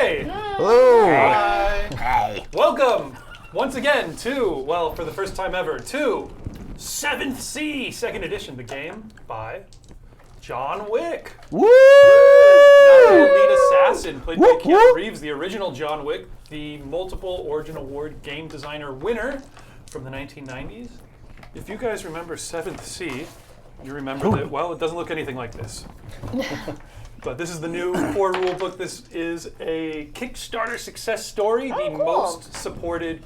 Hi! Hello! Hi! Welcome once again to, well, for the first time ever, to 7th Sea, 2nd edition, the game by John Wick. Woo! Not the lead assassin, played by Keanu Reeves, the original John Wick, the multiple Origin Award game designer winner from the 1990s. If you guys remember 7th Sea, you remember that, well, it doesn't look anything like this. But this is the new core rule book. This is a Kickstarter success story, the most supported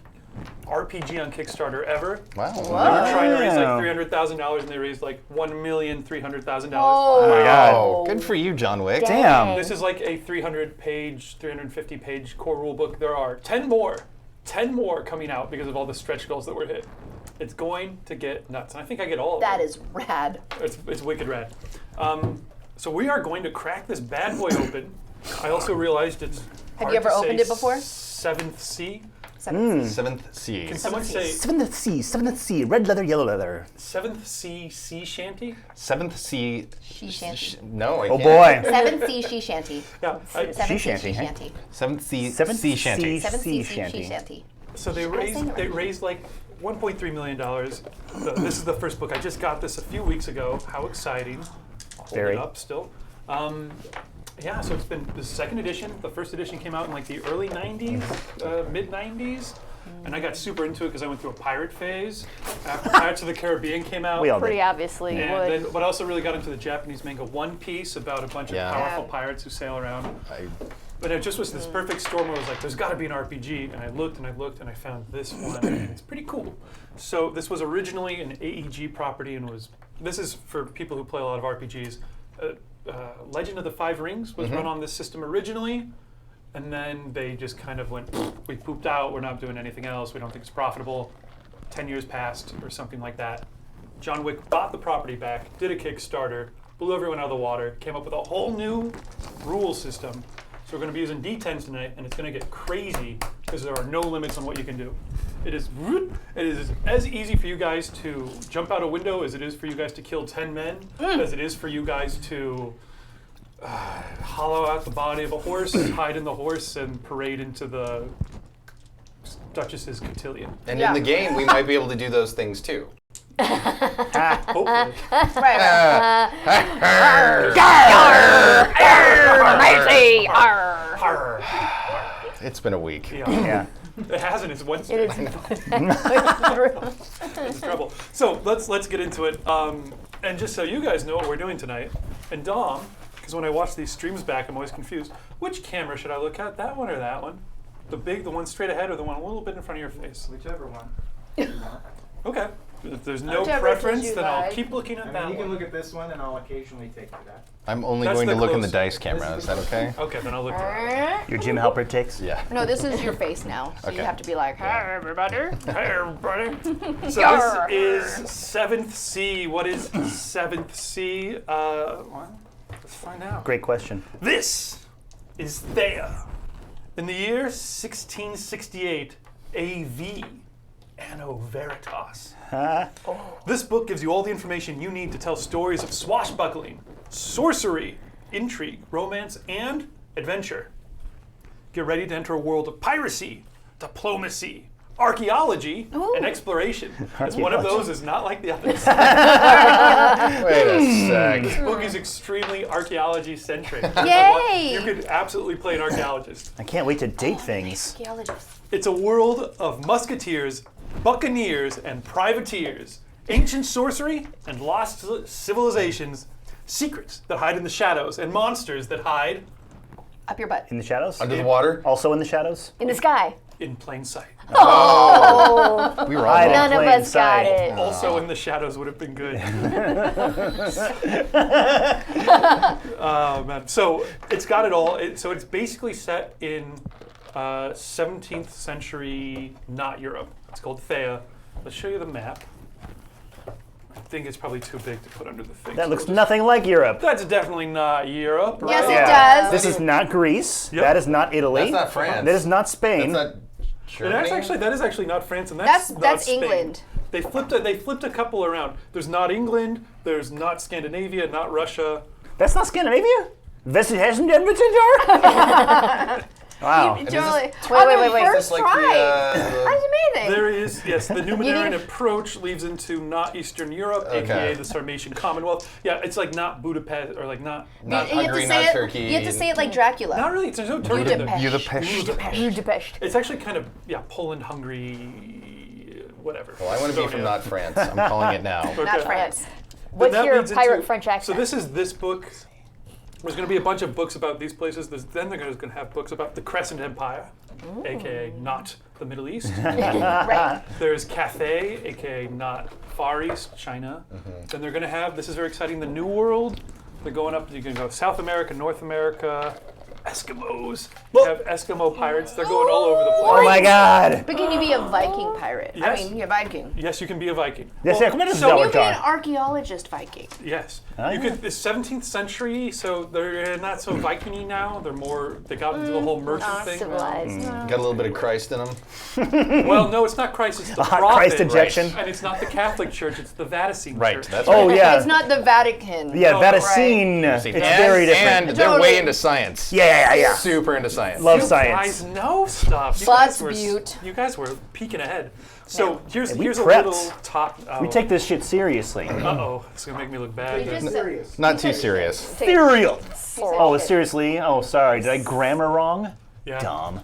RPG on Kickstarter ever. Wow. They were trying to raise like $300,000 and they raised like $1,300,000. Oh my god. Good for you, John Wick. Damn. This is like a 300-page, 350-page core rule book. There are 10 more coming out because of all the stretch goals that were hit. It's going to get nuts. And I think I get all of them. That is rad. It's wicked rad. So we are going to crack this bad boy open. I also realized it's Have you ever opened it before? 7th Sea. 7th Sea. Can someone say 7th Sea, red leather, yellow leather. 7th Sea sea shanty? 7th Sea. She shanty. No, I Oh can't. boy. 7th Sea She Shanty. Yeah. 7th She Sea shanty, She huh? Shanty. 7th Sea. Seventh Sea Shanty. Sea. 7th Sea Sea She Shanty. Shanty. So they raised like $1.3 million. This is the first book. I just got this a few weeks ago. How exciting. Hold Very. it up still. Yeah, so it's been the 2nd edition. The 1st edition came out in like the early 90s, mid 90s. And I got super into it because I went through a pirate phase after Pirates of the Caribbean came out. We all Pretty did. obviously And would. then, but I also really got into the Japanese manga One Piece about a bunch of powerful pirates who sail around. But it just was this perfect storm where I was like, there's got to be an RPG. And I looked and I looked and I found this one. And it's pretty cool. So this was originally an AEG property and this is for people who play a lot of RPGs. Legend of the Five Rings was run on this system originally. And then they just kind of went, we pooped out, we're not doing anything else, we don't think it's profitable. 10 years passed or something like that. John Wick bought the property back, did a Kickstarter, blew everyone out of the water, came up with a whole new rule system. So we're going to be using D10s tonight, and it's going to get crazy because there are no limits on what you can do. It is as easy for you guys to jump out a window as it is for you guys to kill 10 men, as it is for you guys to hollow out the body of a horse, hide in the horse, and parade into the Duchess's cotillion. And in the game, we might be able to do those things too. Hopefully. It's been a week. Yeah. It hasn't. It's Wednesday. It is. It's trouble. So let's get into it. And just so you guys know what we're doing tonight, and Dom, because when I watch these streams back, I'm always confused. Which camera should I look at? That one or that one? The one straight ahead, or the one a little bit in front of your face? Whichever one. Okay. If there's no Whichever preference, you then I'll like. keep looking at I that mean, you can one. look at this one, and I'll occasionally take to that. I'm only That's going the to look in the close. dice camera. Is that okay? Okay, then I'll look at Your Jim Halpert takes? Yeah. No, this is your face now. So Okay. you have to be like, hi, everybody. Hey, everybody. So this is 7th Sea. What is 7th Sea? Well, let's find out. Great question. This is Thea. In the year 1668 AV, Anno Veritas. This book gives you all the information you need to tell stories of swashbuckling, sorcery, intrigue, romance, and adventure. Get ready to enter a world of piracy, diplomacy, archaeology, and exploration. As one of those is not like the others. Wait a sec. This book is extremely archaeology-centric. Yay! You could absolutely play an archaeologist. I can't wait to date things. It's a world of musketeers, buccaneers, and privateers, ancient sorcery and lost civilizations, secrets that hide in the shadows, and monsters that hide Up your butt. In the shadows? Under the water? Also in the shadows? In the sky. in plain sight. Oh! We were all Hide in wrong. None of plain us got sight. it. Also in the shadows would have been good. Oh man! So it's got it all. So it's basically set in 17th century, not Europe. It's called Thea. Let's show you the map. I think it's probably too big to put under the thing. That looks nothing like Europe. That's definitely not Europe, right? Yes, Yeah. it does. This is not Greece. Yep. That is not Italy. That's not France. That is not Spain. That's not Germany. That is actually not France, and that's not That's Spain. England. They flipped a couple around. There's not England. There's not Scandinavia. Not Russia. That's not Scandinavia? This hasn't been Wow. You totally. Wait. First like try. the, That's amazing. There is, yes, the Numenorian need- approach leads into not Eastern Europe, aka the Sarmatian Commonwealth. Yeah, it's like not Budapest, or like not not you have to Hungary, say not it. Turkey. You have to say it like Dracula. Not really, there's no Turkey in there. Budapest. Budapest. It's actually kind of, Poland, Hungary, whatever. Well, I want to be from Estonia. not France. I'm calling it now. Okay. Not France. But What's that your leads pirate into- French accent? So this is this book. There's going to be a bunch of books about these places. Then they're going to have books about the Crescent Empire, aka not the Middle East. Right. There's Cathay, aka not Far East, China. Then they're going to have, this is very exciting, the New World. They're going up, you can go South America, North America, Eskimos. They have Eskimo pirates. They're going all over the place. Oh my God. But can you be a Viking pirate? Yes. I mean, you're Viking. Yes, you can be a Viking. Yes, Well, come in, so- You can be an Jar. archaeologist Viking. Yes. Oh, You yeah. could. It's 17th century, so they're not so Viking-y now. They're more. They got into the whole merchant thing. Civilized. Got a little bit of Christ in them. Well, no, it's not Christ. It's the hot prophet. Christ injection. And it's not the Catholic Church. It's the Vatican Right, Church. that's Oh right. yeah. It's not the Vatican. Yeah, Oh, Vaticine. See, It's very different. And they're Totally. way into science. Yeah. Super into science. Love You science. guys know stuff. You Butts guys were, Butte. You guys were peeking ahead. So here's we here's a prepped. little top. We take this shit seriously. Uh-oh, it's gonna make me look bad. You just said- Serious. Not too serious. Cereal. Oh, seriously? Oh, sorry. Did I grammar wrong? Yeah. Dumb.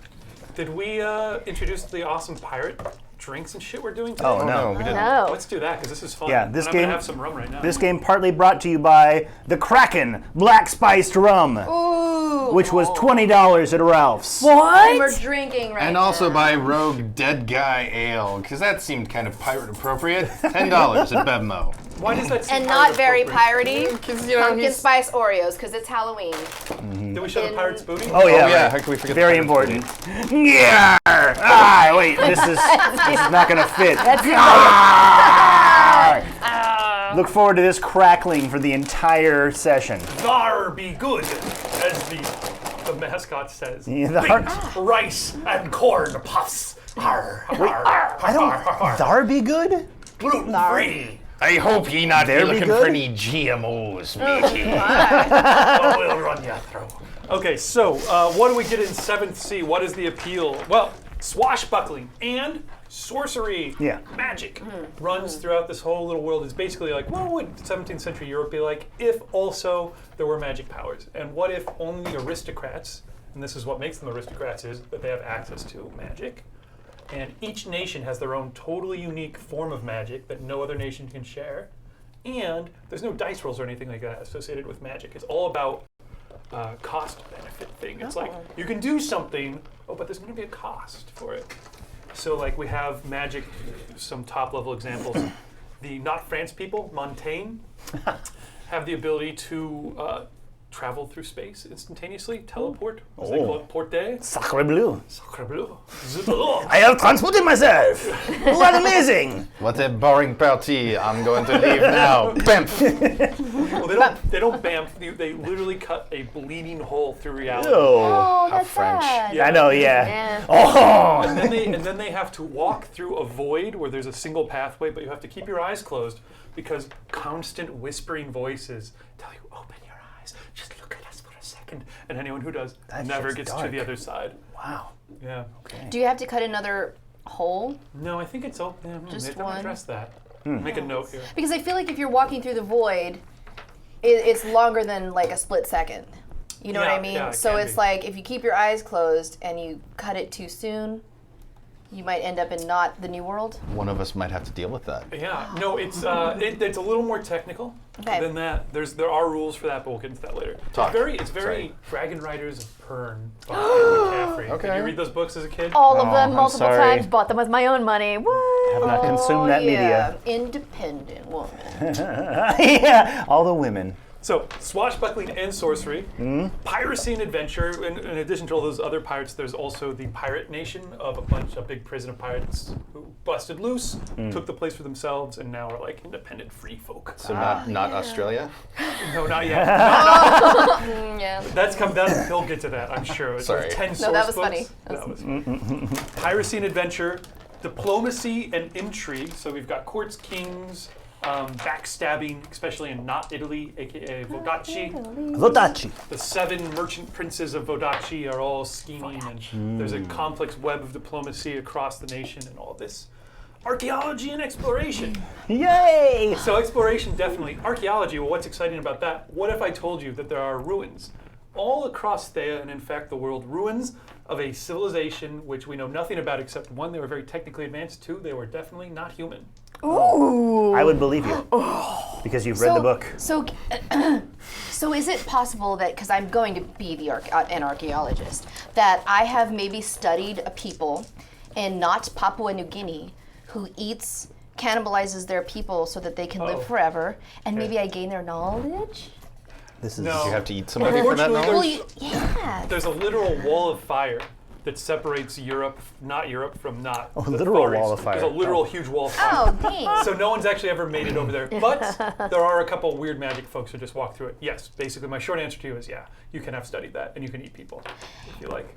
Did we introduce the awesome pirate drinks and shit we're doing today? Oh, No, no. we didn't. No. Let's do that because this is fun. Yeah, this and I'm game- gonna have some rum right now. This game partly brought to you by the Kraken Black Spiced Rum, Ooh. which was $20 at Ralph's. And we're drinking right And now. also by Rogue Dead Guy Ale, because that seemed kind of pirate appropriate. $10 at Bevmo. Why does that seem And not pirate very appropriate? piratey. Pumpkin spice Oreos, because it's Halloween. Did we show the pirate's booty? Oh, yeah. Oh yeah, right. how can we forget Very the pirate important. Yeah. Ah, wait. This is not gonna fit. Look forward to this crackling for the entire session. Thar be good, as the mascot says. Yeah, the Baked heart- rice and corn puffs. Har, har, har, I don't. har. Thar be good? Gluten free. I hope ye not There be be looking good? for any GMOs, matey. We'll run ya through. Okay, so what do we get in 7th C? What is the appeal? Well, swashbuckling and sorcery, Yeah. magic runs throughout this whole little world. It's basically like, what would 17th century Europe be like if also there were magic powers? And what if only aristocrats, and this is what makes them aristocrats, is that they have access to magic. And each nation has their own totally unique form of magic that no other nation can share. And there's no dice rolls or anything like that associated with magic. It's all about cost benefit thing. It's like you can do something, but there's going to be a cost for it. So like we have magic, some top level examples. The not France people, Montaigne, have the ability to travel through space instantaneously, teleport, as they call it, porte. Sacre bleu. Sacre bleu. Zut alors. I have transported myself. What amazing. What a boring party. I'm going to leave now. Bamf. Well, they don't bamf. They literally cut a bleeding hole through reality. Oh. Oh, that's French. sad. Yeah. I know, yeah. Yeah. Oh. And then they have to walk through a void where there's a single pathway, but you have to keep your eyes closed because constant whispering voices tell you, open your eyes, just look at us for a second. And anyone who does That never shit's gets dark. to the other side. Wow. Yeah. Do you have to cut another hole? No, I think it's all. Yeah, Just they don't one? address that. Make a note here. Because I feel like if you're walking through the void, it's longer than like a split second. You know what I Yeah, mean? yeah, it So can it's be. like if you keep your eyes closed and you cut it too soon, you might end up in not the new world. One of us might have to deal with that. Yeah, no, it's it's a little more technical Okay. than that. There are rules for that, but we'll get into that later. Talk. It's very Dragon Riders of Pern by McCaffrey. Okay. Did you read those books as a kid? All of Oh, them I'm multiple sorry. times, bought them with my own money. What? Have not consumed that yeah. media. Independent woman. Yeah. All the women. So, swashbuckling and sorcery, piracy and adventure. In addition to all those other pirates, there's also the pirate nation of a big prison of pirates who busted loose, took the place for themselves, and now are like independent free folk. So not Australia? No, not yet. Yeah. He'll get to that, I'm sure. It's Sorry. 10 No, source that was books. funny. That was piracy and adventure, diplomacy and intrigue. So we've got courts, kings, backstabbing, especially in not Italy, aka Vodacci. Vodacci. The 7 merchant princes of Vodacci are all scheming, and there's a complex web of diplomacy across the nation, and all this. Archaeology and exploration. Yay! So exploration, definitely. Archaeology, well, what's exciting about that? What if I told you that there are ruins all across Thea, and in fact the world, ruins of a civilization which we know nothing about except 1, they were very technically advanced, 2, they were definitely not human. Ooh. I would believe you. Because you've read the book. So is it possible that, because I'm going to be an archaeologist, that I have maybe studied a people in not Papua New Guinea who cannibalizes their people so that they can live forever, and maybe I gain their knowledge? This is No. You have to eat somebody for that Unfortunately, knowledge? Yeah. There's a literal wall of fire that separates not Europe from not Oh, the literal Far wall East. of fire. There's a literal huge wall of fire. Oh, dang. So no one's actually ever made it over there. But there are a couple weird magic folks who just walk through it. Yes, basically my short answer to you is yeah, you can have studied that and you can eat people if you like.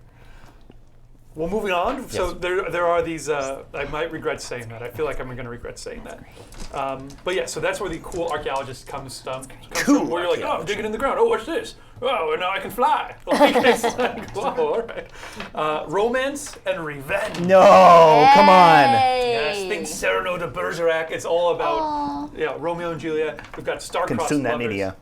Well, moving on. So there are these, I might regret saying that. I feel like I'm going to regret saying that. But yeah, so that's where the cool archaeologist comes from, where you're like, oh, I'm digging in the ground. Oh, what's this? Oh, and now I can fly. Like, it's like, whoa, all right. Romance and revenge. No, come on. Yes, think Cyrano de Bergerac. It's all about Romeo and Juliet. We've got star-crossed Consume that lovers. media.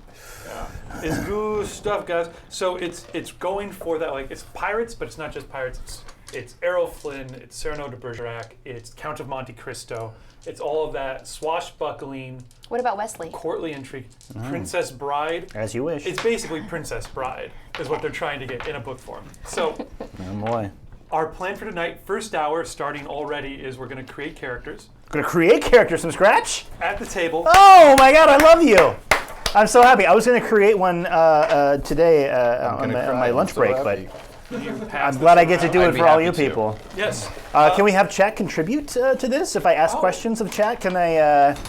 It's good stuff, guys. So it's going for that, like, it's pirates, but it's not just pirates. It's Errol Flynn, it's Cyrano de Bergerac, it's Count of Monte Cristo. It's all of that swashbuckling, What about Wesley? courtly intrigue, Princess Bride. As you wish. It's basically Princess Bride is what they're trying to get in a book form. So Oh boy. our plan for tonight, first hour, starting already, is we're going to create characters Gonna create characters from scratch? at the table. Oh my god, I love you. I'm so happy. I was gonna create one today on my lunch break, but I'm glad I get to do it for all you people. Yes. Can we have chat contribute to this? If I ask questions of chat, can I?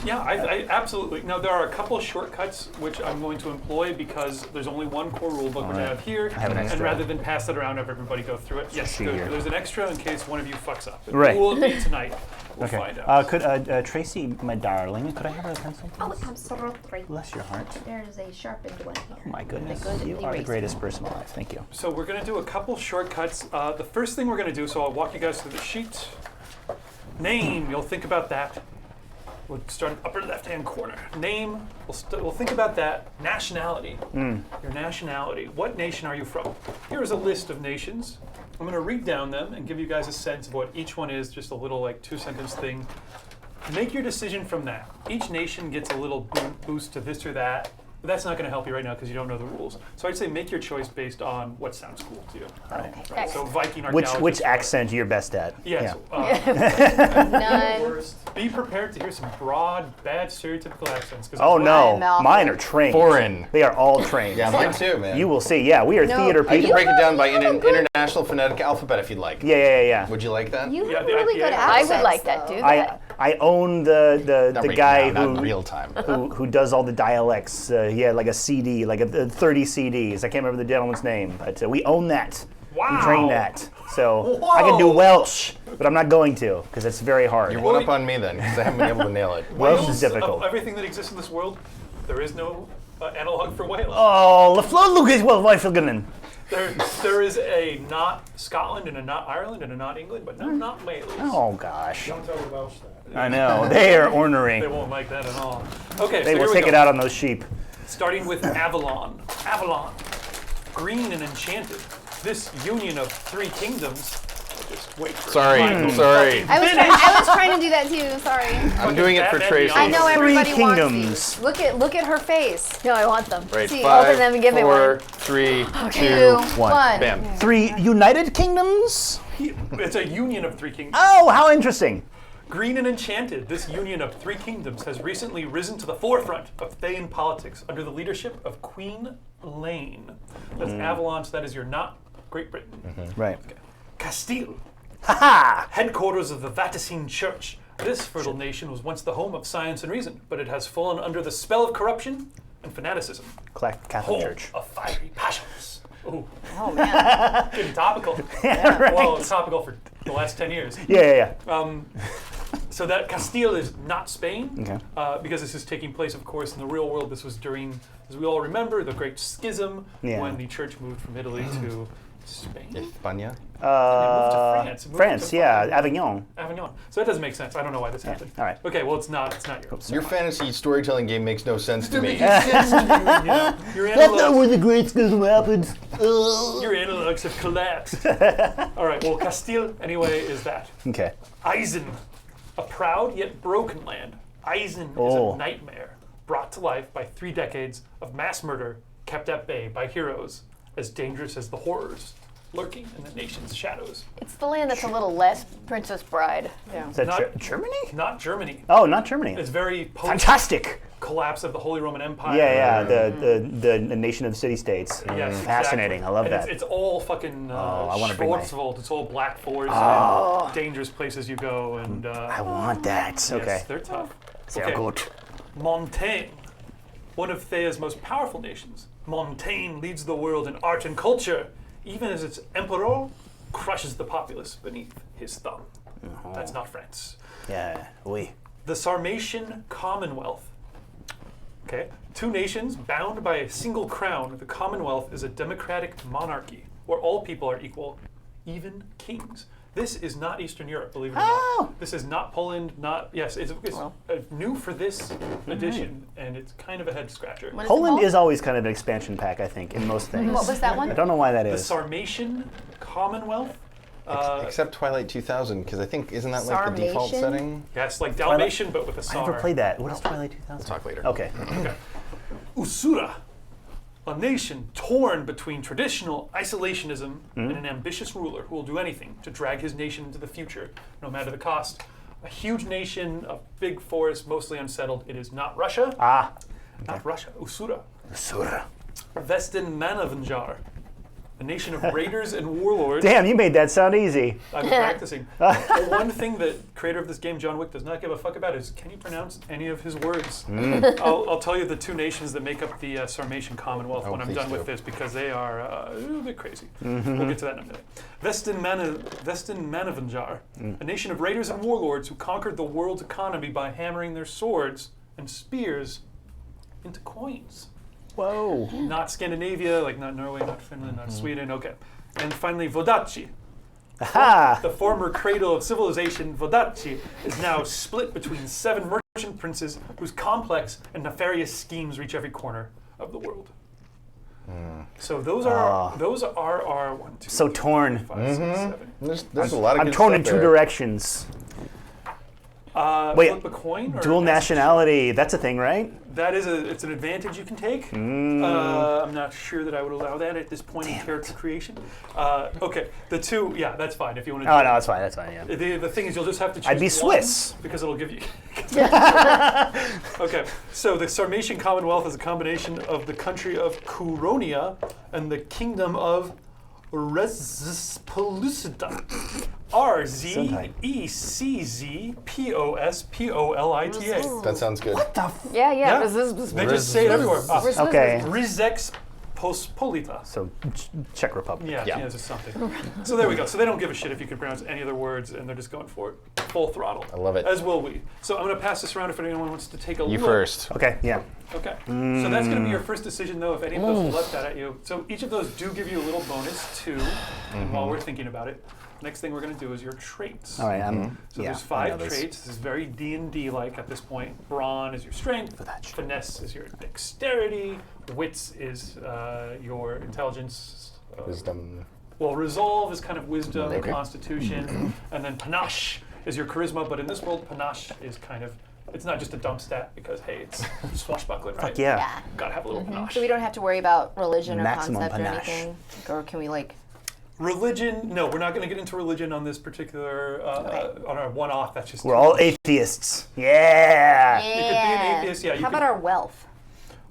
Yeah, I absolutely. Now, there are a couple of shortcuts which I'm going to employ because there's only one core rule book which I have here. I have an and extra. rather than pass it around, have everybody go through it. Yes, see good. here. There's an extra in case one of you fucks up. Right. Who will it be tonight? We'll find out. Could Traycee, my darling, could I have a pencil? Oh, absolutely. Bless your heart. There's a sharpened one here. Oh my goodness, good you are the eraser. greatest person alive. Thank you. So we're going to do a couple shortcuts. The first thing we're going to do, so I'll walk you guys through the sheet. Name, you'll think about that. We'll start in upper left-hand corner. Name, we'll think about that. Nationality, your nationality. What nation are you from? Here's a list of nations. I'm going to read down them and give you guys a sense of what each one is, just a little like 2-sentence thing. Make your decision from that. Each nation gets a little boost to this or that. But that's not going to help you right now because you don't know the rules. So I'd say make your choice based on what sounds cool to you. Right. So Viking archaeologist. Which accent you're best at? Yes. None. Be prepared to hear some broad, bad, stereotypical accents. Oh no, Malfoy. mine are trained. Foreign. They are all trained. Yeah, mine too, man. You will see. Yeah, we are No, theater I can people. break it down by international phonetic alphabet if you'd like. Yeah. Would you like that? You Yeah, have really yeah, good yeah. accents. I would like that, though. dude. I own the Not right guy now, not in who real time. who does all the dialects. He had like a CD, like a 30 CDs. I can't remember the gentleman's name, but we own that. Wow. We train that. So I can do Welsh, but I'm not going to because it's very hard. You're one up on me then, because I haven't been able to nail it. Welsh is Wales, difficult. Of everything that exists in this world, there is no analog for Wales. Oh, LaFleur Lucas Welsh. There is a not Scotland and a not Ireland and a not England, but not Wales. Oh gosh. Don't tell the Welsh that. I know. They are ornery. They won't like that at all. Okay, They so will here we take go. it out on those sheep. Starting with Avalon. Avalon, green and enchanted. This union of 3 kingdoms. Just wait for Sorry, it. sorry. I was trying to do that too. Sorry. I'm doing it for Batman Traycee. Beyond. I know 3 everybody kingdoms. wants these. Look at her face. No, I want them. Right, See, 5, open them and give me 4, one. 3, 2, 2, 1. 1. Bam. 3 United Kingdoms? It's a union of 3 kingdoms. Oh, how interesting. Green and enchanted, this union of 3 kingdoms has recently risen to the forefront of Thean politics under the leadership of Queen Lane. That's Avalon, so that is your not Great Britain. Right. Castile, Ha headquarters of the Vatican Church. This fertile nation was once the home of science and reason, but it has fallen under the spell of corruption and fanaticism. Catholic Home Church. of fiery passions. Ooh, Oh man. getting topical. Yeah, right. Well, it's topical for the last 10 years. Yeah. So that Castile is not Spain, Okay. because this is taking place, of course, in the real world. This was during, as we all remember, the Great Schism, when the church moved from Italy to Spain. España? France. France, yeah, Avignon. Avignon. So that doesn't make sense. I don't know why this happened. All right. Okay, well, it's not Europe. Your fantasy storytelling game makes no sense to me. You know, your analogs, the Great Schism happened. your analogs have collapsed. All right, well, Castile, anyway, is that. Okay. Eisen, a proud yet broken land. Eisen is a nightmare brought to life by 3 decades of mass murder kept at bay by heroes as dangerous as the horrors lurking in the nation's shadows. It's the land that's a little less Princess Bride. Yeah. Is that Not- Germany? Not Germany. Oh, not Germany. It's very Fantastic. post-collapse of the Holy Roman Empire. Yeah, the nation of city-states. Yes, Fascinating. exactly. I love And that. It's all fucking I wanna bring my- Schwarzwald. It's all Black Forest and dangerous places you go. And I want that. yes, Okay. they're tough. Sehr gut. Montaigne, one of Thea's most powerful nations. Montaigne leads the world in art and culture, even as its emperor crushes the populace beneath his thumb. That's not France. Yeah, oui. The Sarmatian Commonwealth. Okay, 2 nations bound by a single crown. The Commonwealth is a democratic monarchy where all people are equal, even kings. This is not Eastern Europe, believe it or not. This is not Poland. It's new for this edition, and it's kind of a head scratcher. What is it Poland called? is always kind of an expansion pack, I think, in most things. What was that one? I don't know why that The is. Sarmatian Commonwealth. Except Twilight 2000, because I think, isn't that like the default Sarmatian? setting? Yes, like Dalmatian, but with a I Sar. never played that. What is Twilight 2000? Talk later. Okay. Usura, a nation torn between traditional isolationism and an ambitious ruler who will do anything to drag his nation into the future, no matter the cost. A huge nation, a big forest, mostly unsettled. It is not Russia. Not Russia. Usura. Usura. Vestin Manavanjar, a nation of raiders and warlords. Damn, you made that sound easy. I've been practicing. The one thing that creator of this game, John Wick, does not give a fuck about is, can you pronounce any of his words? I'll tell you the 2 nations that make up the Sarmatian Commonwealth when I'm please done do. with this, because they are a bit crazy. We'll get to that in a minute. Vestin Manavanjar, a nation of raiders and warlords who conquered the world's economy by hammering their swords and spears into coins. Whoa. Not Scandinavia, like not Norway, not Finland, not Sweden. Okay. And finally, Vodacci. Aha! The former cradle of civilization, Vodacci, is now split between 7 merchant princes whose complex and nefarious schemes reach every corner of the world. So those are our 1, 2, So 3, torn. 4, 5, 6, 7. There's a lot of I'm good torn stuff in 2 there. directions. Wait, Flip a coin? Or Dual nationality. That's a thing, right? That is it's an advantage you can take. I'm not sure that I would allow that at this point in character creation. Okay, the 2, yeah, that's fine if you want to. Oh, no, that's fine. That's fine, yeah. The thing is, you'll just have to choose I'd be one, Swiss. because it'll give you. Okay, so the Sarmatian Commonwealth is a combination of the country of Curonia and the kingdom of Rezpolusita. RZECZPOSPOLITA. That sounds good. Yeah. Yeah. This They just say it everywhere. Okay. Rizex Pospolita. So Czech Republic. Yeah, it's just something. So there we go. So they don't give a shit if you can pronounce any other words, and they're just going for it full throttle. I love it. As will we. So I'm going to pass this around if anyone wants to take a look. You first. Okay, yeah. Okay. So that's going to be your first decision, though, if any of those leapt out at you. So each of those do give you a little bonus, too, while we're thinking about it. Next thing we're going to do is your traits. All right, So there's 5 traits. This is very D&D-like at this point. Brawn is your strength. Finesse is your dexterity. Wits is your intelligence. Wisdom. Well, resolve is kind of wisdom and Okay. constitution. And then panache is your charisma. But in this world, panache is kind of, it's not just a dump stat because, hey, it's swashbuckling, right? Fuck yeah. Yeah. Gotta have a little panache. So we don't have to worry about religion or Maximum concept panache. or anything? Or can we like... Religion, no, we're not going to get into religion on this particular, on our one-off. That's just We're all atheists. Yeah. You could be an atheist, yeah. You How about our wealth?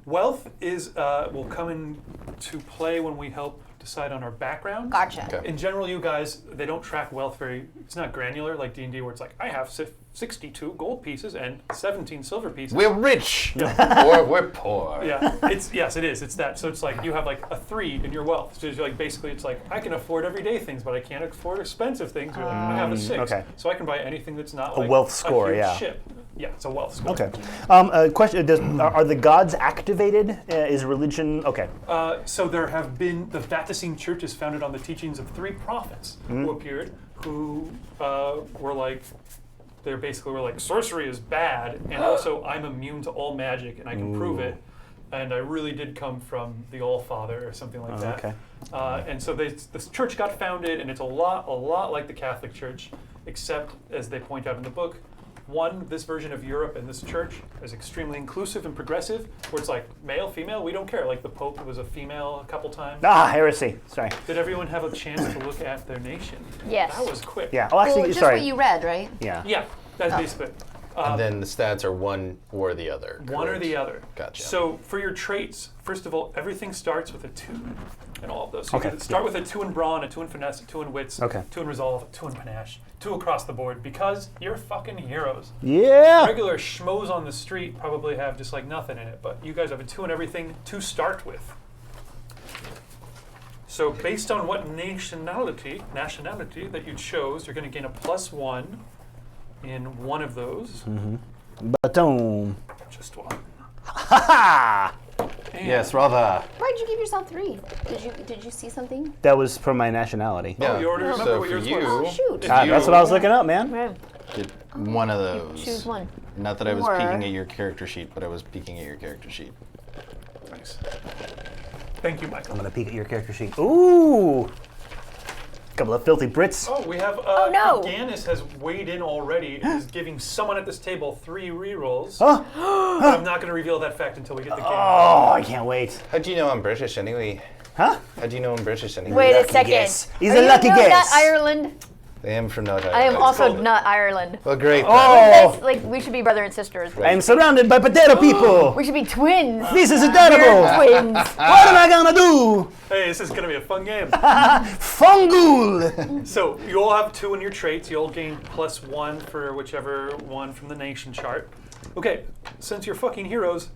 Wealth is will come into play when we help decide on our background. Gotcha. Okay. In general, you guys, they don't track wealth it's not granular like D&D where it's like, I have 62 gold pieces and 17 silver pieces. We're rich, or we're poor. Yeah, yes, it is. It's that. So it's like you have like a 3 in your wealth. So it's like basically it's like I can afford everyday things, but I can't afford expensive things. You're like, I have a 6, okay. so I can buy anything that's not A like wealth score, a huge yeah. ship. Yeah, it's a wealth score. Okay. Question: are the gods activated? Is religion okay? So there have been the Vaticine Church is founded on the teachings of 3 prophets who appeared, who were like. They basically were like, sorcery is bad, and also I'm immune to all magic, and I can prove it. And I really did come from the All-Father or something like that. Okay. And so this church got founded, and it's a lot like the Catholic Church, except, as they point out in the book, one, this version of Europe and this church is extremely inclusive and progressive, where it's like, male, female, we don't care. Like the Pope was a female a couple times. Heresy. Sorry. Did everyone have a chance to look at their nation? Yes. That was quick. Yeah. Oh, actually, Well, just sorry. what you read, right? Yeah. Yeah, that's basically it. And then the stats are one or the other. One or correct? the other. Gotcha. So for your traits, first of all, everything starts with a 2 in all of those. So Okay. you can start with a 2 in brawn, a 2 in finesse, a 2 in wits, Okay. 2 in resolve, a 2 in panache, 2 across the board, because you're fucking heroes. Yeah. Regular schmoes on the street probably have just like nothing in it, but you guys have a 2 in everything to start with. So based on what nationality that you chose, you're going to gain a +1 in one of those. Baton. Just one. Ha! And Yes, rather. Why'd you give yourself 3? Did you see something? That was from my nationality. Yeah. you already remember So what for yours you, was. Oh, shoot. If That's what I was looking up, man. Right. get one of those. Choose one. Not that I was Or- peeking at your character sheet, but I was peeking at your character sheet. Nice. Thank you, Michael. I'm gonna peek at your character sheet. Ooh. Couple of filthy Brits. Oh, we have no. Ganis has weighed in already and is giving someone at this table 3 rerolls. Oh. But I'm not going to reveal that fact until we get the game. Oh, I can't wait. How do you know I'm British anyway? Huh? How do you know I'm British anyway? Wait a Lucky second. guess. He's Are a you lucky no, guess. Not Ireland. I am from North I am Ireland. also called- not Ireland. Well, great. then. Oh. That's like we should be brother and sisters. I am surrounded by potato people. We should be twins. This is We're adorable. twins. What am I gonna do? Hey, this is going to be a fun game. Fungul. So you all have 2 in your traits. You all gain +1 for whichever one from the nation chart. Okay, since you're fucking heroes,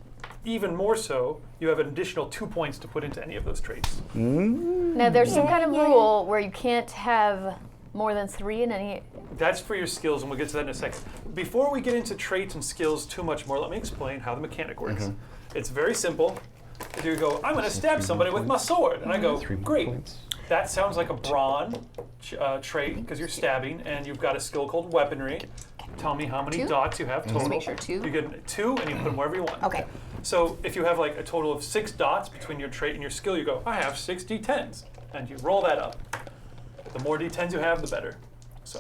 even more so, you have an additional 2 points to put into any of those traits. Now there's some kind of rule where you can't have more than 3 in any. That's for your skills, and we'll get to that in a second. Before we get into traits and skills too much more, let me explain how the mechanic works. It's very simple. You go, I'm going to stab somebody with my sword. And I go, great. That sounds like a brawn trait, because you're stabbing, and you've got a skill called weaponry. Tell me how many 2? dots you have total. make sure 2. You get 2, and you put them wherever you want. Okay. So if you have like a total of 6 dots between your trait and your skill, you go, I have 6 d10s. And you roll that up. The more d10s you have, the better. So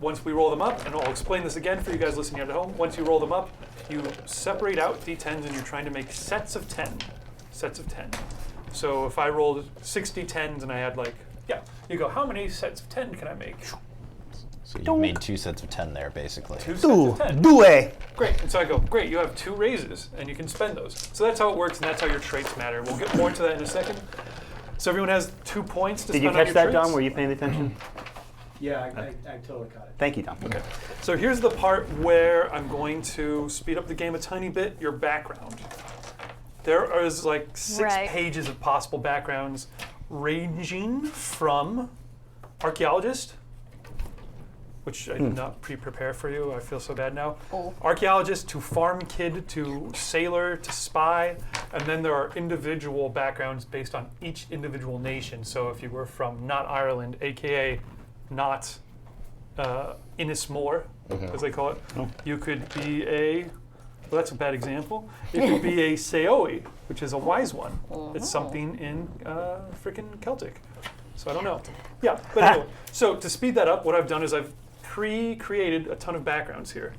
once we roll them up, and I'll explain this again for you guys listening at home, once you roll them up, you separate out d10s and you're trying to make sets of 10. Sets of 10. So if I rolled 6 d10s and I had like, you go, how many sets of 10 can I make? So you made 2 sets of 10 there, basically. 2 sets Do. of 10. Do it. Great. And so I go, great, you have 2 raises, and you can spend those. So that's how it works, and that's how your traits matter. We'll get more to that in a second. So everyone has 2 points to Did spend you on catch your that, traits. Don? Were you paying attention? Yeah, I totally caught it. Thank you, Don. Okay. So here's the part where I'm going to speed up the game a tiny bit, your background. There is like 6 Right. pages of possible backgrounds ranging from archaeologist, which I did not pre-prepare for you. I feel so bad now. Oh. Archaeologist to farm kid to sailor to spy, and then there are individual backgrounds based on each individual nation. So if you were from not Ireland, aka not Innismore, as they call it, you could be a. Well, that's a bad example. You could be a Seoi, which is a wise one. It's something in frickin' Celtic. So I don't know. Yeah, but anyway. So to speed that up, what I've done is I've created a ton of backgrounds here.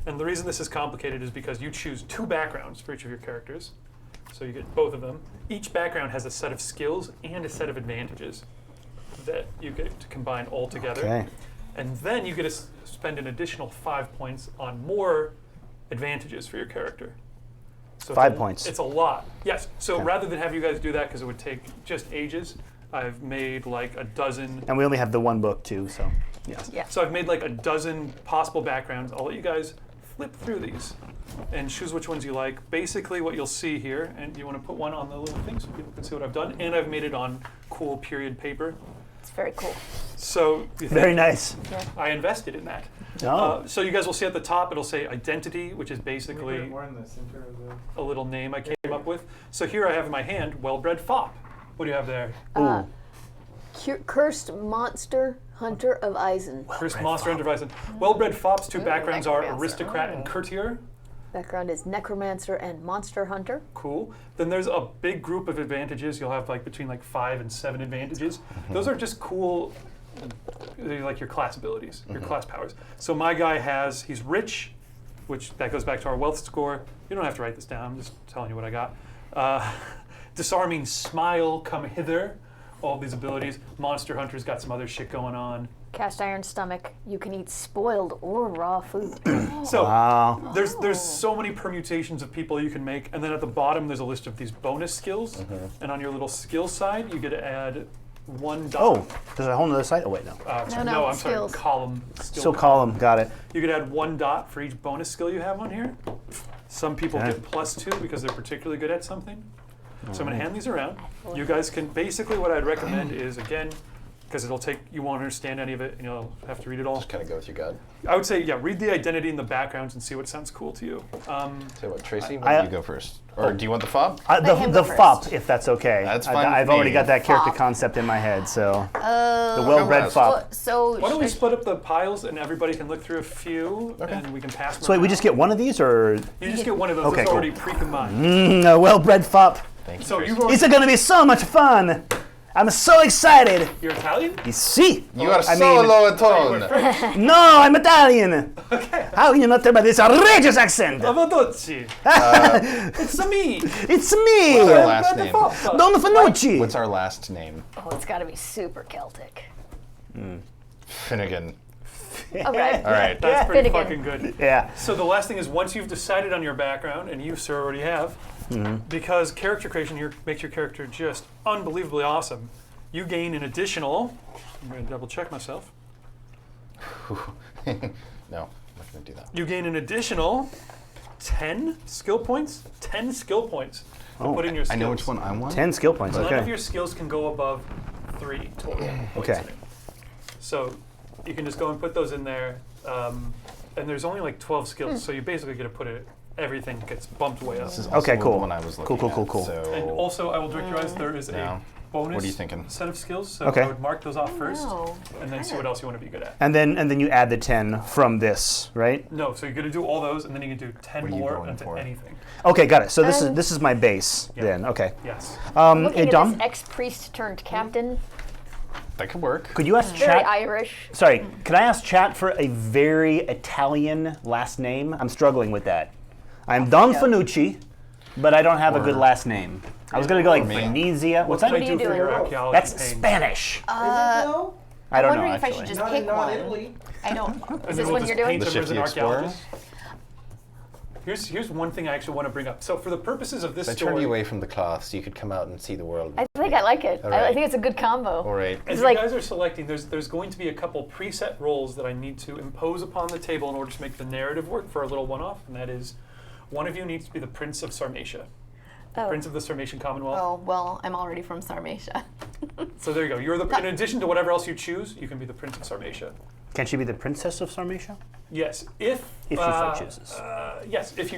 And the reason this is complicated is because you choose 2 backgrounds for each of your characters. So you get both of them. Each background has a set of skills and a set of advantages that you get to combine all together. Okay. And then you get to spend an additional 5 points on more advantages for your character. So 5 points. It's a lot. Yes. So rather than have you guys do that, because it would take just ages, I've made like a dozen. And we only have the one book too, so yes. Yeah. So I've made like a dozen possible backgrounds. I'll let you guys flip through these and choose which ones you like. Basically what you'll see here, and you want to put one on the little thing so people can see what I've done, and I've made it on cool period paper. It's very cool. So you think Very nice. I invested in that. Oh. So you guys will see at the top, it'll say identity, which is Can we put basically it more in the center of the... a little name I came up with. So here I have in my hand, well-bred fop. What do you have there? Cursed monster hunter of Eisen. First monster under Eisen. Well-bred fops, two backgrounds are aristocrat and courtier. Background is necromancer and monster hunter. Cool. Then there's a big group of advantages. You'll have like between like 5 and 7 advantages. Those are just cool, like your class abilities, your class powers. So my guy he's rich, which that goes back to our wealth score. You don't have to write this down. I'm just telling you what I got. Disarming smile, come hither. All these abilities. Monster hunter's got some other shit going on. Cast iron stomach. You can eat spoiled or raw food. So Wow. there's so many permutations of people you can make, and then at the bottom there's a list of these bonus skills, and on your little skill side you get to add 1 dot. Oh, there's a whole nother site. Oh wait, no. No, I'm skills. sorry, column. Skill So column, got it. You could add 1 dot for each bonus skill you have on here. Some people get +2 because they're particularly good at something. So I'm going to hand these around. You guys can, basically what I'd recommend is, again, because you won't understand any of it and you'll have to read it all. Just kind of go with your gut. I would say, read the identity and the backgrounds and see what sounds cool to you. Say what, Tracey? Why don't you go first? Or do you want the fob? him The go fop, first. if that's okay. That's fine I've with already me. got that character Fop. concept in my head, so. The well-bred last. fop. So Why don't we split up the piles and everybody can look through a few and we can pass them So wait, we around. just get one of these, or? You just get one of those Okay, that's cool. already pre-combined. A well-bred fop. Thank you, So Tracey. you wrote, It's gonna be so much fun. I'm so excited. you're Italian? You see? You are I so mean- low a tone. No, I'm Italian. Okay. How can you not tell by this outrageous accent? Avadocci. It's me. It's me, What's our last name? Don Fanucci. What's our last name? Oh, it's got to be super Celtic. Finnegan. Okay. All right. That's pretty Finnegan. fucking good. Yeah. So the last thing is, once you've decided on your background, and you, sir, already have, because character creation here makes your character just unbelievably awesome, you gain an additional, I'm going to double check myself, No, I'm not going to do that. you gain an additional 10 skill points? 10 skill points to put in your skills. I know which one I want. 10 skill points. None of Okay. your skills can go above 3 total. points Okay. in it. So you can just go and put those in there, and there's only like 12 skills, so you basically get to put it. Everything gets bumped way up. This is Okay, also cool. the one I was looking Cool. at, so And also, I will direct your eyes. There is Yeah. a bonus What are you thinking? set of skills, so Okay. I would mark those off first, Oh, and then see what else you want to be good at. And then you add the 10 from this, right? No, so you're going to do all those, and then you can do 10 What are you more going into for? anything. Okay, got it. So this is my base Yeah. then. Okay. Yes. Looking at Dom, this ex-priest turned captain, that could work. could you ask very chat? Irish. Sorry, can I ask chat for a very Italian last name? I'm struggling with that. I'm Don Fanucci, but I don't have a good last name. I was gonna go like me. Venezia. What's What that? can I are you do for doing? your archaeology That's pains? Spanish. Is it though? I don't know wondering if I actually. should just Not pick in North one. Italy. I don't. And Is then this we'll what just you're doing? paint The them as an Shifty Explorer? archaeologist. Here's one thing I actually want to bring up. So for the purposes of this I turned story, you away from the cloth so you could come out and see the world. I think I like it. All I right. think it's a good combo. All right. as It's you like- guys are selecting, there's going to be a couple preset roles that I need to impose upon the table in order to make the narrative work for a little one-off, and that is, one of you needs to be the Prince of Sarmatia, Oh. Prince of the Sarmatian Commonwealth. Oh well, I'm already from Sarmatia. So there you go. You're the. In addition to whatever else you choose, you can be the Prince of Sarmatia. Can she be the princess of Sarmatia? Yes, if If she so chooses. Yes, if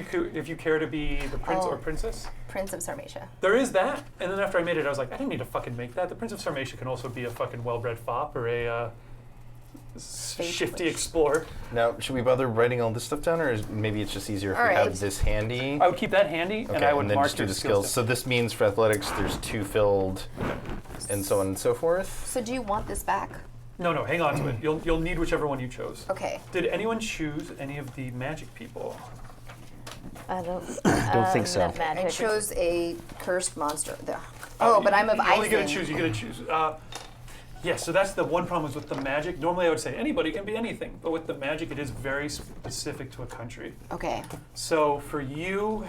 you care to be the prince Oh. or princess. Prince of Sarmatia. There is that, and then after I made it, I was like, I didn't need to fucking make that. The Prince of Sarmatia can also be a fucking well-bred fop or a shifty explorer. Now, should we bother writing all this stuff down, or maybe it's just easier if All we right. have this handy? I would keep that handy, and I would then mark just do your the skills. So down. this means for athletics, there's 2 filled, and so on and so forth. So do you want this back? No, hang on to it. You'll need whichever one you chose. Okay. Did anyone choose any of the magic people? I don't think so. not magic. I chose a cursed monster. There. Oh, but I'm of You only Eisen. get to choose. You get to choose. Yes, so that's the one problem is with the magic. Normally I would say anybody can be anything, but with the magic it is very specific to a country. Okay. So for you,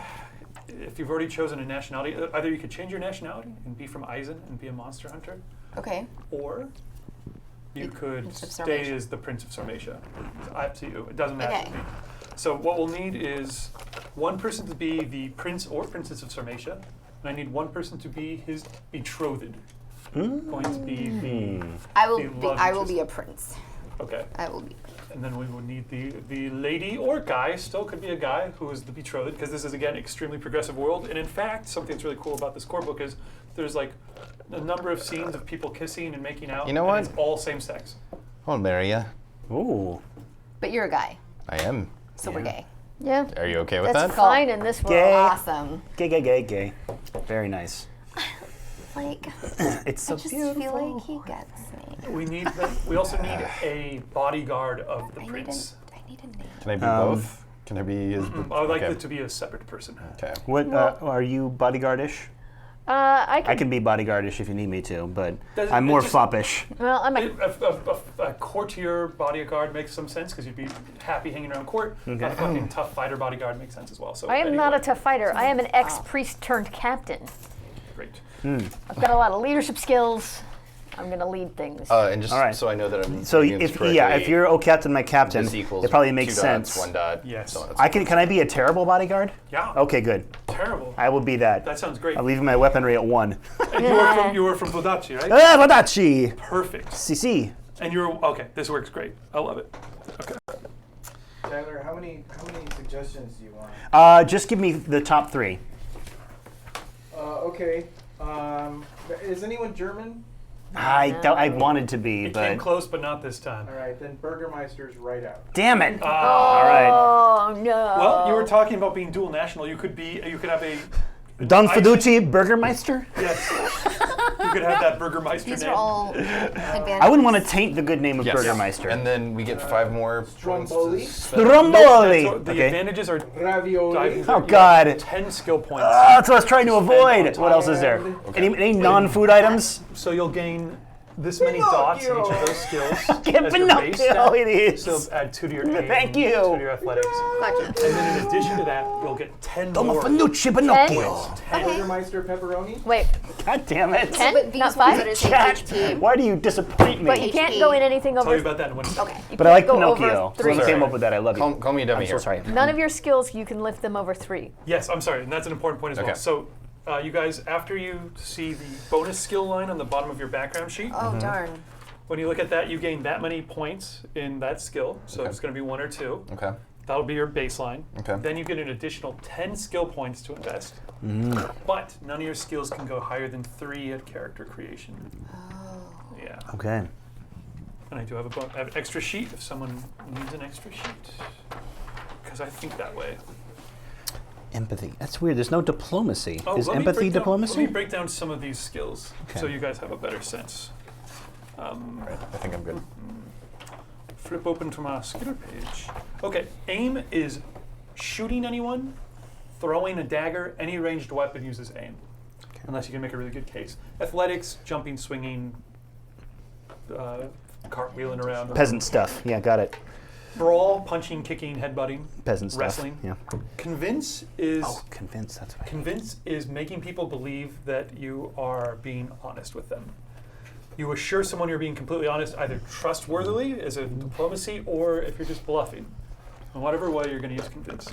if you've already chosen a nationality, either you could change your nationality and be from Eisen and be a monster hunter, Okay. or you could Prince of stay Sarmatia. as the Prince of Sarmatia. It's up to you. It doesn't matter Okay. to me. So what we'll need is one person to be the Prince or Princess of Sarmatia, and I need one person to be his betrothed. Going to be the I will the be. love I will interest. be a prince. Okay. I will be. And then we would need the lady or guy, still could be a guy, who is the betrothed, because this is, again, extremely progressive world. And in fact, something that's really cool about this core book is there's like a number of scenes of people kissing and making out. You know and what? It's all same sex. I'll marry ya. Ooh. But you're a guy, I am. so we're gay. Yeah. Are you okay with That's that? fine in this world. Gay. Awesome. Gay. Very nice. Like, It's so I just beautiful. feel like he gets me. We need we also need a bodyguard of the I prince. need a name. Can I be both? Can I be his? I would like okay. it to be a separate person. Okay. What are you bodyguardish? I can be bodyguardish if you need me to, but Does- I'm it more just- foppish. Well, I'm A courtier bodyguard makes some sense because you'd be happy hanging around court. A fucking tough fighter bodyguard makes sense as well. So I am not a anyway, tough fighter. I am an ex-priest turned captain. Great. I've got a lot of leadership skills. I'm going to lead things. And just All right. so I know that I'm. So reading this if correctly, you're oh captain, my captain, this equals it probably makes 2 dots, sense. 1 dot. Yes. So on and I can I be a terrible bodyguard? Yeah. Okay, good. Terrible. I will be that. That sounds great. I'm leaving my weaponry at 1. And you were from Vodachi, right? Ah, Wadachi! Perfect. CC. And you're okay. This works great. I love it. Okay. Tyler, how many suggestions do you want? Just give me the top 3. Okay. Is anyone German? I wanted to be, It but came close, but not this time. All right, then Burgermeister's right out. damn it! Uh, All right. Oh, no. Well, you were talking about being dual national. You could have a Don Fiducci, Burgermeister? yes. You could have that Burgermeister These name. are all advantages. I wouldn't want to taint the good name of Yes. Burgermeister. And then we get 5 more points. Stromboli? To spend. Stromboli! So the Okay. advantages are Ravioli. diving. Oh, you God. have 10 skill points. That's what I was trying to avoid. on What else is there? Any non-food items? So you'll gain this many dots in each of those skills. Get as your base stat. Pinocchio, it is. So add 2 to your aim, Thank you. 2 to your athletics. Gotcha. And then in addition to that, you'll get 10 Tomo more. Finucci Pinocchio. Burgermeister pepperoni? Wait, God damn it. 10? But these Not ones 5? that are saying Chat, HP. why do you disappoint But you me? can't go in anything Tell you over... about that in one. Okay. But I like go over Pinocchio. 3. Whoever came up with that, I love you. Call me dummy I'm so here. sorry. None of your skills, you can lift them over 3. Yes, I'm sorry, and that's an important point as well. Okay. So, you guys, after you see the bonus skill line on the bottom of your background sheet, Oh, darn. when you look at that, you gain that many points in that skill. So it's going to be 1 or 2. Okay. That'll be your baseline. Okay. Then you get an additional 10 skill points to invest. But none of your skills can go higher than 3 at character creation. Oh. Yeah. Okay. And I do have I have an extra sheet if someone needs an extra sheet. Because I think that way. Empathy. That's weird. There's no diplomacy. Oh, Is let me empathy break down- diplomacy? Let me break down some of these skills so Okay. you guys have a better sense. Right. I think I'm good. Flip open to my skill page. Okay, aim is shooting anyone, throwing a dagger, any ranged weapon uses aim. Unless you can make a really good case. Athletics, jumping, swinging, cartwheeling around. Peasant stuff. Yeah, got it. Brawl, punching, kicking, headbutting. Peasant stuff. Wrestling. Yeah. Convince is Oh, convince. That's right. convince is making people believe that you are being honest with them. You assure someone you're being completely honest, either trustworthily as a diplomacy, or if you're just bluffing. In whatever way you're going to use convince.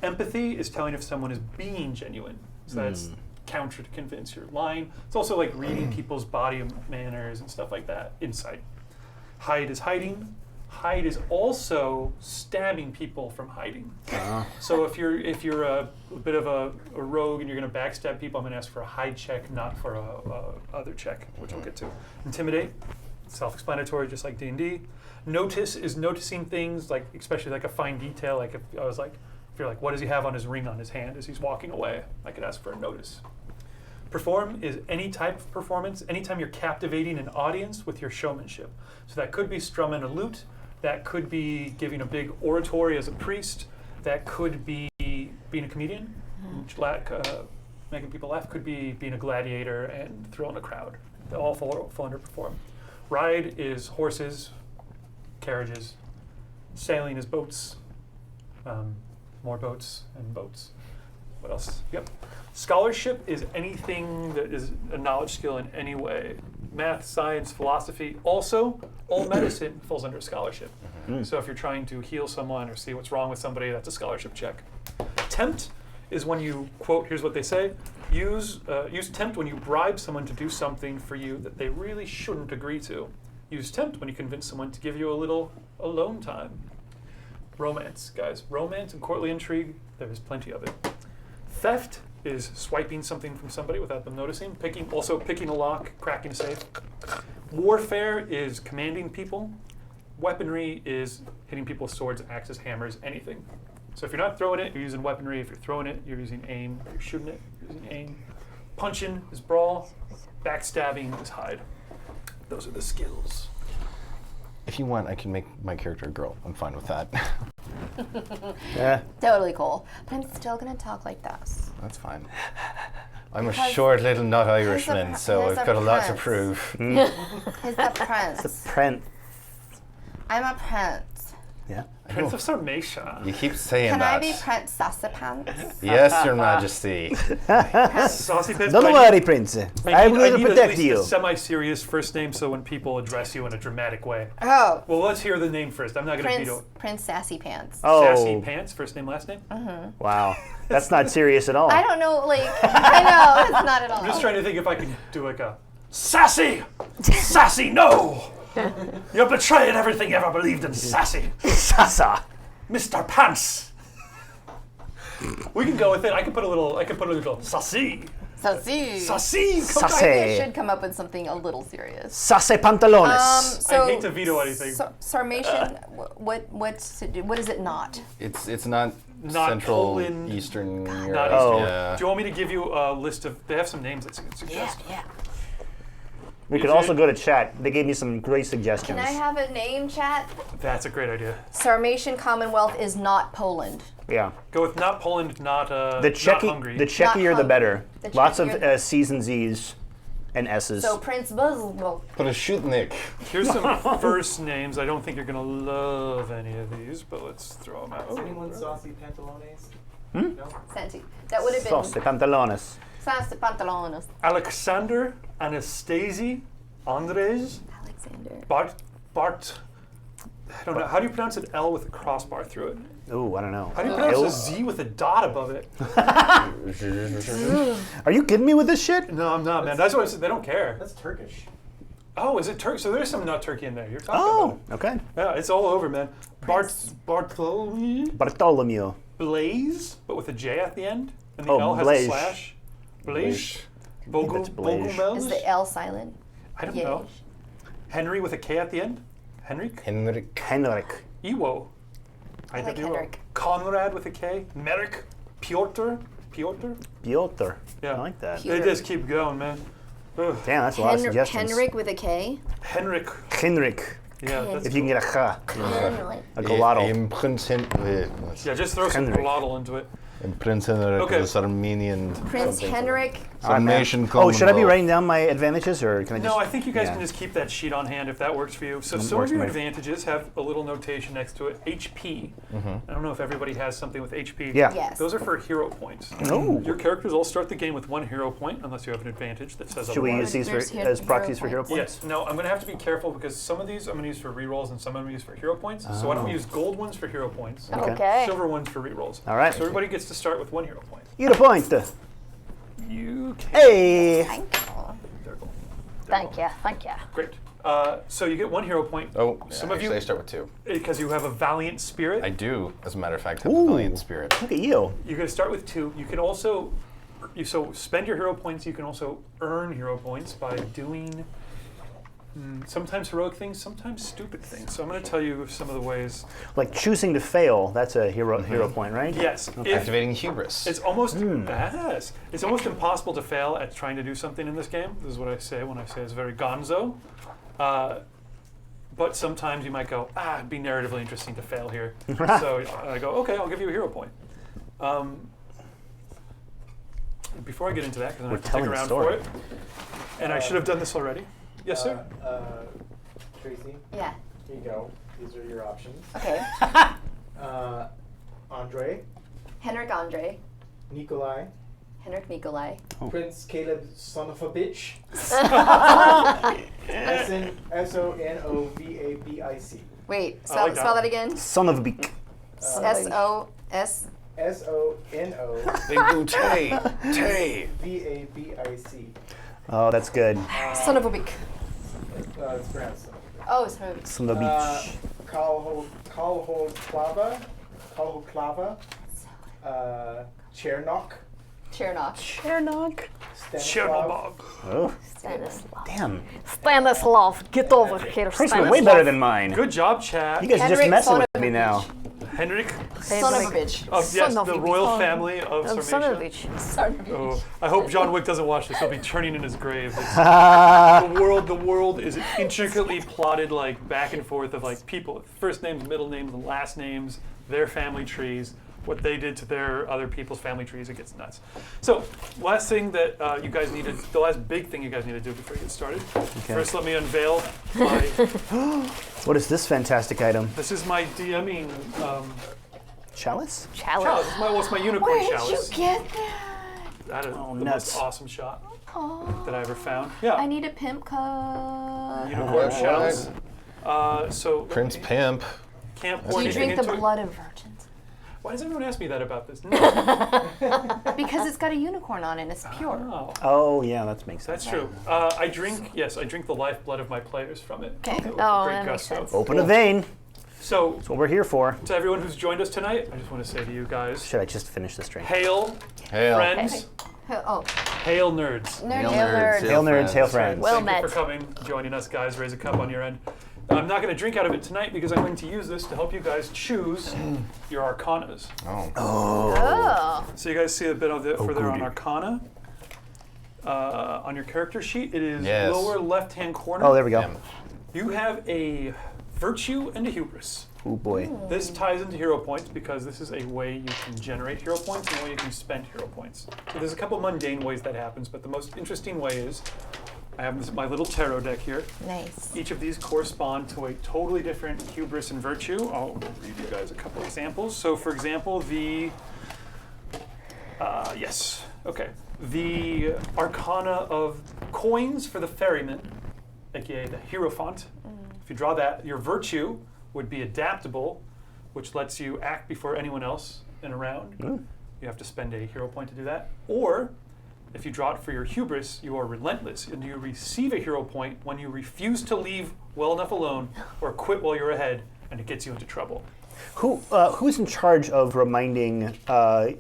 Empathy is telling if someone is being genuine. So that's counter to convince. You're lying. It's also like reading people's body manners and stuff like that. Insight. Hide is hiding. Hide is also stabbing people from hiding. So if you're a bit of a rogue and you're going to backstab people, I'm going to ask for a hide check, not for a other check, which we'll get to. Intimidate, self-explanatory, just like D&D. Notice is noticing things, like especially like a fine detail. Like if you're like, what does he have on his ring on his hand as he's walking away? I could ask for a notice. Perform is any type of performance, anytime you're captivating an audience with your showmanship. So that could be strumming a lute. That could be giving a big oratory as a priest. That could be being a comedian, making people laugh. Could be being a gladiator and throwing a crowd. They all fall under perform. Ride is horses, carriages. Sailing is boats, more boats and boats. What else? Yep. Scholarship is anything that is a knowledge skill in any way. Math, science, philosophy. Also, all medicine falls under scholarship. So if you're trying to heal someone or see what's wrong with somebody, that's a scholarship check. Tempt is when you, quote, here's what they say, use tempt when you bribe someone to do something for you that they really shouldn't agree to. Use tempt when you convince someone to give you a little alone time. Romance, guys. Romance and courtly intrigue, there is plenty of it. Theft is swiping something from somebody without them noticing. Picking a lock, cracking a safe. Warfare is commanding people. Weaponry is hitting people with swords, axes, hammers, anything. So if you're not throwing it, you're using weaponry. If you're throwing it, you're using aim. If you're shooting it, you're using aim. Punching is brawl. Backstabbing is hide. Those are the skills. If you want, I can make my character a girl. I'm fine with that. Yeah. Totally cool. But I'm still gonna talk like this. That's fine. I'm a short little nut Irishman, so he's I've a got a lot to prince. prove. He's the prince. Prince. I'm a prince. Yeah. Prince of Sarmatia. You keep saying Can that. I be Prince Sassapants? Yes, Your Majesty. Saucy Pants. Don't but worry, Prince. I will need at protect least you. a semi-serious first name so when people address you in a dramatic way. Oh, Well, let's hear the name first. I'm not going to Prince, veto. Prince Sassy Pants. Sassy Oh, Pants, first name, last name? wow. That's not serious at all. I don't know, like, I know, it's not at all. I'm just trying to think if I can do like a Sassy! Sassy, no! You're betraying everything you ever believed in, Sassy. Sasa. Mr. Pants! We can go with it. I can put a little Sassy. Sassy. Sassy! Sassy. I should come up with something a little serious. Sase pantalones. So I hate to veto anything. Sarmatian, what is it not? It's not, Not Central Poland, Eastern Not Europe. Oh. Yeah. Do you want me to give you a list of, they have some names that you can suggest. Yeah. We could also go to chat. They gave me some great suggestions. Can I have a name, chat? That's a great idea. Sarmatian Commonwealth is not Poland. Yeah. Go with not Poland, not The not Czechy, Hungary. the Czeckier the better. The Lots of Czeckier- C's and Z's and S's. So Prince Buzz. But a shootnik. Here's some first names. I don't think you're gonna love any of these, but let's throw them out. Is anyone saucy pantalones? Hmm? No? Santi. That would have been Sauce pantalones. Sassy Pantalones. Alexander, Anastasi, Andres, Alexander. Bart. I don't know. How do you pronounce an L with a crossbar through it? Ooh, I don't know. How do you pronounce Il- a Z with a dot above it? Are you kidding me with this shit? No, I'm not, man. That's what I said. They don't care. That's Turkish. Oh, is it Turkey? So there's some nut turkey in there. You're talking Oh, about okay. it. Yeah, it's all over, man. Bartholomew. Bartholomew. Blaze, but with a J at the end. And the Oh, L has Blaze. a slash. Blaze. that's Blaze. Is the L silent? I don't know. Henry with a K at the end. Henrik. Henrik. Henrik. Iwo. I like Iwo. Henrik. Conrad with a K. Merrick. Piotr. Piotr. Yeah. I like that. Piotr. They just keep going, man. Ugh. Damn, that's a lot of suggestions. Henrik with a K. Henrik. Henrik. Yeah, that's If you can get a ch. Henrik. A glottal. I'm Prince Henrik. yeah, just throw some Henrik. glottal into it. And Prince Henrik Okay. is Armenian. Prince Henrik. Sarmatian Oh, should I be Commonwealth. writing down my advantages, or can I just? No, I think you guys yeah. can just keep that sheet on hand if that works for you. So some works of your for me. advantages have a little notation next to it. HP. I don't know if everybody has something with HP. Yeah. Yes. Those are for hero points. Oh. Your characters all start the game with 1 hero point, unless you have an advantage that says Should we use otherwise. these There's for, as proxies for hero points. points? Yes. No, I'm going to have to be careful because some of these I'm going to use for rerolls and some I'm going to use for hero points. So why don't we use gold ones for hero points, Okay. silver ones for rerolls. All right. So everybody gets to start with 1 hero point. Get a point. You can. Hey. Thank you. There we go. Thank you. Thank you. Great. So you get 1 hero point. Oh, Some yeah, of you- actually I start with 2. Because you have a valiant spirit. I do, as a matter of fact, have a Ooh. valiant spirit. Look at you. You're going to start with 2. You can also, so spend your hero points. You can also earn hero points by doing sometimes heroic things, sometimes stupid things. So I'm going to tell you some of the ways. Like choosing to fail, that's a hero point, right? Yes. If Activating hubris. it's almost yes, it's almost impossible to fail at trying to do something in this game. This is what I say when I say it's very gonzo. But sometimes you might go, it'd be narratively interesting to fail here. So I go, okay, I'll give you a hero point. Before I get into that, because I have to telling stick a around story. for it, and I should have done this already. Yes, sir. Traycee, Yeah. here you go. These are your options. Okay. Andre, Henrik Andre. Nikolai. Henrik Nikolai. Prince Caleb, son of a bitch. Sonovabic. Wait, I like spell that. that again. Son of a beak. S-O-S. Sono. They do Tay. Vabic. Oh, that's good. Son of a beak. It's pronounced so. Oh, son of a beak. Son of a beach. Kalhoklava. Chernok. Chernok. Chernok. Chernobyl. Oh, Stanislav. damn. Stanislav, get over here, Price Stanislav. were way better than mine. Good job, chat. You guys are just Henrik, messing son with of me a now. Henrik Son of a bitch. of Son of the a royal bitch. family of Sarmatia. Sonovich. Son of a bitch. Oh, I hope John Wick doesn't watch this. He'll be turning in his grave. It's- the world is intricately plotted like back and forth of like people, first names, middle names, last names, their family trees, what they did to their other people's family trees. It gets nuts. So, last thing that you guys need to, the last big thing you guys need to do before you get started. First, let me unveil my, What is this fantastic item? this is my DMing Chalice? chalice. It's my unicorn Where did chalice. you get that? That is the nuts. most awesome shot Oh, that I ever found. Yeah. I need a pimp cup. Unicorn What? chalice. So Prince Pimp. can't Do pour you anything drink the into it. blood of virgins? Why does everyone ask me that about this? No. Because it's got a unicorn on it and it's pure. Oh, Oh, yeah, that makes sense. that's true. I drink the lifeblood of my players from it. Okay. With Oh, great that makes gusto. sense. Open a vein. So, That's what we're here for. to everyone who's joined us tonight, I just want to say to you guys, Should I just finish this drink? hail, Hail. friends, Oh, hail nerds. nerd. Hail nerds, hail friends. Well Thank met. you for coming, joining us, guys. Raise a cup on your end. I'm not going to drink out of it tonight because I'm going to use this to help you guys choose your arcanas. Oh. Oh. So you guys see a bit of it further on goody. Arcana. On your character sheet, it is Yes. lower left-hand corner. Oh, there we go. Damn. You have a virtue and a hubris. Oh, boy. This ties into hero points because this is a way you can generate hero points and a way you can spend hero points. So there's a couple mundane ways that happens, but the most interesting way is I have my little tarot deck here. Nice. Each of these correspond to a totally different hubris and virtue. I'll read you guys a couple examples. So, for example, the Arcana of Coins for the Ferryman, aka the Hierophant. If you draw that, your virtue would be adaptable, which lets you act before anyone else in a round. You have to spend a hero point to do that. Or, if you draw it for your hubris, you are relentless, and you receive a hero point when you refuse to leave well enough alone or quit while you're ahead, and it gets you into trouble. Who's in charge of reminding? Are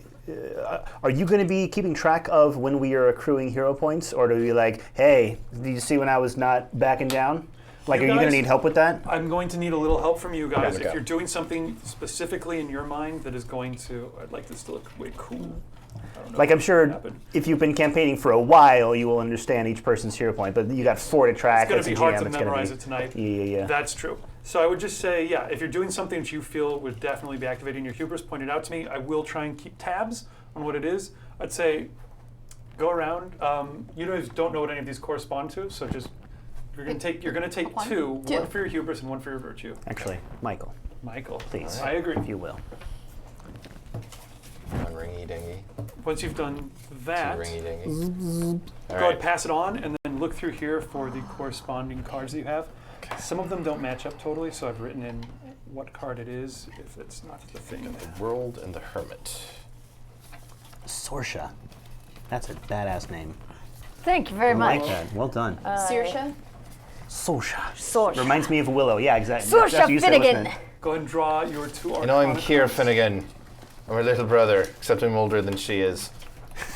you going to be keeping track of when we are accruing hero points, or do we like, hey, did you see when I was not backing down? Like, You are you going to guys- need help with that? I'm going to need a little help from you guys. Okay. If you're doing something specifically in your mind that is going to, I'd like this to look way cool. I don't know Like, if I'm sure it'll happen. if you've been campaigning for a while, you will understand each person's hero point. But you got 4 to track. It's going as to a be hard GM, to it's gonna memorize be- it tonight. Yeah. That's true. So I would just say, yeah, if you're doing something that you feel would definitely be activating your hubris, point it out to me. I will try and keep tabs on what it is. I'd say go around. You guys don't know what any of these correspond to, so just you're going to take One? two, Two. one for your hubris and one for your virtue. Actually, Michael, Michael, please, I agree. if you will. One ringy dingy. Once you've done Two that, ringy dingy. All go ahead, right. pass it on, and then look through here for the corresponding cards that you have. Some of them don't match up totally, so I've written in what card it is if it's not the thing. World and the Hermit. Sorsha. That's a badass name. Thank you very I much. like that. Well done. Saoirse? Sorsha. Sorsha. Reminds me of Willow. Yeah, exactly. Sorsha That's what you said, wasn't Finnegan. it? Go ahead and draw your two You know, I'm Arcana Keir cards. Finnegan. I'm her little brother, except I'm older than she is.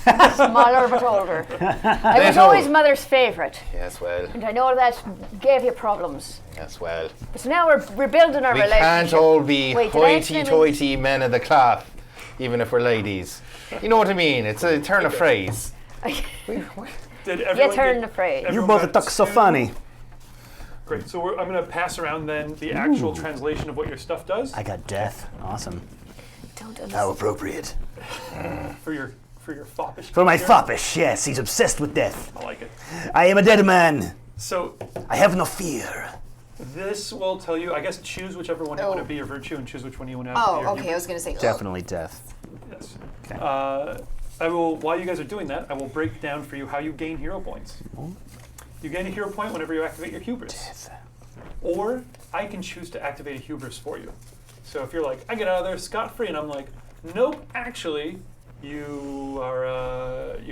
Smaller but older. I was Little. always mother's favourite, Yes, well. and I know that gave you problems. Yes, well. But now we're building our We relationship. can't all be Wait, did I actually hoity-toity men of the cloth, even if we're ladies. You know what I mean? It's a turn of phrase. Did You everyone turn get- the phrase. You everyone both got talk so two? funny. Great. So I'm going to pass around then the actual translation of what your stuff does I got death. Awesome. Don't How appropriate. for your foppish. For my character. foppish, yes, he's obsessed with death. I like it. I am a dead man. So I have no fear. this will tell you, I guess, choose whichever one you Oh. want to be your virtue and choose which one you want to be Oh, your okay. I hubris. was going to say. Definitely death. Yes. Okay. while you guys are doing that, I will break down for you how you gain hero points. You gain a hero point whenever you activate your hubris. Or I can choose to activate a hubris for you. So if you're like, I get out of there scot-free, and I'm like, nope, actually, you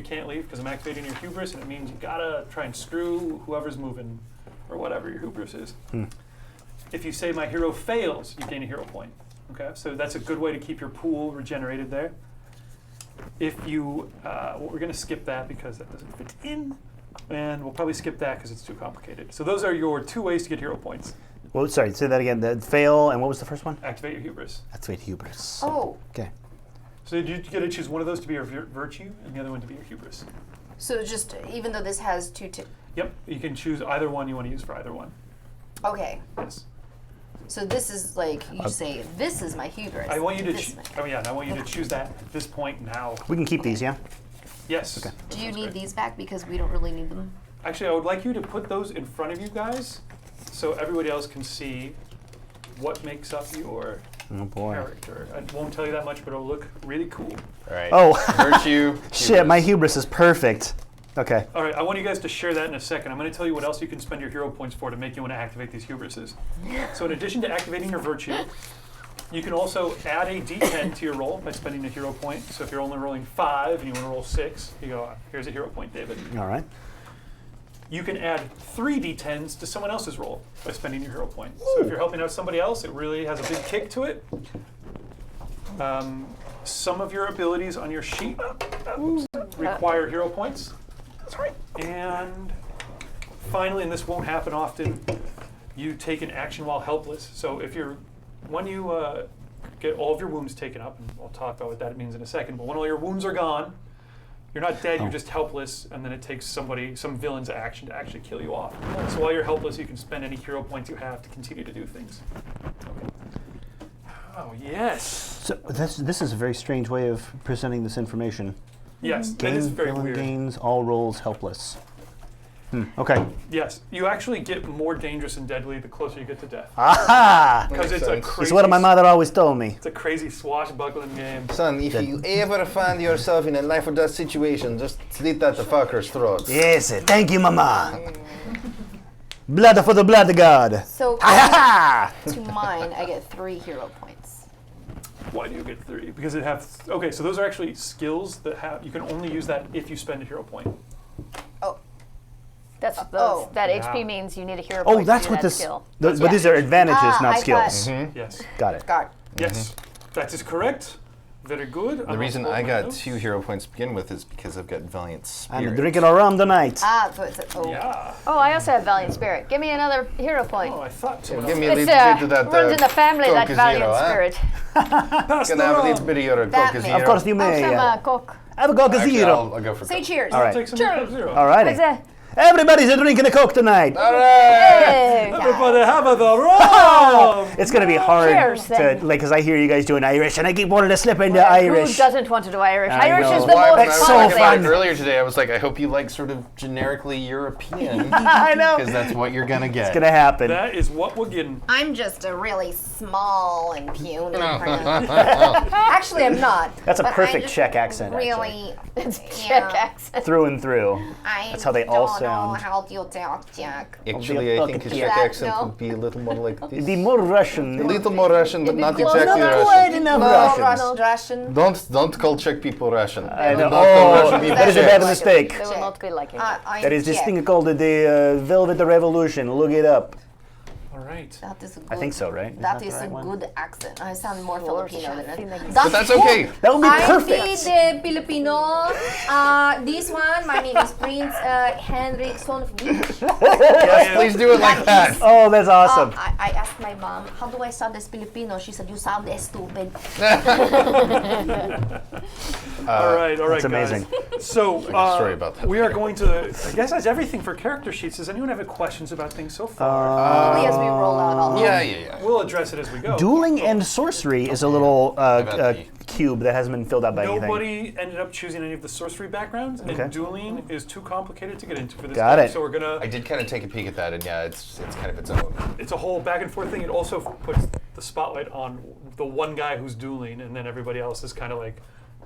can't leave because I'm activating your hubris, and it means you gotta try and screw whoever's moving, or whatever your hubris is. If you say my hero fails, you gain a hero point. Okay, so that's a good way to keep your pool regenerated there. If you, we're going to skip that because that doesn't fit in, and we'll probably skip that because it's too complicated. So those are your 2 ways to get hero points. Well, sorry, say that again. The fail, and what was the first one? Activate your hubris. Activate hubris. Oh. Okay. So you get to choose one of those to be your virtue, and the other one to be your hubris. So just, even though this has 2 Yep, you can choose either one you want to use for either one. Okay. Yes. So this is like, you say, this is my hubris. I want you to, this is and I want you to choose that at this point now. We can keep these, yeah? Yes. Okay. Do you That's need great. these back because we don't really need them? Actually, I would like you to put those in front of you guys so everybody else can see what makes up your Oh, boy. character. I won't tell you that much, but it'll look really cool. All right. Oh. Virtue. Shit, my hubris is perfect. Okay. All right, I want you guys to share that in a second. I'm going to tell you what else you can spend your hero points for to make you want to activate these hubrises. So in addition to activating your virtue, you can also add a d10 to your roll by spending a hero point. So if you're only rolling 5 and you want to roll 6, you go, here's a hero point, David. All right. You can add 3 d10s to someone else's roll by spending your hero point. So if you're helping out somebody else, it really has a big kick to it. Some of your abilities on your sheet require hero points. That's right. And finally, and this won't happen often, you take an action while helpless. So when you get all of your wounds taken up, and I'll talk about what that means in a second, but when all your wounds are gone, you're not dead, you're just helpless, and then it takes some villain's action to actually kill you off. So while you're helpless, you can spend any hero points you have to continue to do things. Okay. Oh, yes. So this is a very strange way of presenting this information. Yes, that is very villain weird. gains, all rolls helpless. Okay. Yes, you actually get more dangerous and deadly the closer you get to death. Aha! Because it's a sense. crazy, It's what my mother always told me. it's a crazy swashbuckling game. Son, if you ever find yourself in a life or death situation, just slit at the fucker's throat. Yes, thank you, mama. Blood for the blood god. So Ha to mine, I get 3 hero points. Why do you get 3? Because it has. Okay, so those are actually skills that have. You can only use that if you spend a hero point. Oh. That's Oh. that Yeah. HP means you need a hero Oh, point that's to do what that this. skill. But these are advantages, not I skills. thought- Yes. Got it. God. Yes. That is correct. Very good. The reason I got 2 hero points to begin with is because I've got Valiant Spirit. I'm drinking a rum tonight. So it's Yeah. Oh, I also have Valiant Spirit. Give me another hero point. Oh, I thought so. Give me a It's little bit of that. runs in the family, that Coke Valiant Zero, huh? Spirit. Pass Can I have a little on. bit of your That Coke may- Zero? Of course you Have may. some Coke. Have a Coke Actually, Zero. I'll go for Say Coke. cheers. All right. Take some Coke Zero. All righty. What's that? Everybody's drinking a Coke tonight. All right. Hey. Everybody have a the rum. It's gonna be hard Cheers, to then. like, cause I hear you guys doing Irish, and I keep wanting to slip into Who Irish. doesn't want to do Irish? I Irish know. is the Why, when I most was so fun talking about thing. it earlier today, I was like, I hope you like sort of generically European, I know. because that's what you're gonna get. It's gonna happen. That is what we're getting. I'm just a really small and puny person. Actually, I'm not. That's a but I'm perfect just Czech accent, Really, It's Czech accent. Through and through. That's how they all don't sound. know how you talk Czech. Actually, I think a Is Czech that accent no? would be a little more like this. The more Russian. A little more Russian, but not close exactly enough. Quite Russian. enough No, Russian. Russian. Don't call Czech people Russian. I know. Don't call Russian Oh, people that is a Czech. bad mistake. They will not be liking it. I'm That is this Czech. thing called the Velvet Revolution. Look it up. All right. That is a good, I think so, right? That that is the a right one? good accent. I sound more Filipino than it. But that's okay. That would be I'm perfect. the Filipino. This one, my name is Prince Henrik, son of Beach. Yes, please do it like that. Oh, that's awesome. I asked my mom, how do I sound as Filipino? She said, you sound as stupid. All right, That's guys. amazing. So story about that we are going to. I guess that's everything for character sheets. Does anyone have any questions about things so far? Only as we roll out all of Yeah, them. yeah, yeah. We'll address it as we go. Dueling and sorcery is a little about cube that hasn't been filled out by anything. Nobody ended up choosing any of the sorcery backgrounds, Okay. and dueling is too complicated to get into for this Got game. it. So we're gonna. I did kind of take a peek at that, and yeah, it's kind of its own. It's a whole back and forth thing. It also puts the spotlight on the one guy who's dueling, and then everybody else is kind of like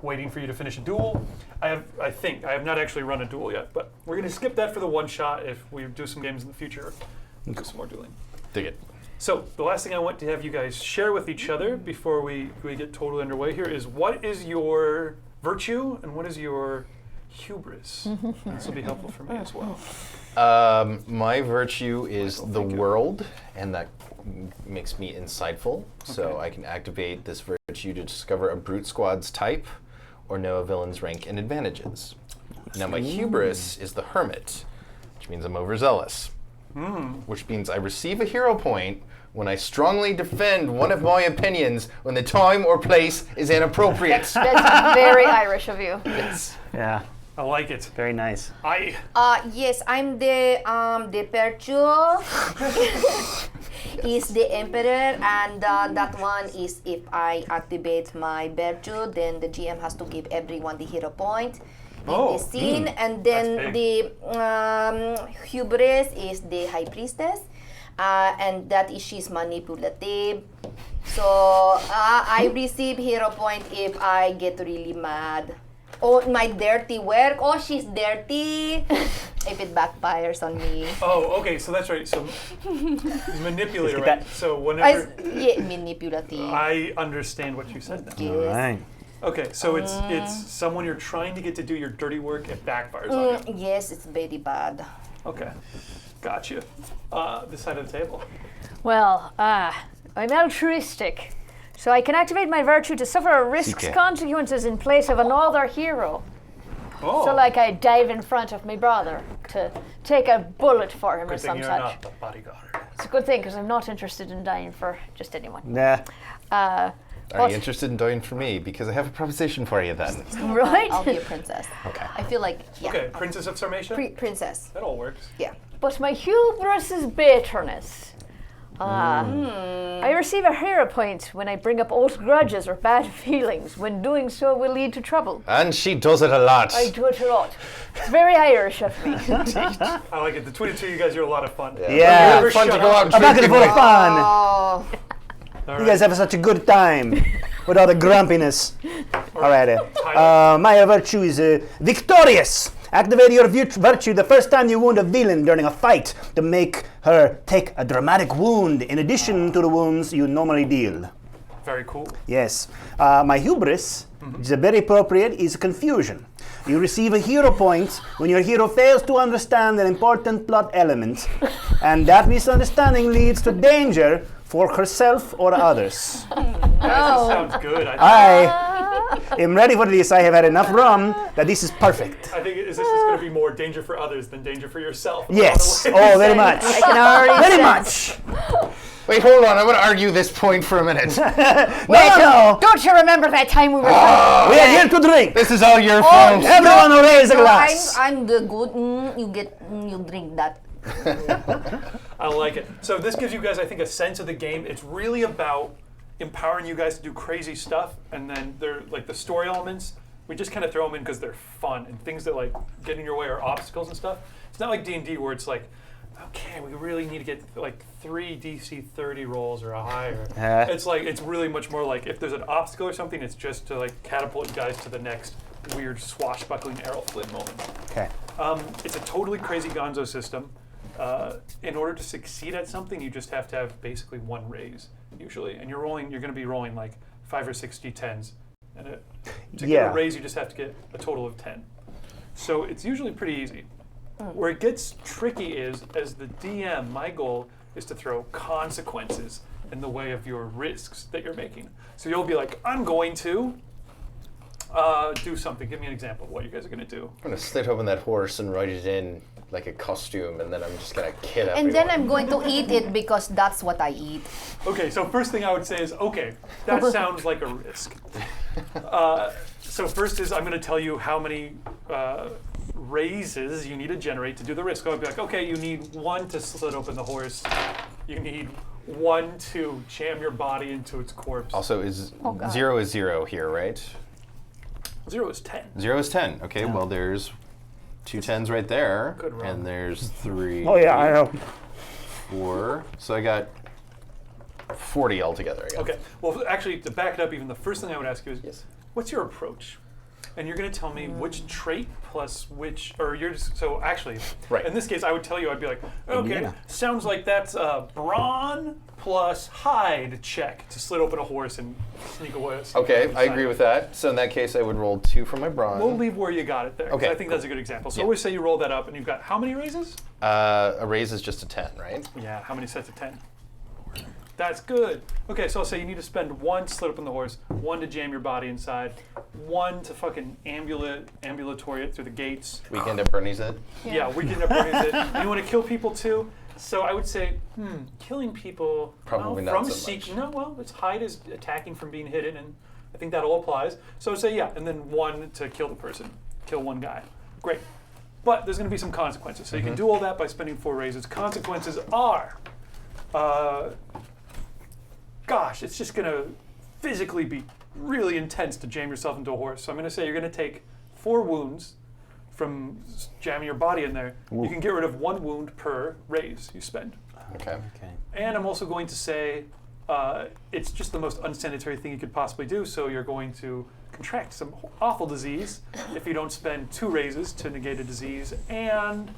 waiting for you to finish a duel. I have not actually run a duel yet, but we're going to skip that for the one shot. If we do some games in the future, we'll do some more dueling. Dig it. So the last thing I want to have you guys share with each other before we get totally underway here is what is your virtue and what is your hubris? This will be helpful for me as well. My virtue is the world, and that makes me insightful. So I can activate this virtue to discover a brute squad's type or know a villain's rank and advantages. Now my hubris is the hermit, which means I'm overzealous. Which means I receive a hero point when I strongly defend one of my opinions when the time or place is inappropriate. That's very Irish of you. Yes. Yeah, I like it. very nice. Yes, I'm the virtue is the emperor, and that one is if I activate my virtue, then the GM has to give everyone the hero point in the scene, and then the hubris is the high priestess, and that is she's manipulative. So I receive hero point if I get really mad. Oh, my dirty work. Oh, she's dirty. If it backfires on me. Oh, okay, so that's right. So manipulator, right? So whenever Manipulative. I understand what you said now. Yes. All right. Okay, so it's someone you're trying to get to do your dirty work, it backfires on you. Yes, it's very bad. Okay, gotcha. This side of the table. Well, I'm altruistic, so I can activate my virtue to suffer risks CK. consequences in place of another hero. Oh, So like I dive in front of my brother to take a bullet for him or good thing some you're such. not the bodyguard. It's a good thing because I'm not interested in dying for just anyone. Nah. Are you interested in dying for me? Because I have a proposition for you then. Right? I'll be a princess. Okay. I feel like, yeah. Okay, Princess of Sarmatia? Princess. That all works. Yeah. But my hubris is bitterness. I receive a hero point when I bring up old grudges or bad feelings. When doing so will lead to trouble. And she does it a lot. I do it a lot. It's very Irish of me. I like it. The 22, you guys are a lot of fun. Yeah. Never Fun to shut go up. out and I'm back in drink for with. fun. Oh. All You guys have such a good time with all the grumpiness. Alrighty. My virtue is victorious. Activate your virtue the first time you wound a villain during a fight to make her take a dramatic wound in addition to the wounds you normally deal. Very cool. Yes. My hubris, which is very appropriate, is confusion. You receive a hero point when your hero fails to understand an important plot element, and that misunderstanding leads to danger for herself or others. Guys, this sounds good. I am ready for this. I have had enough rum that this is perfect. I think this is going to be more danger for others than danger for yourself. Yes. Oh, very much. I can already Very sense. much. Wait, hold on. I want to argue this point for a minute. No. Don't you remember that time we were We are here to drink. This is all your fault. Everyone will raise a glass. I'm the good. You drink that. I like it. So this gives you guys, I think, a sense of the game. It's really about empowering you guys to do crazy stuff, and then they're like the story elements. We just kind of throw them in because they're fun and things that like get in your way are obstacles and stuff. It's not like D&D where it's like, okay, we really need to get like 3 DC 30 rolls or higher. It's like it's really much more like if there's an obstacle or something, it's just to like catapult you guys to the next weird swashbuckling arrow flip moment. Okay. It's a totally crazy gonzo system. In order to succeed at something, you just have to have basically one raise usually, and you're going to be rolling like 5 or 6 d10s, and to get a raise, you just have to get a total of 10. So it's usually pretty easy. Where it gets tricky is, as the DM, my goal is to throw consequences in the way of your risks that you're making. So you'll be like, I'm going to do something. Give me an example of what you guys are going to do. I'm going to slit open that horse and write it in like a costume, and then I'm just going to kill everyone. And then I'm going to eat it because that's what I eat. Okay, so first thing I would say is, okay, that sounds like a risk. So first is I'm going to tell you how many raises you need to generate to do the risk. I'll be like, okay, you need 1 to slit open the horse. You need 1 to jam your body into its corpse. Also, 0 is 0 here, right? 0 is 10. 0 is 10. Okay, well, there's 2 10s right there. Good roll. And there's 3. Oh yeah, I know. 4. So I got 40 altogether, I guess. Okay, well, actually, to back it up even, the first thing I would ask you is, Yes. what's your approach? and you're going to tell me which trait plus which, or you're just, so actually, Right. in this case, I would tell you, I'd be like, okay, Indiana. sounds like that's a brawn plus hide check to slit open a horse and sneak away. Okay, I agree with that. So in that case, I would roll 2 for my brawn. We'll leave where you got it there. 'Cause Okay, I think that's a good example. So Yeah. always say you roll that up, and you've got how many raises? A raise is just a 10, right? Yeah, how many sets of 10? That's good. Okay, so I'll say you need to spend 1 to slit open the horse, 1 to jam your body inside, 1 to fucking ambulatory it through the gates. Weekend at Bernie's it. Yeah, weekend at Bernie's it. And you want to kill people too? So I would say, killing people Probably not from so seeking. much. No, well, it's hide is attacking from being hidden, and I think that all applies. So I would say yeah, and then 1 to kill the person, kill 1 guy. Great. But there's going to be some consequences. So you can do all that by spending 4 raises. Consequences are, gosh, it's just going to physically be really intense to jam yourself into a horse. So I'm going to say you're going to take 4 wounds from jamming your body in there. You can get rid of 1 wound per raise you spend. Okay. And I'm also going to say it's just the most unsanitary thing you could possibly do, so you're going to contract some awful disease if you don't spend 2 raises to negate a disease. And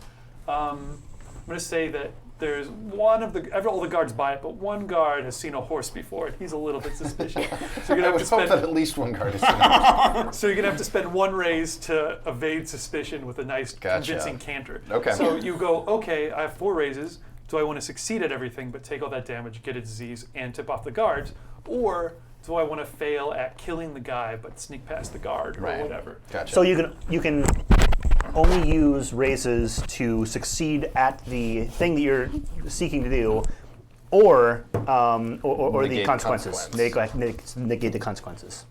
I'm going to say that there's one of all the guards buy it, but 1 guard has seen a horse before, and he's a little bit suspicious. So you're I going would to hope have that to at least 1 guard is seen. so you're going to have to spend 1 raise to evade suspicion with a nice Gotcha. convincing canter. Okay. So you go, okay, I have 4 raises. Do I want to succeed at everything but take all that damage, get a disease, and tip off the guards? Or do I want to fail at killing the guy but sneak past the guard or Right. whatever? Gotcha. So you can only use raises to succeed at the thing that you're seeking to do, or the Negate consequences. consequence. Negate the consequences.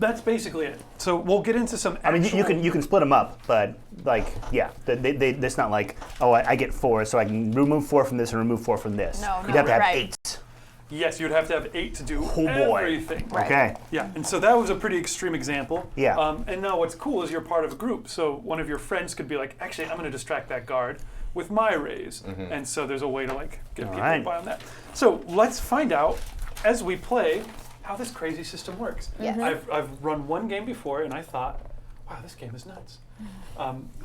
That's basically it. So we'll get into some I mean, actual... you can split them up, but like, yeah, it's not like, oh, I get 4, so I can remove 4 from this and remove 4 from this. No, You'd have to have right. 8. Yes, you'd have to have 8 to do Oh, boy. everything. Right. Okay. Yeah, and so that was a pretty extreme example. Yeah. And now what's cool is you're part of a group. So one of your friends could be like, actually, I'm going to distract that guard with my raise. And so there's a way to like get people right. by on that. So let's find out as we play how this crazy system works. Yes. I've run 1 game before and I thought, wow, this game is nuts.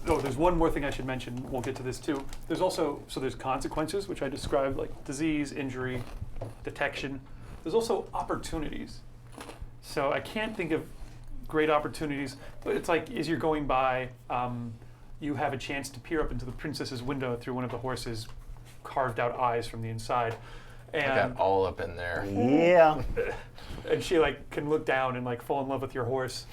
There's one more thing I should mention. We'll get to this too. There's also, so there's consequences, which I described, like disease, injury, detection. There's also opportunities. So I can't think of great opportunities, but it's like as you're going by, you have a chance to peer up into the princess's window through one of the horse's carved out eyes from the inside. I And got all up in there. Yeah. and she like can look down and like fall in love with your horse.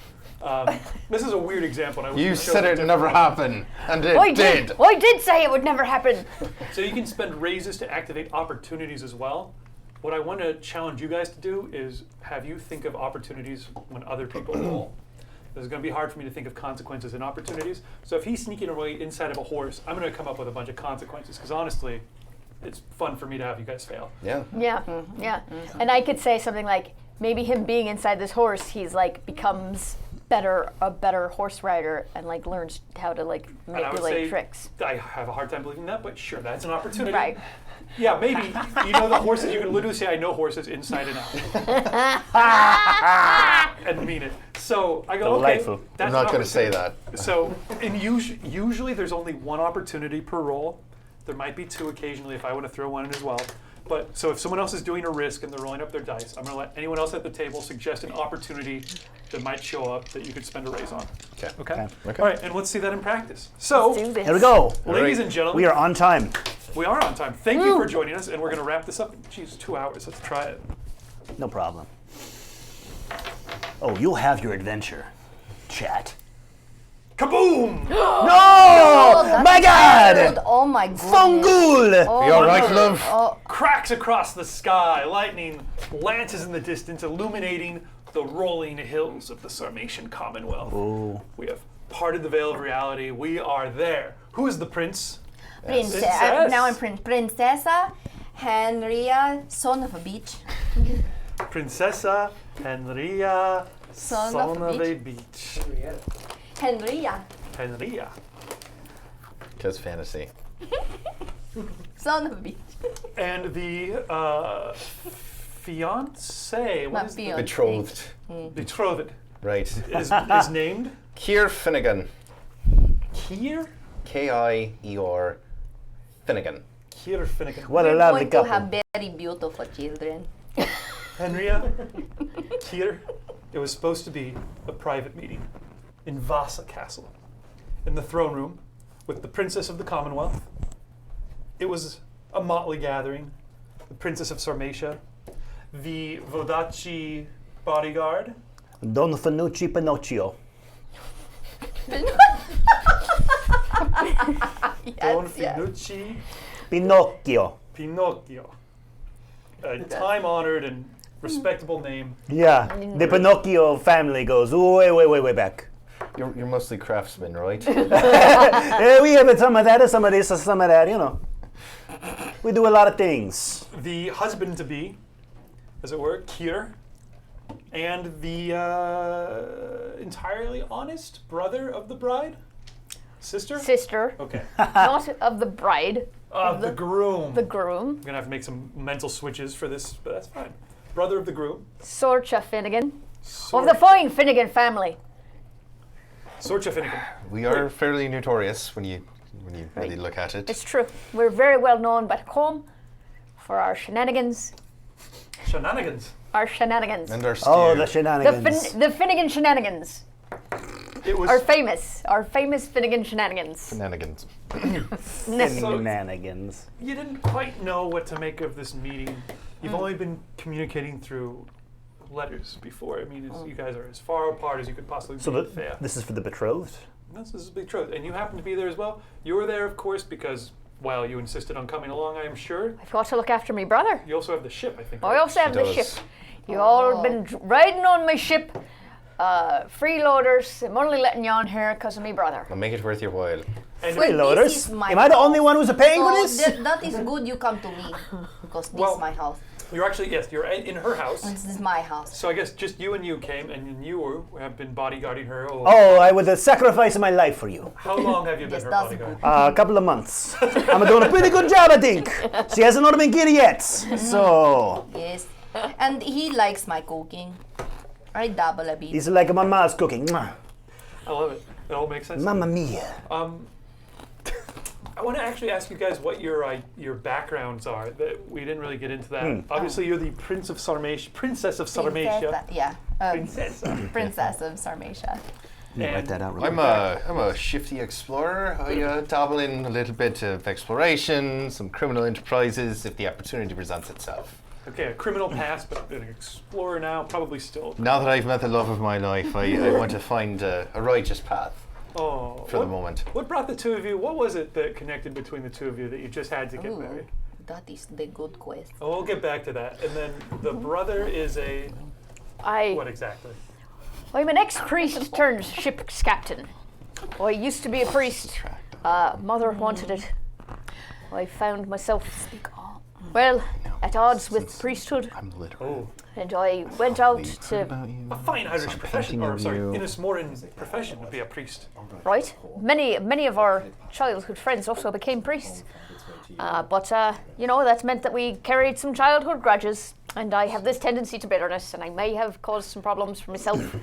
This is a weird example. And I You wish I said showed it never different. happened, and it I did. did. I did say it would never happen. So you can spend raises to activate opportunities as well. What I want to challenge you guys to do is have you think of opportunities when other people roll. This is going to be hard for me to think of consequences and opportunities. So if he's sneaking away inside of a horse, I'm going to come up with a bunch of consequences because honestly, it's fun for me to have you guys fail. Yeah. Yeah, yeah. And I could say something like, maybe him being inside this horse, he's like becomes a better horse rider and like learns how to like And I would manipulate say tricks. I have a hard time believing that, but sure, that's an opportunity. Right. Yeah, maybe. You know the horses, you can literally say, I know horses inside and out. And mean it. So I go, Delightful. okay, that's I'm not an going to say that. So, and usually there's only 1 opportunity per roll. There might be 2 occasionally if I want to throw 1 in as well. But so if someone else is doing a risk and they're rolling up their dice, I'm going to let anyone else at the table suggest an opportunity that might show up that you could spend a raise on. Okay. Okay? Okay. All right, and let's see that in practice. So, Let's do this. Here we go. ladies and gentlemen, We are on time. we are on time. Thank you for joining us, and we're going to wrap this up. Jeez, 2 hours. Let's try it. No problem. Oh, you'll have your adventure, chat. Kaboom! No! My God! Oh my goodness. Fungul! Oh, You all right, love? Oh, Cracks across the sky, lightning lances in the distance, illuminating the rolling hills of the Sarmatian Commonwealth. Ooh. We have parted the veil of reality. We are there. Who is the prince? Princess. Princess. Now I'm Princessa Henria, son of a bitch. Princessa Henria, Son of a a beach. Henria, Henria. Because fantasy. son of a bitch. And the fiance, what Not is fiancé. Betrothed. betrothed, Right. is named? Kier Finnegan. Kier? Kier Finnegan. Kier Finnegan. What a We're lovely going to couple. have very beautiful children. Henria, Kier, it was supposed to be a private meeting in Vasa Castle, in the throne room, with the Princess of the Commonwealth. It was a motley gathering. The Princess of Sarmatia, the Vodacci bodyguard, Don Fanucci Pinocchio. Don Finucci Pinocchio. Pinocchio, a time-honored and respectable name. Yeah, the Pinocchio family goes way back. You're mostly craftsmen, right? We have some of that, some of this, some of that, you know. We do a lot of things. The husband-to-be, as it were, Kier, and the entirely honest brother of the bride? Sister? Sister, Okay. not of the bride, Of the groom. the groom. I'm gonna have to make some mental switches for this, but that's fine. Brother of the groom. Sorcha Finnegan. Of the fine Finnegan family. Sorcha Finnegan. We are fairly notorious when you really look at it. It's true. We're very well known back home for our shenanigans. Shenanigans. Our shenanigans. And our stew. Oh, the The, shenanigans. the Finnegan shenanigans. It was Our famous Finnegan shenanigans. Shenanigans. Shenanigans. you didn't quite know what to make of this meeting. You've only been communicating through letters before. I mean, you guys are as far apart as you could possibly So be. Fair. this is for the betrothed? This is a big truth. And you happen to be there as well. You were there, of course, because, well, you insisted on coming along, I am sure. I've got to look after me brother. You also have the ship, I think. I right? also have the does. ship. You all been riding on my ship. Freeloaders. I'm only letting you on here because of me brother. I'll make it worth your while. And Well, Freeloaders? this is my Am I the only house. one who's paying for So this? that is good you come to me, because this Well- is my house. you're actually, yes, you're in her house. This is my house. So I guess just you came, and you have been bodyguarding her. Oh, I would sacrifice my life for you. How long have you been Yes, her that's bodyguard? A couple of months. I'm doing a pretty good job, I think. She hasn't ordered me kitty yet. So, Yes. And he likes my cooking. I dabble a bit. it's like mama's cooking. Mwah. I love it. It all makes sense. Mamma mia. I want to actually ask you guys what your backgrounds are. That we didn't really get into that. Obviously, you're the Princess of Sarmatia. Yeah. Princessa. Princess of Sarmatia. And that out I'm a shifty explorer. I dabble in a little bit of exploration, some criminal enterprises if the opportunity presents itself. Okay, a criminal past, but an explorer now, probably still. Now that I've met the love of my life, I want to find a righteous path Oh, for the moment. What brought the two of you? What was it that connected between the two of you that you just had to get Ooh, married? that is the good question. Oh, we'll get back to that. And then the brother is what exactly? I'm an ex-priest turned ship's captain. I used to be a priest. Mother wanted it. I found myself, well, at odds with priesthood, I'm literal. Oh, and I went out to, a fine Irish profession, or sorry, you. Innismoran profession would be a priest. right? Many of our childhood friends also became priests. But that meant that we carried some childhood grudges, and I have this tendency to bitterness, and I may have caused some problems for myself.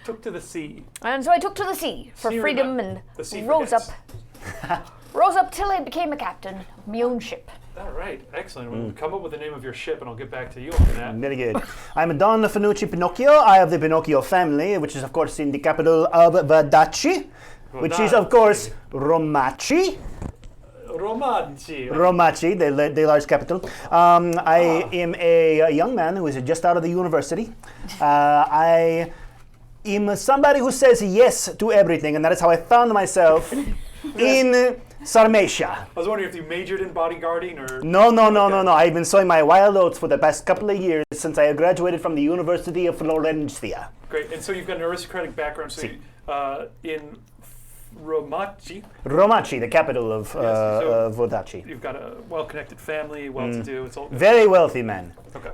Took to the sea. And so I took to the sea for Sea freedom rebel. The sea and rose up. forgets. Rose up till I became a captain of my own ship. All right, excellent. We'll come up with the name of your ship, and I'll get back to you on that. Very good. I'm Don Fanucci Pinocchio. I have the Pinocchio family, which is, of course, in the capital of Vodacci, which is, of course, Romaci. Romanci. Romaci, the large capital. I am a young man who is just out of the university. I am somebody who says yes to everything, and that is how I found myself in Sarmatia. I was wondering if you majored in bodyguarding or. No. I've been sowing my wild oats for the past couple of years since I graduated from the University of Florencia. Great, and so you've got an aristocratic background. So in Romaci, Romaci, the capital of so- Vodacci. you've got a well-connected family, well-to-do. It's all good. Very wealthy man. Okay.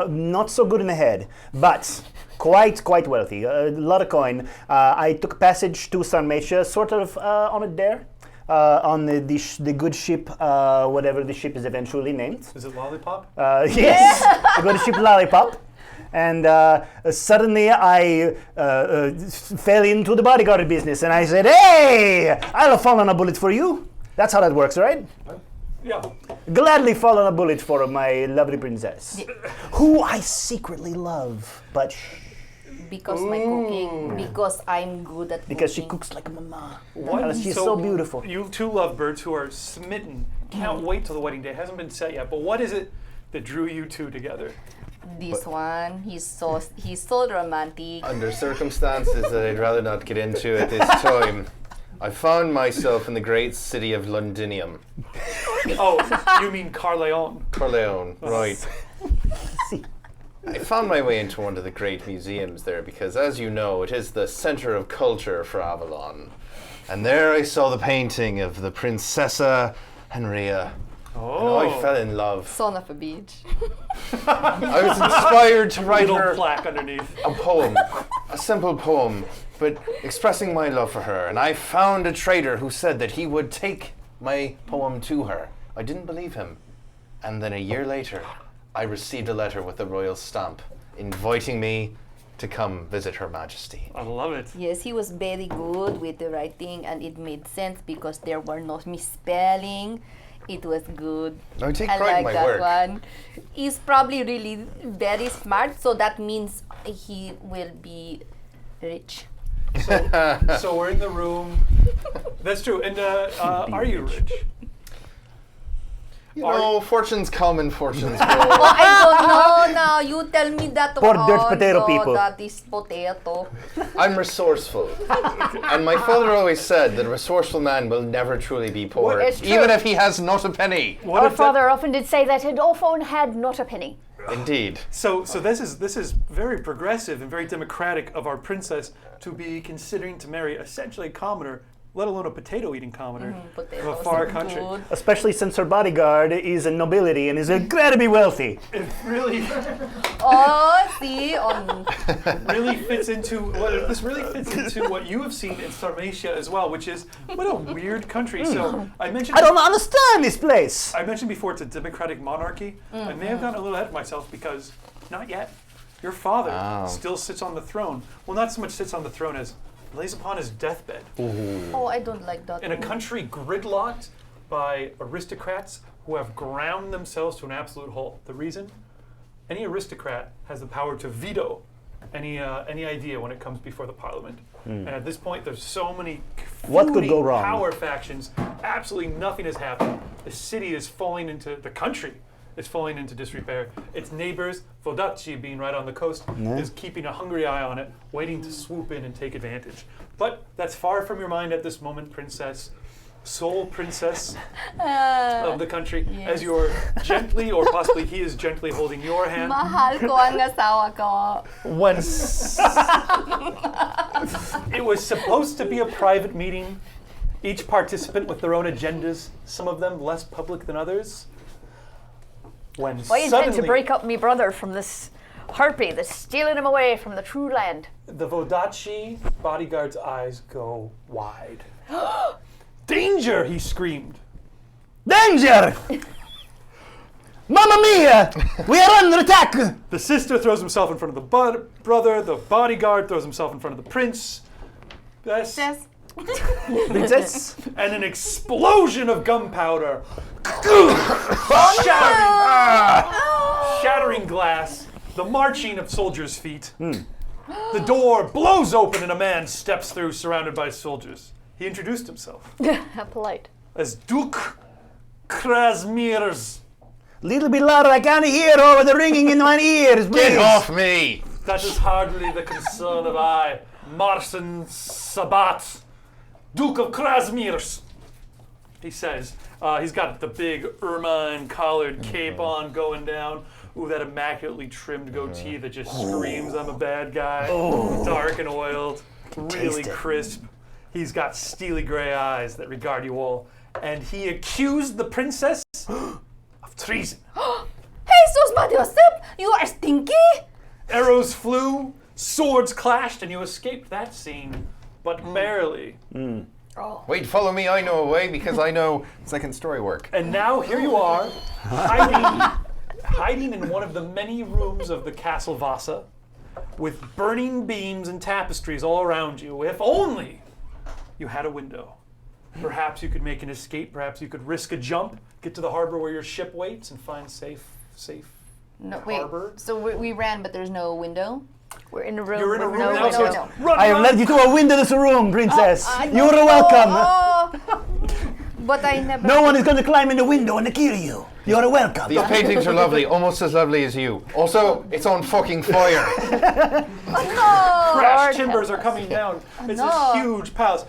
Not so good in the head, but quite wealthy. A lot of coin. I took passage to Sarmatia, sort of on a dare, on the good ship, whatever the ship is eventually named. Is it Lollipop? Yes, the good ship Lollipop. And suddenly I fell into the bodyguard business, and I said, "Hey, I'll fall on a bullet for you." That's how that works, right? Yeah. Gladly fall on a bullet for my lovely princess, who I secretly love, but Because my cooking, because I'm good at because she cooking. cooks like mama. What? And she's so beautiful. You two lovebirds who are smitten. Can't wait till the wedding day. Hasn't been set yet. But what is it that drew you two together? This one, he's so romantic. Under circumstances that I'd rather not get into at this time, I found myself in the great city of Londinium. Oh, you mean Carleon. Corleone, right. I found my way into one of the great museums there because, as you know, it is the center of culture for Avalon. And there I saw the painting of the Princessa Henria. Oh. And I fell in love. Son of a bitch. I was inspired to write Little her plaque underneath. a poem, a simple poem, but expressing my love for her. And I found a trader who said that he would take my poem to her. I didn't believe him. And then a year later, I received a letter with the royal stamp inviting me to come visit Her Majesty. I love it. Yes, he was very good with the writing, and it made sense because there were no misspelling. It was good. I take I pride in like my that work. one. He's probably really very smart, so that means he will be rich. So we're in the room. That's true. And are you rich? You know, fortunes come and fortunes go. Oh, I don't know now. You tell me that. Poor dirt potato people. That is potato. I'm resourceful. And my father always said that a resourceful man will never truly be poor, It's true. even if he has not a penny. What Our if that- father often did say that, and often had not a penny. Indeed. So this is very progressive and very democratic of our princess to be considering to marry essentially a commoner, let alone a potato-eating commoner of a Potatoes far are country. good. Especially since her bodyguard is a nobility and is incredibly wealthy. It really, Oh, see, on really fits into what you have seen in Sarmatia as well, which is what a weird country. So I mentioned. I don't understand this place. I mentioned before it's a democratic monarchy. I may have gotten a little ahead of myself because not yet. Your father still sits on the throne. Well, not so much sits on the throne as lays upon his deathbed. Oh, I don't like that. In a country gridlocked by aristocrats who have ground themselves to an absolute halt. The reason? Any aristocrat has the power to veto any idea when it comes before the parliament. And at this point, there's so many What could go wrong? power factions. Absolutely nothing has happened. The city is falling into the country. It's falling into disrepair. Its neighbors, Vodacci being right on the coast, is keeping a hungry eye on it, waiting to swoop in and take advantage. But that's far from your mind at this moment, princess, sole princess of the country, as you're gently, or possibly he is gently holding your hand. Mahal ko ang asawa ko. It was supposed to be a private meeting, each participant with their own agendas, some of them less public than others. When I intend to suddenly break up me brother from this harpy that's stealing him away from the true land. the Vodacci bodyguard's eyes go wide. Danger! He screamed. Danger! Mamma mia! We are under attack! The sister throws himself in front of the brother. The bodyguard throws himself in front of the prince. Yes. Yes. Princess? And an explosion of gunpowder. Shattering glass. The marching of soldiers' feet. The door blows open and a man steps through, surrounded by soldiers. He introduced himself How polite. as Duke Krasmirs. Little bit louder, I can't hear over the ringing in my ears, please. Get off me! That is hardly the concern of I, Marcin Sabat, Duke of Krasmirs. He says, he's got the big ermine collared cape on going down. Ooh, that immaculately trimmed goatee that just screams I'm a bad guy. Dark and oiled, really Taste it. crisp. He's got steely gray eyes that regard you all. And he accused the princess of treason. Jesus, Joseph, you are stinky. Arrows flew, swords clashed, and you escaped that scene, but barely. Wait, follow me, I know a way because I know second story work. And now here you are, hiding in one of the many rooms of the Castle Vasa, with burning beams and tapestries all around you. If only you had a window. Perhaps you could make an escape. Perhaps you could risk a jump, get to the harbor where your ship waits, and find safe No, wait. harbor. So we ran, but there's no window? We're in a room. You're in a with room no now, so window. it's run, I have run. led you to a windowless room, princess. No, You're welcome. Oh, but I never. No one is going to climb in the window and kill you. You're welcome. These paintings are lovely, almost as lovely as you. Also, it's on fucking fire. Crash timbers are coming down. It's no. this huge palace.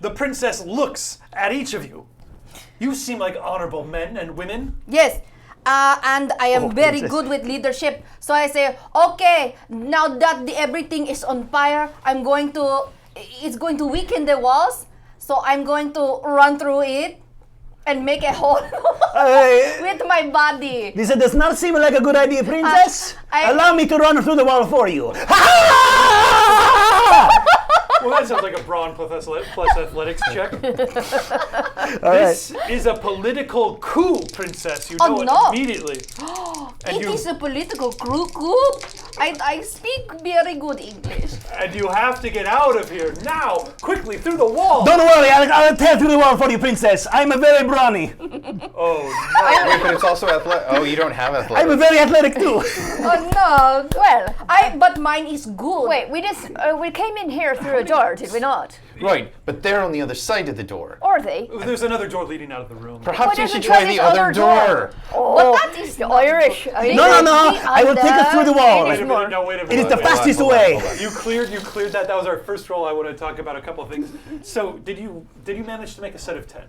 The princess looks at each of you. You seem like honorable men and women. Yes. And I am very princess. good with leadership. So I say, okay, now that everything is on fire, it's going to weaken the walls. So I'm going to run through it and make a hole with my body. This does not seem like a good idea, princess. Allow me to run through the wall for you. Well, that sounds like a brawn plus athletics check. All This is a political coup, princess. You know no. it immediately. And It is a political coup. I speak very good English. And you have to get out of here now, quickly, through the wall. Don't worry, I'll tear through the wall for you, princess. I'm a very brawny. Oh, Wait, but it's also athletic. Oh, you don't have athletic. I'm a very athletic too. Oh no. Well, But mine is good. wait, we came in here through a door, did we not? Right, but they're on the other side of the door. Are they? no. There's another door leading out of the room. Perhaps Why you don't should we try try the this other other door. Oh, that is the not Irish. No, I will take us through the wall. Wait a minute, no, wait a minute. It is the Wait a minute. fastest way. You cleared that. That was our first roll. I want to talk about a couple of things. So, did you manage to make a set of 10?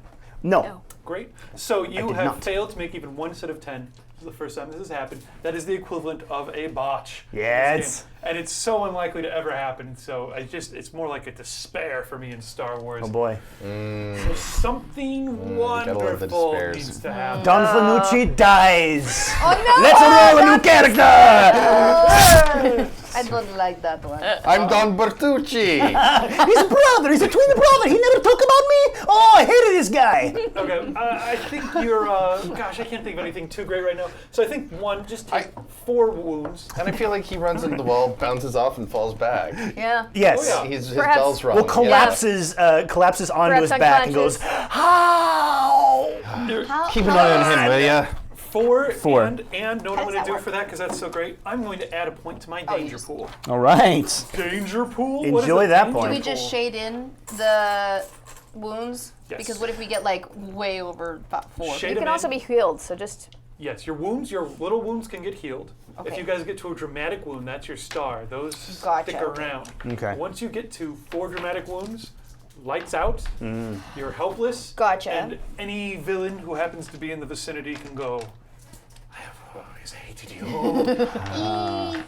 No. Great. So you did have not. failed to make even one set of 10. This is the first time this has happened. That is the equivalent of a botch. in this Yes. game. And it's so unlikely to ever happen. So it's more like a despair for me in Star Wars. Oh boy. So something gotta love the wonderful despairs. needs to happen. Don Fanucci dies. Oh no. Let's roll a new character. I don't like that one. I'm Don Bertucci. He's a brother. He's a twin brother. He never talked about me. Oh, I hated this guy. Okay, I think you're, gosh, I can't think of anything too great right now. So I think just take 4 wounds. And I feel like he runs into the wall, bounces off, and falls back. Yeah. Yes. Oh, yeah. His Perhaps- bell's wrong. Well, collapses onto Perhaps his back and goes, unconscious. how? Keep an eye on him, will ya? 4. Four. And know what I'm going that to do work? for that, because that's so great? I'm going to add a point to my danger pool. All right. Danger pool? What is Enjoy a that danger point. Can we just pool? shade in the wounds? Yes. Because what if we get like way over 4? Shade You them can also in. be healed, so just Yes, your little wounds can get healed. If Okay. you guys get to a dramatic wound, that's your star. Those Gotcha, stick okay. around. Okay. Once you get to 4 dramatic wounds, lights out, you're helpless. Gotcha. And any villain who happens to be in the vicinity can go, I have always hated you.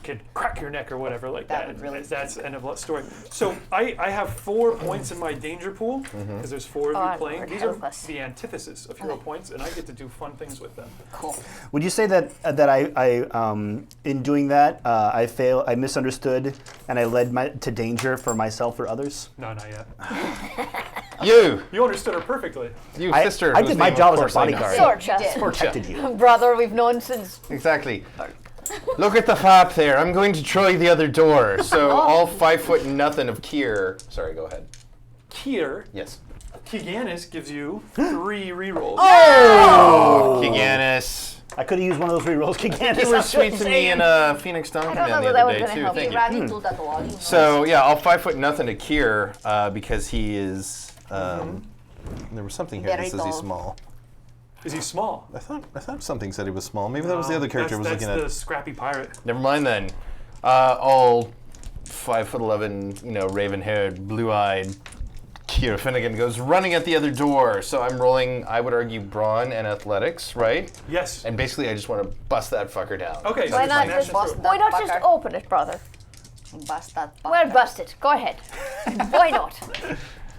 Can crack your neck or whatever like That that. would really That's the end of that story. So I have 4 points in my danger pool, because there's 4 of you Oh, playing. Lord, These help are us. the antithesis of hero points, and I get to do fun things with them. Cool. Would you say that I in doing that I misunderstood and I led to danger for myself or others? No, not yet. You You understood her perfectly. sister. I whose did my name, job of as a course, I know. bodyguard. sword chest. Protected you. Brother, we've known since. Exactly. Look at the flap there. I'm going to try the other door. So all 5 foot nothing of Kier. Sorry, go ahead. Kier, Yes. Kiganis gives you 3 rerolls. Oh, Kiganis. I could have used one of those rerolls. You were sweet to me in Phoenix Donkey I don't Man know the that other was day gonna too. help Thank you. you. Ready to that one. So yeah, all 5 foot nothing to Kier because he is. There was something here that Very says he's tall. small. Is he small? I thought something said he was small. Maybe that was the other character I was that's looking the at. scrappy pirate. Never mind then. All 5'11", raven-haired, blue-eyed Kier Finnegan goes running at the other door. So I'm rolling, I would argue, brawn and athletics, right? Yes. And basically, I just want to bust that fucker down. Okay, so Why just not smash just it bust through. that why not just fucker. open it, brother? Bust that. Well, bust it. Go ahead. Why not?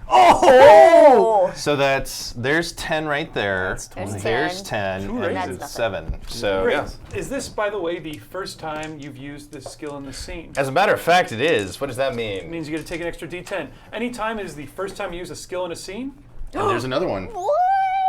Oh! So there's 10 right there. There's There's 10. 10, Two and raises. there's 7. So Great. yeah. Is this, by the way, the first time you've used this skill in the scene? As a matter of fact, it is. What does that It mean? means you get to take an extra D10. Anytime it is the first time you use a skill in a scene, And there's another one. What?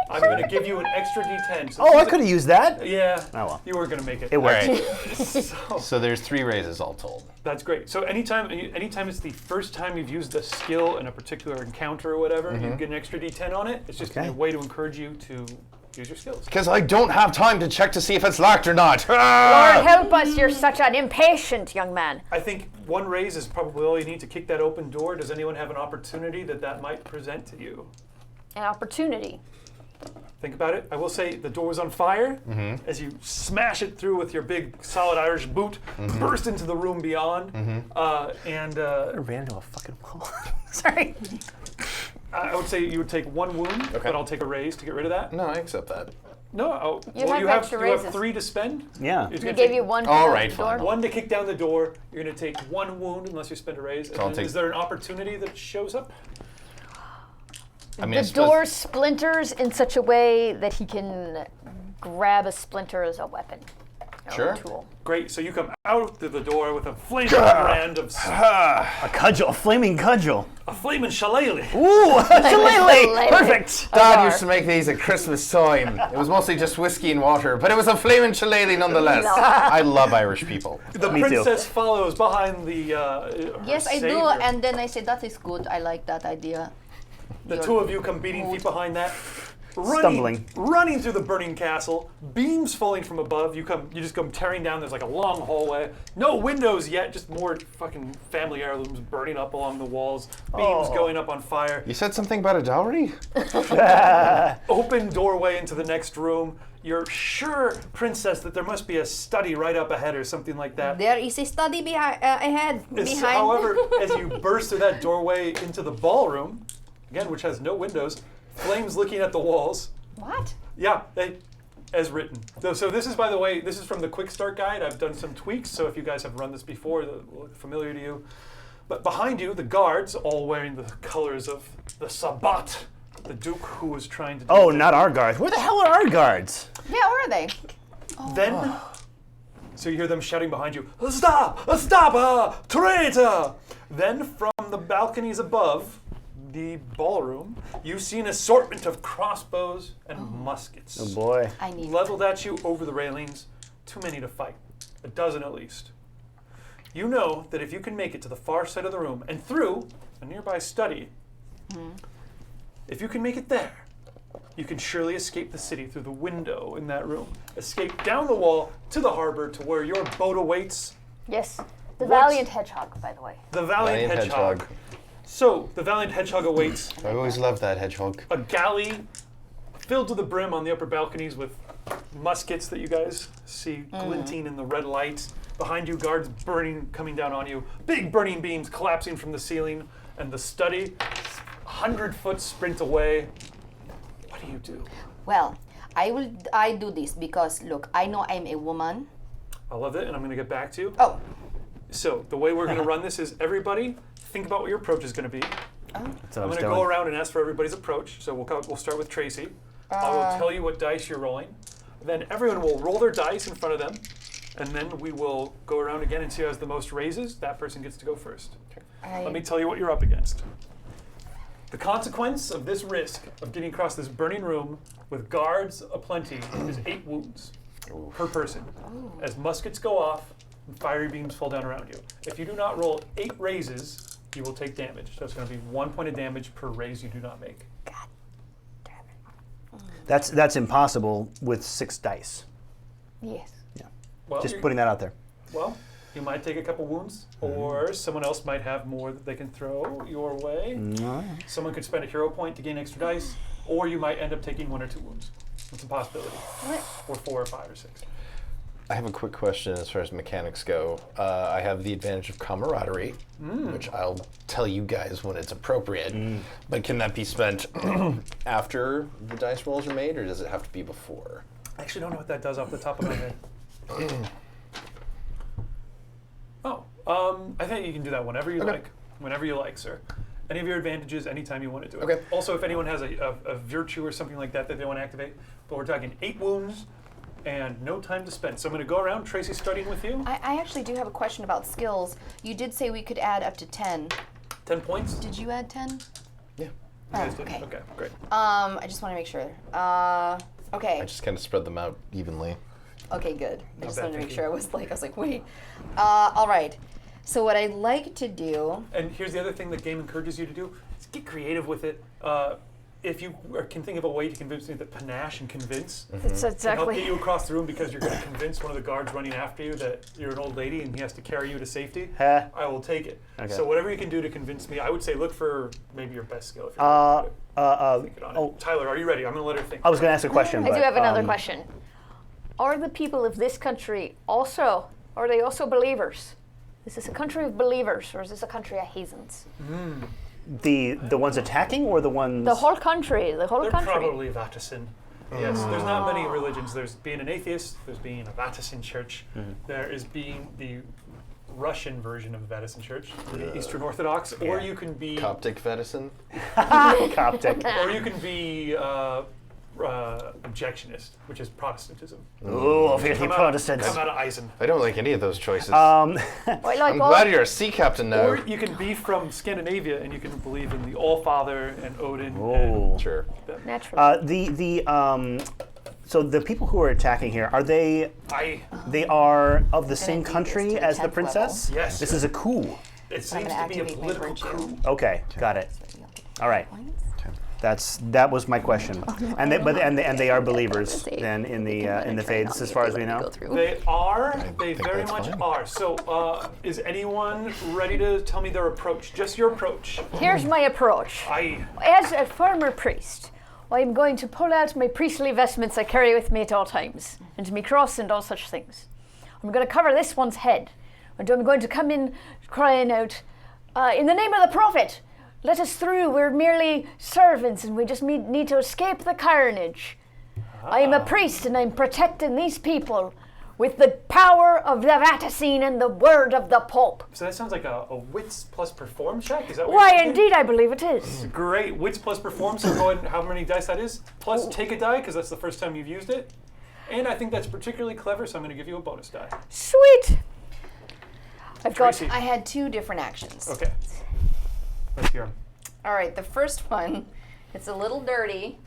I'm going to give you an extra D10. So Oh, I could have used that. Yeah. Oh, well. You were going to make it. It worked. So there's 3 raises all told. That's great. So anytime it's the first time you've used the skill in a particular encounter or whatever, you get an extra D10 on it. It's just a way to encourage you to use your skills. Because I don't have time to check to see if it's locked or not. Lord help us, you're such an impatient young man. I think 1 raise is probably all you need to kick that open door. Does anyone have an opportunity that might present to you? An opportunity. Think about it. I will say the door was on fire. As you smash it through with your big solid Irish boot, burst into the room beyond, I ran into a fucking wall. Sorry. I would say you would take 1 wound, but I'll take a raise to get rid of that. No, I accept that. No, You have you extra have raises. 3 to spend. Yeah. He's He gonna gave take you 1 to All the right, door. fine. 1 to kick down the door. You're going to take 1 wound unless you spend a raise. And I'll then take- is there an opportunity that shows up? I mean, I The suppose- door splinters in such a way that he can grab a splinter as a weapon. Or Sure. a tool. Great. So you come out through the door with a flaming brand of A cudgel, a flaming cudgel. a flaming shillelagh. Ooh, a shillelagh. Shillelagh. Perfect. Dad used to make these at Christmas time. It was mostly just whiskey and water, but it was a flaming shillelagh nonetheless. I love Irish people. The Me too. princess follows behind the. Her Yes, I do. savior. And then I say, that is good. I like that idea. The 2 of you come beating feet behind that. Stumbling. Running through the burning castle, beams falling from above. You just come tearing down. There's like a long hallway. No windows yet, just more fucking family heirlooms burning up along the walls. Beams going up on fire. You said something about a dowry? Open doorway into the next room. You're sure, princess, that there must be a study right up ahead or something like that. There is a study ahead, behind. However, as you burst through that doorway into the ballroom, again, which has no windows, flames looking at the walls. What? Yeah, as written. So this is, by the way, this is from the Quick Start Guide. I've done some tweaks, so if you guys have run this before, they'll look familiar to you. But behind you, the guards, all wearing the colors of the Sabbat, the Duke who was trying to do Oh, not our guards. Where the hell are our guards? Yeah, where are they? Then, so you hear them shouting behind you, "Stop! Stop! Traitor!" Then from the balconies above the ballroom, you see an assortment of crossbows and muskets. Oh boy. I need. Leveled at you over the railings, too many to fight. 12 at least. You know that if you can make it to the far side of the room and through a nearby study, if you can make it there, you can surely escape the city through the window in that room. Escape down the wall to the harbor to where your boat awaits. Yes. The What? valiant hedgehog, by the way. The Valiant Hedgehog. So, the Valiant Hedgehog awaits I always loved that hedgehog. a galley filled to the brim on the upper balconies with muskets that you guys see glinting in the red light. Behind you, guards burning, coming down on you. Big burning beams collapsing from the ceiling. And the study, 100-foot sprint away. What do you do? Well, I do this because look, I know I'm a woman. I love it, and I'm going to get back to you. Oh, So, the way we're going to run this is everybody think about what your approach is going to be. That's what I'm I going was to doing. go around and ask for everybody's approach. So we'll start with Traycee. I will tell you what dice you're rolling. Then everyone will roll their dice in front of them. And then we will go around again and see who has the most raises. That person gets to go first. Let me tell you what you're up against. The consequence of this risk of getting across this burning room with guards aplenty is 8 wounds per person. As muskets go off and fiery beams fall down around you. If you do not roll 8 raises, you will take damage. So it's going to be 1 point of damage per raise you do not make. That's impossible with 6 dice. Yes. Well, Just putting that out there. Well, you might take a couple wounds, or someone else might have more that they can throw your way. Someone could spend a hero point to gain extra dice, or you might end up taking 1 or 2 wounds. It's a possibility. Or 4 or 5 or 6. I have a quick question as far as mechanics go. I have the advantage of camaraderie, which I'll tell you guys when it's appropriate. But can that be spent after the dice rolls are made, or does it have to be before? I actually don't know what that does off the top of my head. I think you can do that whenever you like. Whenever you like, sir. Any of your advantages, anytime you want to do it. Okay. Also, if anyone has a virtue or something like that they want to activate, but we're talking 8 wounds and no time to spend. So I'm going to go around. Traycee, starting with you. I actually do have a question about skills. You did say we could add up to 10. 10 points. Did you add 10? Yeah. You guys did? Okay. Okay, great. I just want to make sure. Okay. I just kind of spread them out evenly. Okay, good. I just bad wanted to make thinking. sure I was like, wait. All right. So what I'd like to do. And here's the other thing the game encourages you to do: is get creative with it. If you can think of a way to convince me that panache and convince That's can help exactly. get you across the room because you're going to convince one of the guards running after you that you're an old lady and he has to carry you to safety, Huh. I will take it. Okay. So whatever you can do to convince me, I would say look for maybe your best skill. If you're thinking on it. Tyler, are you ready? I'm going to let her think. I was going to ask a question. I but, do have another question. Are the people of this country are they also believers? Is this a country of believers or is this a country of heathens? The ones attacking or the ones? The whole country, They're country. probably Vatican. Yes, there's not many religions. There's being an atheist, there's being a Vatican church, there is being the Russian version of the Vatican church, the Eastern Orthodox, or you can be Coptic medicine. Coptic. or you can be objectionist, which is Protestantism. Ooh, obviously Protestants. Come out of Eisen. I don't like any of those choices. I like I'm all- glad you're a sea captain now. Or you can be from Scandinavia and you can believe in the All-Father and Odin. Oh. Sure. naturally. So the people who are attacking here, are they? And They are of the same do this country to as the 10th princess. level. Yes. This is a coup. it seems to gonna be a activate my political virtue. coup. Okay, got it. All right. That was my question. And they are believers then in the faiths as far as we know. They are. They think very that's much fine. are. So, is anyone ready to tell me their approach? Just your approach. Here's my approach. As a former priest, I'm going to pull out my priestly vestments I carry with me at all times, and my cross and all such things. I'm going to cover this one's head, and I'm going to come in crying out, in the name of the prophet, let us through. We're merely servants, and we just need to escape the carnage. I am a priest, and I'm protecting these people with the power of the Vatican and the word of the Pope. So that sounds like a wits plus perform check. Is that what Why, you're thinking? indeed, I believe it is. Great. Wits plus perform. So go ahead and how many dice that is. Plus take a die because that's the first time you've used it. And I think that's particularly clever, so I'm going to give you a bonus die. Sweet. I've got. Traycee. I had two different actions. Okay. Let's hear 'em. All right, the first one, it's a little dirty.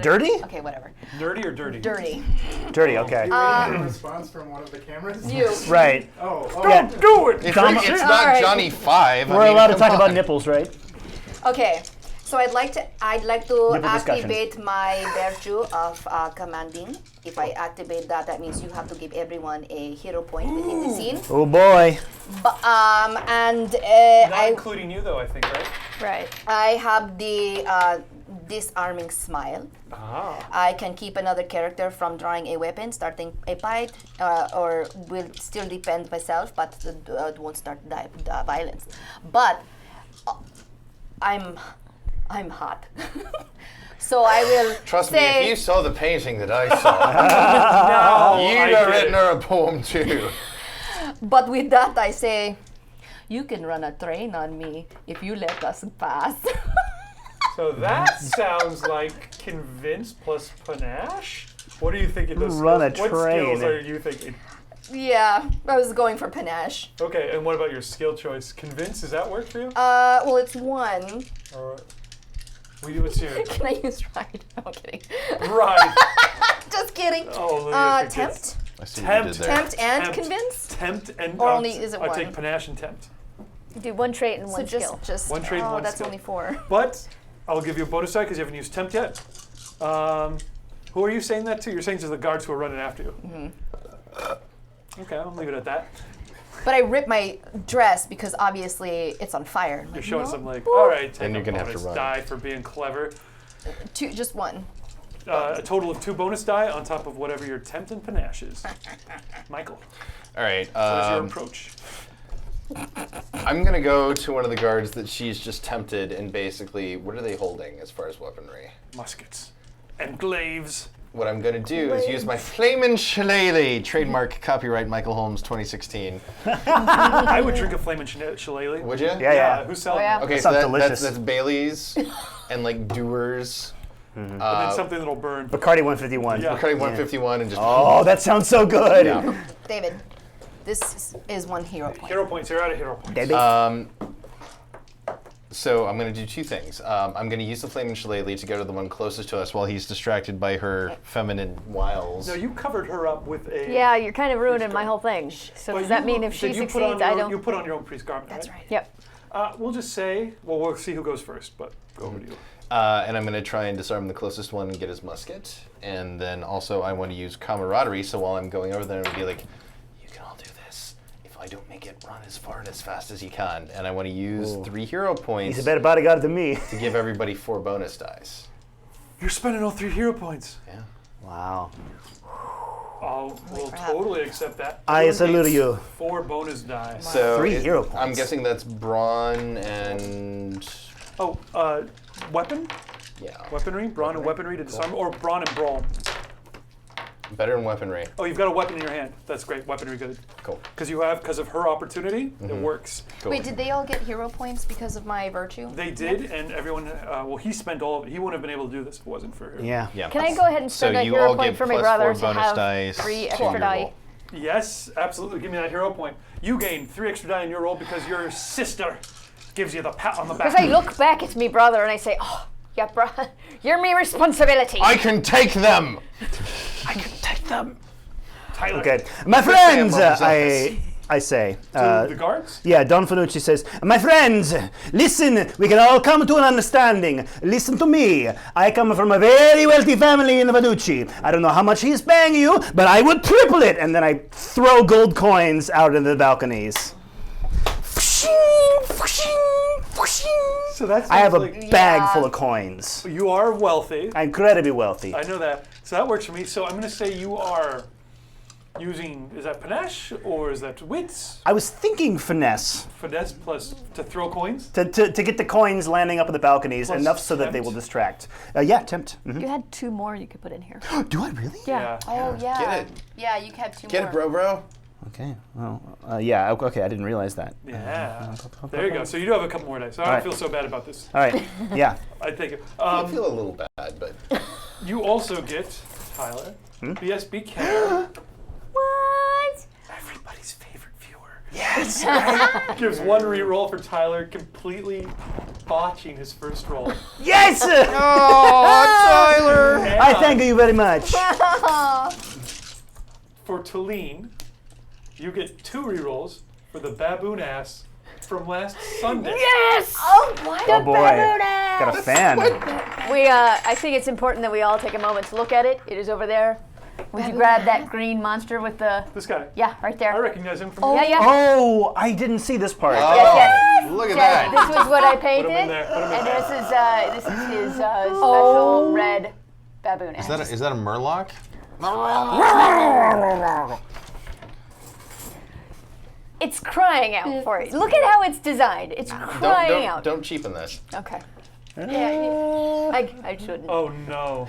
Dirty? Okay, whatever. Nerdy or dirty? Dirty. Dirty. Okay. A response from one of the cameras? You. Right. Oh, Yeah. Do it. It's Dom- not Alright. Johnny 5. We're allowed to talk about nipples, right? Okay, so I'd like to Nipple discussion. activate my virtue of commanding. If I activate that, that means you have to give everyone a hero point within the scene. Oh boy. But, and Not including you, though, I think, right? Right. I have the disarming smile. I can keep another character from drawing a weapon, starting a fight, or will still defend myself, but won't start violence. But I'm hot. So I will Trust me, say, if you saw the painting that I saw, I you'd get have it. written her a poem too. but with that I say, you can run a train on me if you let us pass. So that sounds like convince plus panache. What are you thinking? Those Run a skills? What skills train. are you thinking? Yeah, I was going for panache. Okay, and what about your skill choice? Convince, does that work for you? Well, it's one. All right. What's your Can I use ride? I'm kidding. right? Just kidding. Oh, Lydia forgets. Tempt? I see what you did there. Tempt and Tempt. convince? Tempt and Or only is it I one? take panache and tempt. You do one trait and So one skill. just One trade, oh, one that's skill. only 4. But I'll give you a bonus die because you haven't used tempt yet. Who are you saying that to? You're saying to the guards who are running after you. Mm-hmm. Okay, I'll leave it at that. But I ripped my dress because obviously it's on fire. I'm You're like, showing no. some like, all right, take Then you're a gonna have to bonus run. die for being clever. Just one. A total of 2 bonus die on top of whatever your tempt and panache is. Michael, All right. what is your approach? I'm gonna go to one of the guards that she's just tempted, and basically, what are they holding as far as weaponry? Muskets and glaives. What I'm gonna do is use my Flamin' Shillelagh, trademark, copyright Michael Holmes, 2016. I would drink a flaming shillelagh. Would you? Yeah. Who's selling? Oh, yeah. them? Okay, That so sounds delicious. that's Bailey's and like Doers. And then something that'll burn. Bacardi 151. Yeah. Bacardi 151 and just. Oh, that sounds so good. Yeah. David, this is 1 hero point. Hero points. You're out of hero points. Baby. So I'm going to do two things. I'm going to use the flaming shillelagh to go to the one closest to us while he's distracted by her feminine wiles. No, you covered her up with a... Yeah, you're kind of ruining my whole thing. So Well, does that you mean look- if she did you put succeeds, on I your- don't? You put on your own priest garment, That's right? right. Yep. We'll just say, well, we'll see who goes first, but go over to you. And I'm going to try and disarm the closest one and get his musket. And then also I want to use camaraderie, so while I'm going over there, I'm going to be like, you can all do this. If I don't make it, run as far and as fast as you can. And I want to use 3 hero points He's a better bodyguard than me. to give everybody 4 bonus dice. You're spending all 3 hero points. Yeah. Wow. We'll totally accept that. I Everyone salute gets you. 4 bonus die. So 3 hero I'm points. guessing that's brawn and... Oh, weapon? Yeah. Weaponry? Brawn and weaponry to disarm? Or brawn and brawl? Better in weaponry. Oh, you've got a weapon in your hand. That's great. Weaponry good. Cool. Because of her opportunity, it works. Cool. Wait, did they all get hero points because of my virtue? They did, and everyone, he spent all of it. He wouldn't have been able to do this if it wasn't for her. Yeah. Yeah. Can I go ahead and So spend a you hero all point get for my plus brother 4 to bonus have dice 3 to extra your die? roll. Yes, absolutely. Give me that hero point. You gain 3 extra die in your roll because your sister gives you the pat on the back. Because I look back at me brother and I say, oh, yeah, bro, you're me responsibility. I can take them! Tyler. Okay. My Sam friends, Bob's office. I say. To the guards? Yeah, Don Fanucci says, my friends, listen, we can all come to an understanding. Listen to me. I come from a very wealthy family in the Fanucci. I don't know how much he's paying you, but I would triple it. And then I throw gold coins out into the balconies. So that's I have a like, bag full of coins. you are wealthy. I'm incredibly wealthy. I know that. So that works for me. So I'm going to say you are using, is that panache or is that wits? I was thinking finesse Finesse plus to throw coins? to get the coins landing up in the balconies Plus enough so that they tempt? will distract. Yeah, tempt. Mhm. You had 2 more you could put in here. Do I really? Yeah. Oh, yeah. Get it. Yeah, you have 2 Get more. it, bro. Okay. Well, yeah. Okay. I didn't realize that. Yeah. There you go. So you do have a couple more dice. So I All don't right. feel so bad about this. All right. Yeah. I take it. I feel a little bad, but... You also get, Tyler, BSB Care. What? Everybody's favorite viewer. Yes. Gives 1 reroll for Tyler, completely botching his first roll. Yes. Tyler! And I thank you very much. for Teline, you get 2 rerolls for the baboon ass from last Sunday. Yes! Oh, what? Oh boy. Got a fan. I think it's important that we all take a moment to look at it. It is over there. Would you grab that green monster with the... This guy. Yeah, right there. I recognize him from Yeah, yeah. Oh, I didn't see this part. Yes, Look at yes. that. This was what I Put painted. him in there. Put him in And there. this is his special red baboon. Is that a murloc? It's crying out for it. Look at how it's designed. It's crying out. Don't cheapen this. Okay. Yeah, I shouldn't. Oh no.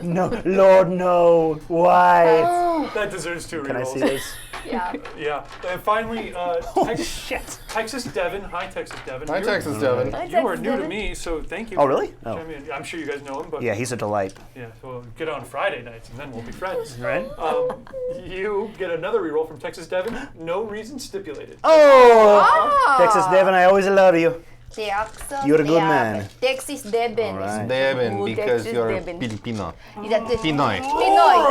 No, Lord, no. Why? That deserves 2 Can I rerolls. see this? Yeah. Yeah. And finally, Oh shit. Texas Devin. Hi, Texas Devin. Hi, You're- Texas Devin. You are new to me, so thank you. Oh for really? Oh. chiming in. I'm sure you guys know him, but Yeah, he's a delight. yeah, so get on Friday nights and then we'll be friends. Right? You get another reroll from Texas Devin. No reason stipulated. Oh, Texas Devin, I always love you. Texas. You're a good man. Texas Devin. All right. Devin, Ooh, because Texas you're Devin. Filipino. Pinoy. Pinoy.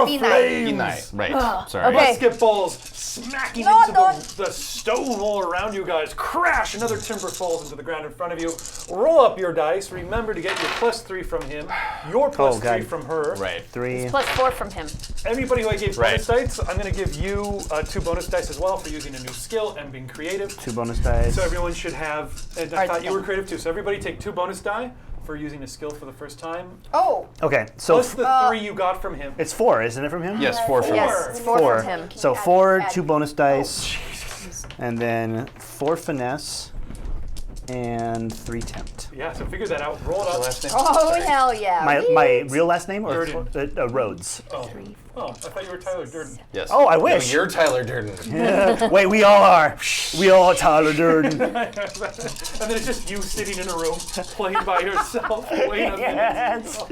Pinoy. Pinoy. Right. Sorry. Okay. Musket balls smacking No, into don't. the stone wall around you guys. Crash! Another timber falls into the ground in front of you. Roll up your dice. Remember to get your +3 from him, your +3 God. from her. Right. 3. +4 from him. Anybody who I gave Right. bonus dice, I'm going to give you 2 bonus dice as well for using a new skill and being creative. 2 bonus dice. So everyone should have, and I Alright, thought you then. were creative too, so everybody take 2 bonus die for using a skill for the first time, Oh. Okay, so plus the 3 you got from him. it's 4, isn't it, from him? Yes, 4 from Yes, it's 4 from him. So Add- 4, add- 2 bonus dice, and then 4 finesse, and 3 tempt. Yeah, so figure that out. Roll it up. Last name? Oh, hell yeah. My real last name or Durden. Rhoades? Oh, Oh, I thought you were Tyler Durden. Yes. Oh, I No, wish. you're Tyler Durden. Yeah. Wait, we all are. We all are Tyler Durden. And then it's just you sitting in a room playing by yourself. Wait a Yes.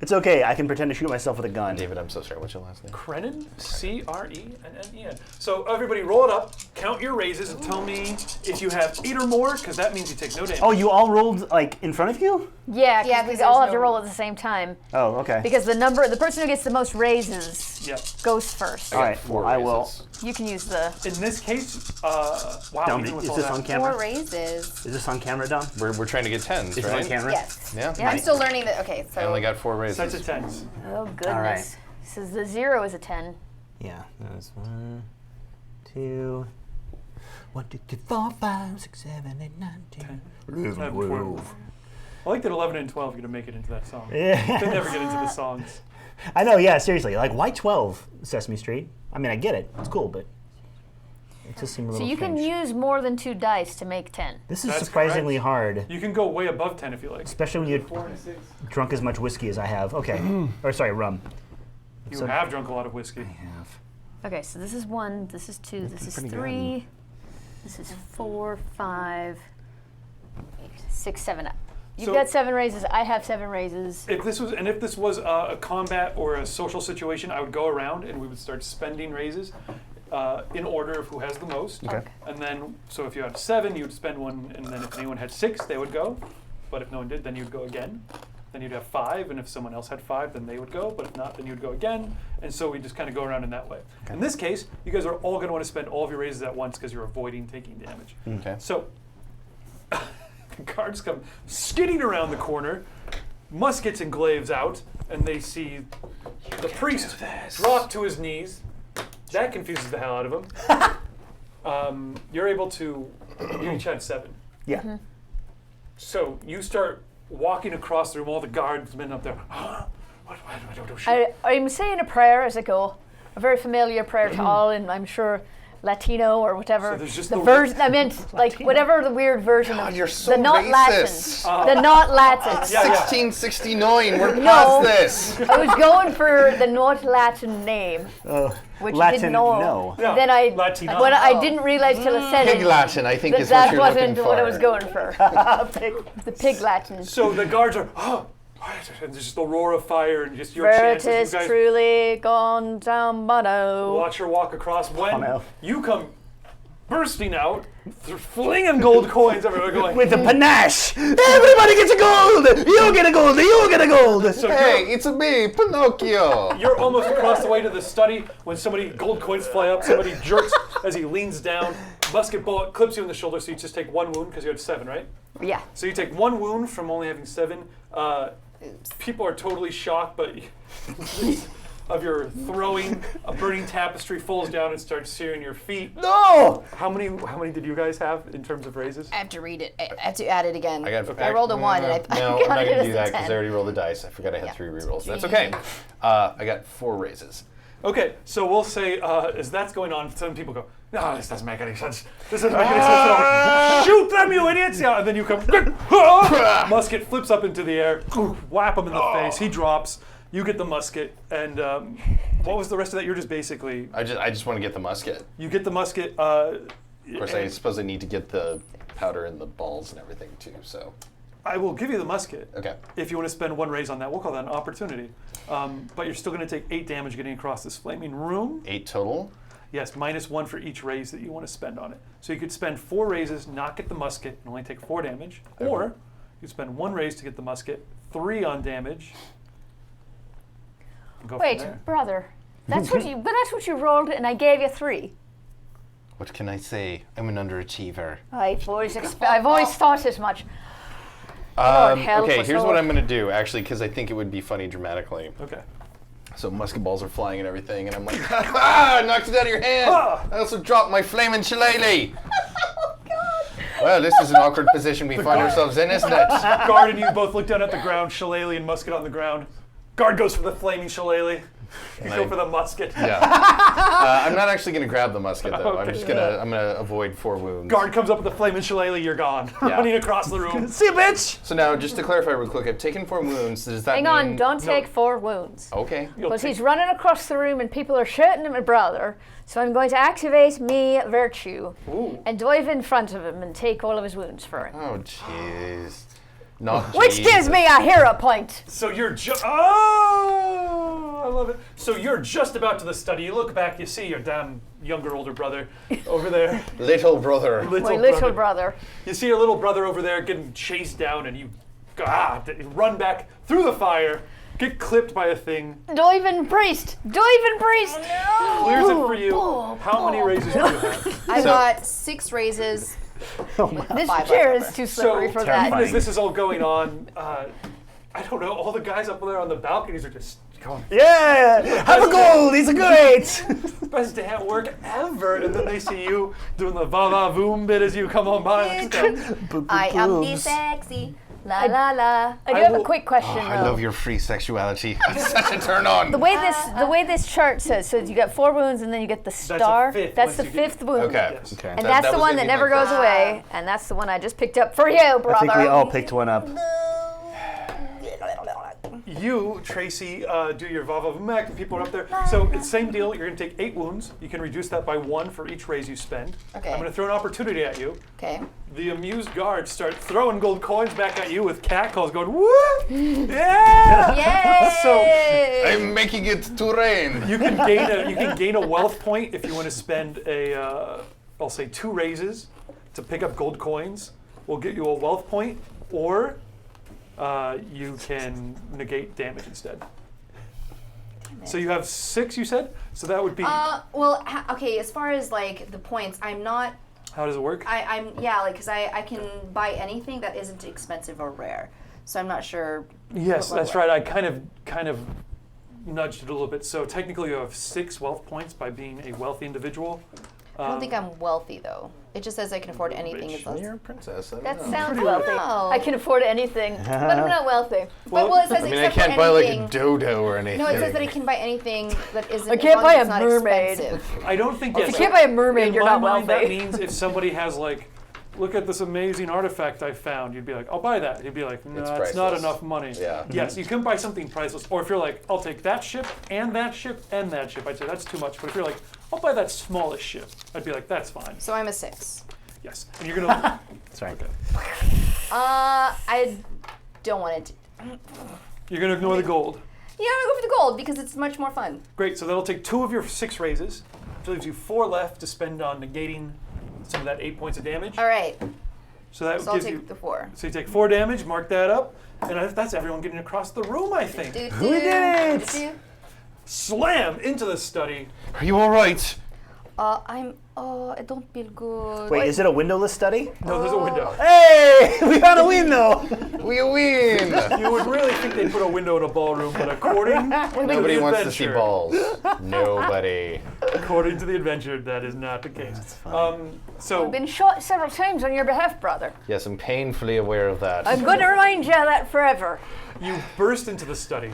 It's okay. I can pretend to shoot myself with a gun. David, I'm so sorry. What's your last name? Crennen, C-R-E-N-N-E-N. So everybody roll it up, count your raises, and tell me if you have 8 or more, because that means you take no damage. Oh, you all rolled like in front of you? Yeah, Yeah, because 'cause we all there's have to no- roll at the same time. Oh, okay. Because the person who gets the most raises Yeah. goes first. All right. Four Well, I will. raises. You can use the. In this case, wow. Dom, even with is all this that. on 4 camera? raises. Is this on camera, Dom? We're trying to get 10s, Is it right? on camera? Yes. Yeah. Yeah. I'm still learning that. Okay, so I only got 4 raises. Sets of 10s. Oh goodness. All right. So the 0 is a 10. Yeah. That's 1, 2. 1, 2, 3, 4, 5, 6, 7, 8, 9, 10. 11, 12. I like that 11 and 12 are going to make it into that song. Yeah. They never get into the songs. I know. Yeah. Seriously. Like, why 12 Sesame Street? I mean, I get it. It's cool, but it just seemed a So little you can strange. use more than 2 dice to make 10. This is That's surprisingly correct. hard, You can go way above 10 if you like. especially when you're 4 and 6. drunk as much whiskey as I have. Okay. Or sorry, rum. You So- have drunk a lot of whiskey. I have. Okay, so this is 1, this is 2, this is pretty 3, this is 4, 5, 6, 7. You've So- got 7 raises. I have 7 raises. If this was a combat or a social situation, I would go around and we would start spending raises in order of who has the most. Okay. And then, so if you had 7, you would spend 1, and then if anyone had 6, they would go. But if no one did, then you'd go again. Then you'd have 5, and if someone else had 5, then they would go. But if not, then you'd go again. And so we just kind of go around in that way. In this case, you guys are all going to want to spend all of your raises at once because you're avoiding taking damage. Okay. So, the guards come skidding around the corner, muskets and glaives out, and they see the priest drop to his knees. That confuses the hell out of him. You're able to, you each had 7. Yeah. So you start walking across the room, all the guardsmen up there. What? I'm saying a prayer as I go, a very familiar prayer to all, and I'm sure Latino or whatever. So there's just the no- version, I meant like whatever the weird version God, of you're so the not racist. Latin. The not Latin. Yeah, yeah. 1669, we're No. past this. I was going for the not Latin name, which you Latin, didn't know. no. Yeah, Then I, Latino. what I didn't realize till I said Pig it. Latin, I think, That is what that you're wasn't looking for. what I was going for. The pig Latin. So the guards are, and there's just the roar of fire and just your chances. Veritas You guys truly gone down Bono. watch her walk across. When no. you come bursting out, flinging gold coins everywhere, going, With the panache. Everybody gets a gold. You get a gold. You get a gold. so Hey, it's me, Pinocchio. you're almost across the way to the study when gold coins fly up, somebody jerks as he leans down, musket bullet clips you in the shoulder, so you just take 1 wound because you had 7, right? Yeah. So you take 1 wound from only having 7. People are totally shocked, but of your throwing, a burning tapestry falls down and starts searing your feet. No. How many did you guys have in terms of raises? I have to read it. I have to add it again. I rolled a 1 and I No, I'm not counted it going to as do a that because 10. I already rolled the dice. I forgot I had Yeah. 3 rerolls. That's okay. I got 4 raises. Okay, so we'll say as that's going on, some people go, "No, this doesn't make any sense. This doesn't make any sense at all. Shoot them, you idiots!" Yeah, and then you come, musket flips up into the air, whap him in the face. He drops. You get the musket, and what was the rest of that? You're just basically I just want to get the musket. you get the musket. Of course, I suppose I need to get the powder and the balls and everything too. So I will give you the musket okay. if you want to spend 1 raise on that. We'll call that an opportunity. But you're still going to take 8 damage getting across this flaming room. 8 total. Yes, -1 for each raise that you want to spend on it. So you could spend 4 raises, not get the musket, and only take 4 damage. Or you spend 1 raise to get the musket, 3 on damage. And go Wait, from there. brother. That's what you rolled, and I gave you 3. What can I say? I'm an underachiever. I've always thought as much. Lord, help Okay, us, here's what Lord. I'm going to do, actually, because I think it would be funny dramatically. Okay. So musket balls are flying and everything, and I'm like, ah, knocked it out of your hand. Ah. I also dropped my flaming shillelagh. Well, this is an awkward position we find ourselves in, isn't it? Guard and you both look down at the ground, shillelagh and musket on the ground. Guard goes for the flaming shillelagh. You go for the musket. Yeah. I'm not actually going to grab the musket, though. Okay. I'm gonna avoid 4 wounds. Guard comes up with the flaming shillelagh, you're gone. Yeah. Running across the room. See you, bitch! So now, just to clarify real quick, I've taken 4 wounds. Does that Hang mean... on, don't take 4 wounds. Okay. Because he's running across the room and people are shouting at my brother. So I'm going to activate me virtue and dive in front of him and take all of his wounds for him. Oh, jeez. Not Which gives me a hero point. So you're I love it. So you're just about to the study. You look back, you see your damn younger, older brother over there. Little brother. My little brother. You see your little brother over there getting chased down, and you run back through the fire, get clipped by a thing. Diving priest! Diving priest! Clears it for you. How many raises do you have? I got 6 raises. This 5 chair left is too slippery for even that. as this is all going on, I don't know, all the guys up there on the balconies are just going, Yeah! Have a gold! He's a great! best day at work ever. And then they see you doing the va-va-voom bit as you come on by. I am the sexy. La la la. I do have a quick question though. I love your free sexuality. It's such a turn on. The way this chart says, so you get 4 wounds and then you get the star. fifth That's once the you get- 5th wound. Okay. Yes. Okay. And That- that's that the was one gonna that be never my goes question. away. And that's the one I just picked up for you, brother. I think we all picked one up. You, Traycee, do your va-va-voom, and people are up there. So it's same deal. You're going to take 8 wounds. You can reduce that by 1 for each raise you spend. Okay. I'm going to throw an opportunity at you. Okay. The amused guards start throwing gold coins back at you with catcalls going, woo! Yeah! Yay! So I'm making it to rain. you can gain a wealth point if you want to spend I'll say 2 raises to pick up gold coins. We'll get you a wealth point, or you can negate damage instead. So you have 6, you said? So that would be. Okay. As far as like the points, I'm not. How does it work? Because I can buy anything that isn't expensive or rare. So I'm not sure. Yes, what that's level. right. I kind of nudged it a little bit. So technically, you have 6 wealth points by being a wealthy individual. I don't think I'm wealthy though. It just says I can afford anything. Rich. As You're a princess. I don't That know. sounds wealthy. Wow. I can afford anything, but I'm not wealthy. But it says I mean, I except can't for buy like anything. a dodo or anything. No, it says that I can buy anything that isn't. I can't as long buy as a it's not mermaid. expensive. I don't think If yes. you can't buy a mermaid, In you're my not mind, wealthy. that means if somebody has like, look at this amazing artifact I found, you'd be like, I'll buy that. You'd be like, no, It's it's not priceless. enough money. Yeah. Yes, you can buy something priceless. Or if you're like, I'll take that ship and that ship and that ship, I'd say that's too much. But if you're like, I'll buy that smallest ship, I'd be like, that's fine. So I'm a 6. Yes, and you're gonna. Sorry. Okay. I don't want it. You're gonna ignore the gold. Yeah, I'm gonna go for the gold because it's much more fun. Great. So that'll take 2 of your 6 raises, which leaves you 4 left to spend on negating some of that 8 points of damage. All right. So that So I'll gives take you. the 4. So you take 4 damage. Mark that up, and that's everyone getting across the room. I think. We did it! Slam into the study. Are you all right? I don't feel good. Wait, is it a windowless study? No, there's a window. Hey! We found a window! We win. You would really think they'd put a window in a ballroom, but according to Nobody the wants to see adventure- balls. Nobody. According to the adventure, that is not the case. So I've been shot several times on your behalf, brother. Yes, I'm painfully aware of that. I'm going to remind you of that forever. you burst into the study,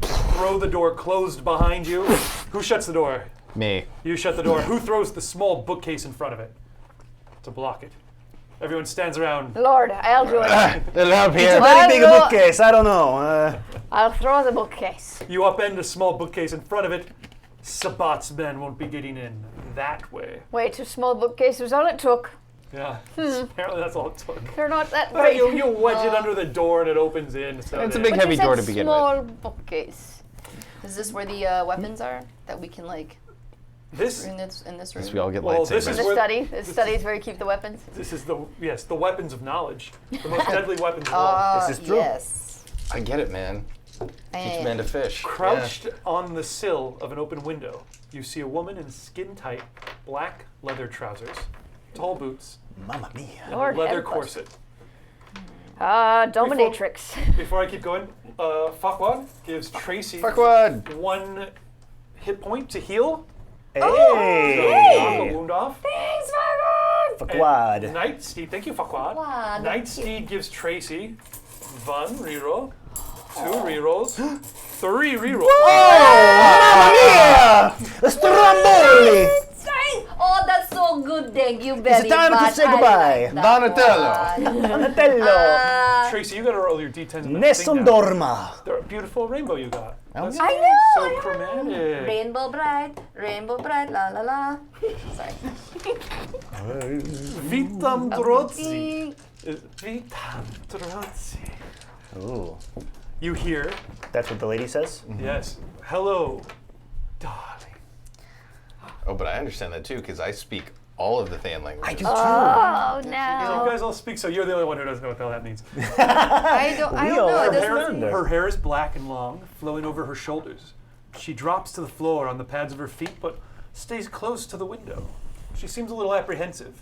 throw the door closed behind you. Who shuts the door? Me. You shut the door. Who throws the small bookcase in front of it to block it? Everyone stands around. Lord, I'll do it. Little help It's a here. very big Well, bookcase, I don't know. I'll throw the bookcase. You upend a small bookcase in front of it. Sabat's men won't be getting in that way. Wait, a small bookcase was all it took. Yeah, apparently that's all it took. They're not that Well, great. you wedge it under the door and it opens in. So It's a they- big But heavy you said door to begin with. small bookcase. Is this where the weapons are that we can like This in this room? We all get Well, this lightsabers. is The where- study. The study is where you keep the weapons. This is the weapons of knowledge, the most deadly weapons of all. This is true. Yes. I get it, man. Teach man to fish. Crouched on the sill of an open window, you see a woman in skin-tight black leather trousers, tall boots, Mamma mia. and Lord a leather help us. corset. Dominatrix. Before I keep going, Farquaad gives Traycee Farquaad. 1 hit point to heal. Hey! Knock a wound off. Thanks, Farquaad. And Quad. Night Steed, thank you, Farquaad. Farquaad, Night Steed gives Traycee 1 reroll. rerolls, 3 rerolls. Mamma mia! The Stromboli! Oh, that's so good. Thank you very It's time to much. say goodbye. Donatello. Donatello. Tracy, you got to roll your d10s. on that thing Nessun now. dorma. They're a beautiful rainbow you got. That's I know. so chromatic. Rainbow bright, la la la. Sorry. Vitam Drozzi. Vitam Drozzi. Ooh. You hear, That's what the lady says? yes, hello, darling. Oh, but I understand that too because I speak all of the Thayan languages. I do too. Oh You no. guys all speak, so you're the only one who doesn't know what the hell that means. I don't know. It doesn't learned there. Her hair is black and long, flowing over her shoulders. She drops to the floor on the pads of her feet, but stays close to the window. She seems a little apprehensive,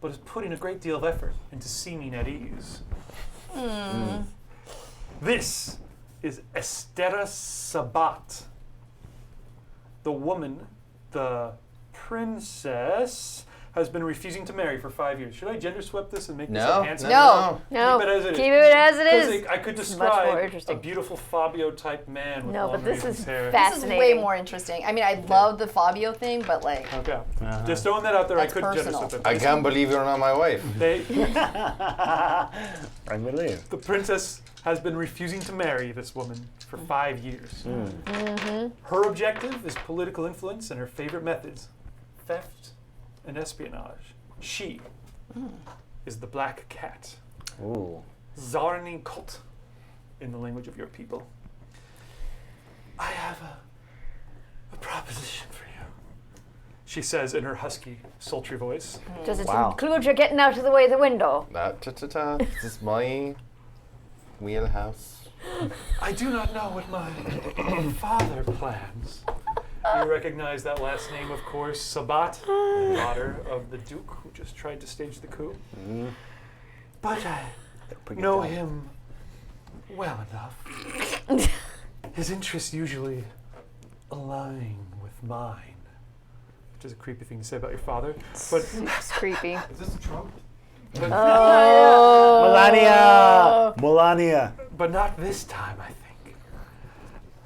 but is putting a great deal of effort into seeming at ease. This is Estera Sabat, the woman, the princess, has been refusing to marry for 5 years. Should I gender swap this and make this a handsome? No. Keep it as it is. Keep it as it 'Cause is. I could It's much more describe a interesting. beautiful Fabio type man with No, long but this raven is hair. This is fascinating. way more interesting. I mean, I love the Fabio thing, but like, Okay. Just throwing that out there, That's I could gender personal. swap it. I can't believe you're not my wife. I believe. The princess has been refusing to marry this woman for 5 years. Her objective is political influence and her favorite methods, theft and espionage. She is the Black Cat, Ooh. Zarni Kot, in the language of your people. I have a proposition for you, she says in her husky, sultry voice. Does it Wow. include you getting out of the way of the window? Ta-ta-ta. This is my wheelhouse. I do not know what my father plans. You recognize that last name, of course, Sabat, the daughter of the Duke who just tried to stage the coup. But I know him well enough. His interests usually align with mine, which is a creepy thing to say about your father. But It's creepy. Is this Trump? Melania! Melania. but not this time, I think.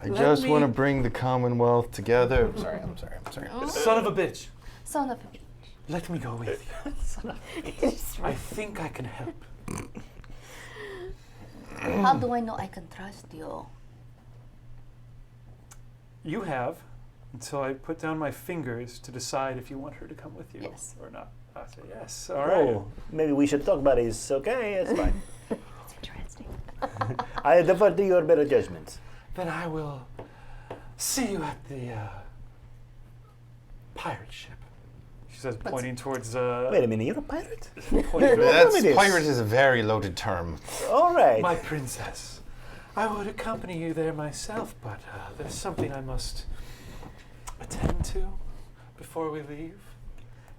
I Let just want to me- bring the Commonwealth together. I'm sorry. Son of a bitch, son of a bitch. let me go with you. I think I can help. How do I know I can trust you? You have until I put down my fingers to decide if you want her to come with you Yes. or not. I say yes. All right. Oh, maybe we should talk about it. It's okay, it's fine. It's interesting. I defer to your better judgment. Then I will see you at the pirate ship. She says, pointing towards. Wait a minute, you're a pirate? pointing towards That's It is. pirate is a very loaded term. All right. my princess. I would accompany you there myself, but there's something I must attend to before we leave.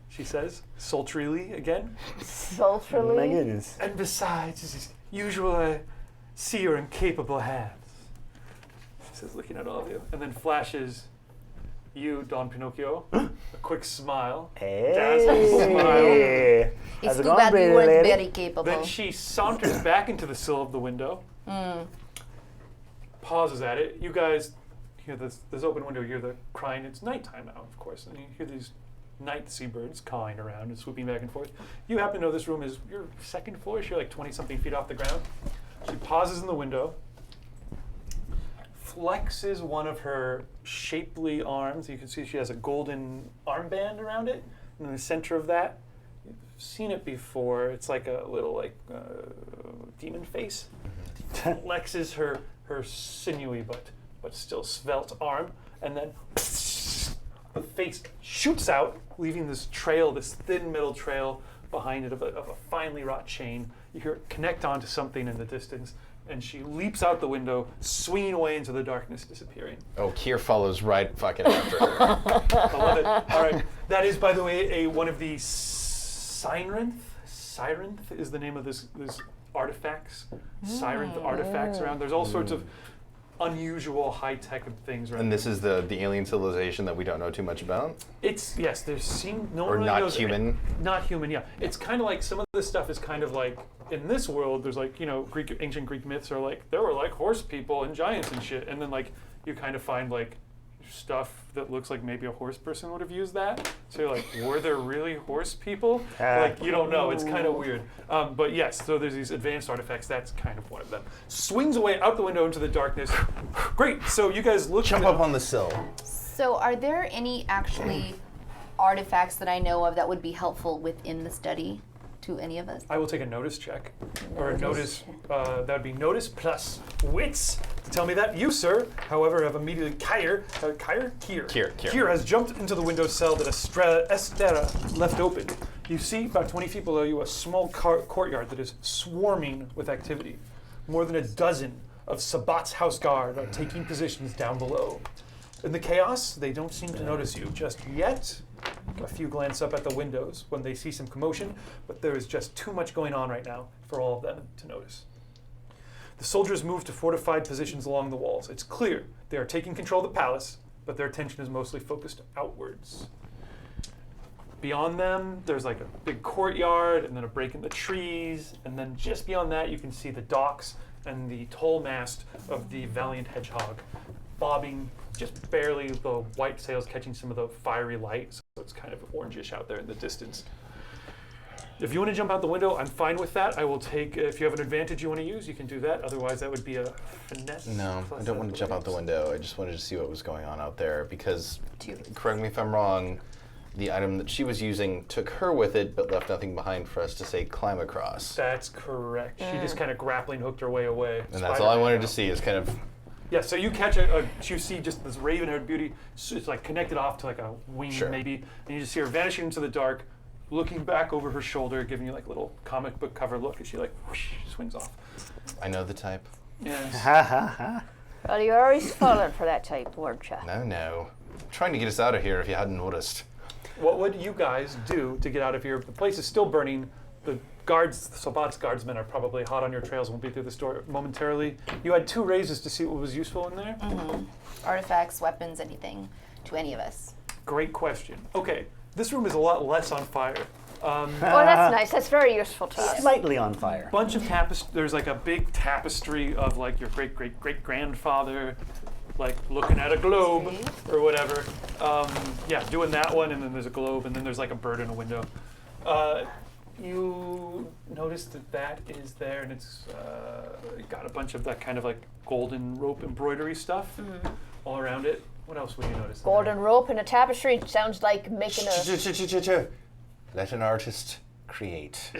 She says, sultrily again. Sultrily. My goodness. And besides, as usual, I see your incapable hands. She says, looking at all of you, and then flashes you, Don Pinocchio, a quick smile. Dazzling smile. Hey. It's How's it too going, bad we pretty weren't lady? very capable. Then she saunters back into the sill of the window, pauses at it. You guys hear this open window, you hear the crying. It's nighttime now, of course, and you hear these night seabirds cawing around and swooping back and forth. You happen to know this room is your second floor, so you're like 20-something feet off the ground. She pauses in the window, flexes one of her shapely arms. You can see she has a golden armband around it, and in the center of that, you've seen it before. It's like a little demon face. Flexes her sinewy but still svelte arm, and then the face shoots out, leaving this trail, this thin metal trail behind it of a finely wrought chain. You hear it connect onto something in the distance, and she leaps out the window, swinging away into the darkness, disappearing. Oh, Kier follows right fucking after her. I love it. All right. That is, by the way, one of the Syrinth. Syrinth is the name of this artifacts. Syrinth artifacts around. There's all sorts of unusual high-tech things around. And this is the alien civilization that we don't know too much about? It's, yes, there's no one Or really not knows human? Not human, yeah. It's kind of like, some of this stuff is kind of like in this world, there's like, ancient Greek myths are like, there were like horse people and giants and shit. And then like, you kind of find like stuff that looks like maybe a horse person would have used that. So you're like, were there really horse people? Like, you don't know. It's kind of weird. But yes, so there's these advanced artifacts. That's kind of one of them. Swings away out the window into the darkness. Great. So you guys look. Jump up on the sill. So are there any actually artifacts that I know of that would be helpful within the study to any of us? I will take a notice check. Or a notice, that would be notice plus wits to tell me that. You, sir, however, have immediately Kier has jumped into the windowsill that Estera left open. You see, about 20 feet below you, a small courtyard that is swarming with activity. More than a dozen of Sabat's house guard are taking positions down below. In the chaos, they don't seem to notice you just yet. A few glance up at the windows when they see some commotion, but there is just too much going on right now for all of them to notice. The soldiers move to fortified positions along the walls. It's clear they are taking control of the palace, but their attention is mostly focused outwards. Beyond them, there's like a big courtyard and then a break in the trees, and then just beyond that you can see the docks and the tall mast of the Valiant Hedgehog bobbing just barely, the white sails catching some of the fiery light, so it's kind of orangish out there in the distance. If you want to jump out the window, I'm fine with that. I will take, if you have an advantage you want to use, you can do that. Otherwise, that would be a finesse. No, I don't want to jump out the window. I just wanted to see what was going on out there because, correct me if I'm wrong, the item that she was using took her with it, but left nothing behind for us to say climb across. That's correct. She just kind of grappling hooked her way away. And that's all I wanted to see is kind of... Yeah, so you catch you see just this raven-haired beauty, so it's like connected off to like a wing maybe, and you just see her vanishing into the dark, looking back over her shoulder, giving you like a little comic book cover look as she like whoosh, swings off. I know the type. Yes. Ha ha ha. Well, you were always falling for that type, weren't you? No. Trying to get us out of here if you hadn't noticed. What would you guys do to get out of here? The place is still burning. The guards, Sabat's guardsmen are probably hot on your trails, won't be through the store momentarily. You had 2 raises to see what was useful in there? Mm-hmm. Artifacts, weapons, anything to any of us. Great question. Okay, this room is a lot less on fire. Oh, that's nice. That's very useful to us. Slightly on fire. Bunch of there's like a big tapestry of like your great-great-great-grandfather like looking at a globe or whatever. Doing that one, and then there's a globe, and then there's like a bird in a window. You notice that is there, and it's got a bunch of that kind of like golden rope embroidery stuff all around it. What else would you notice? Golden rope and a tapestry sounds like making a... Let an artist create.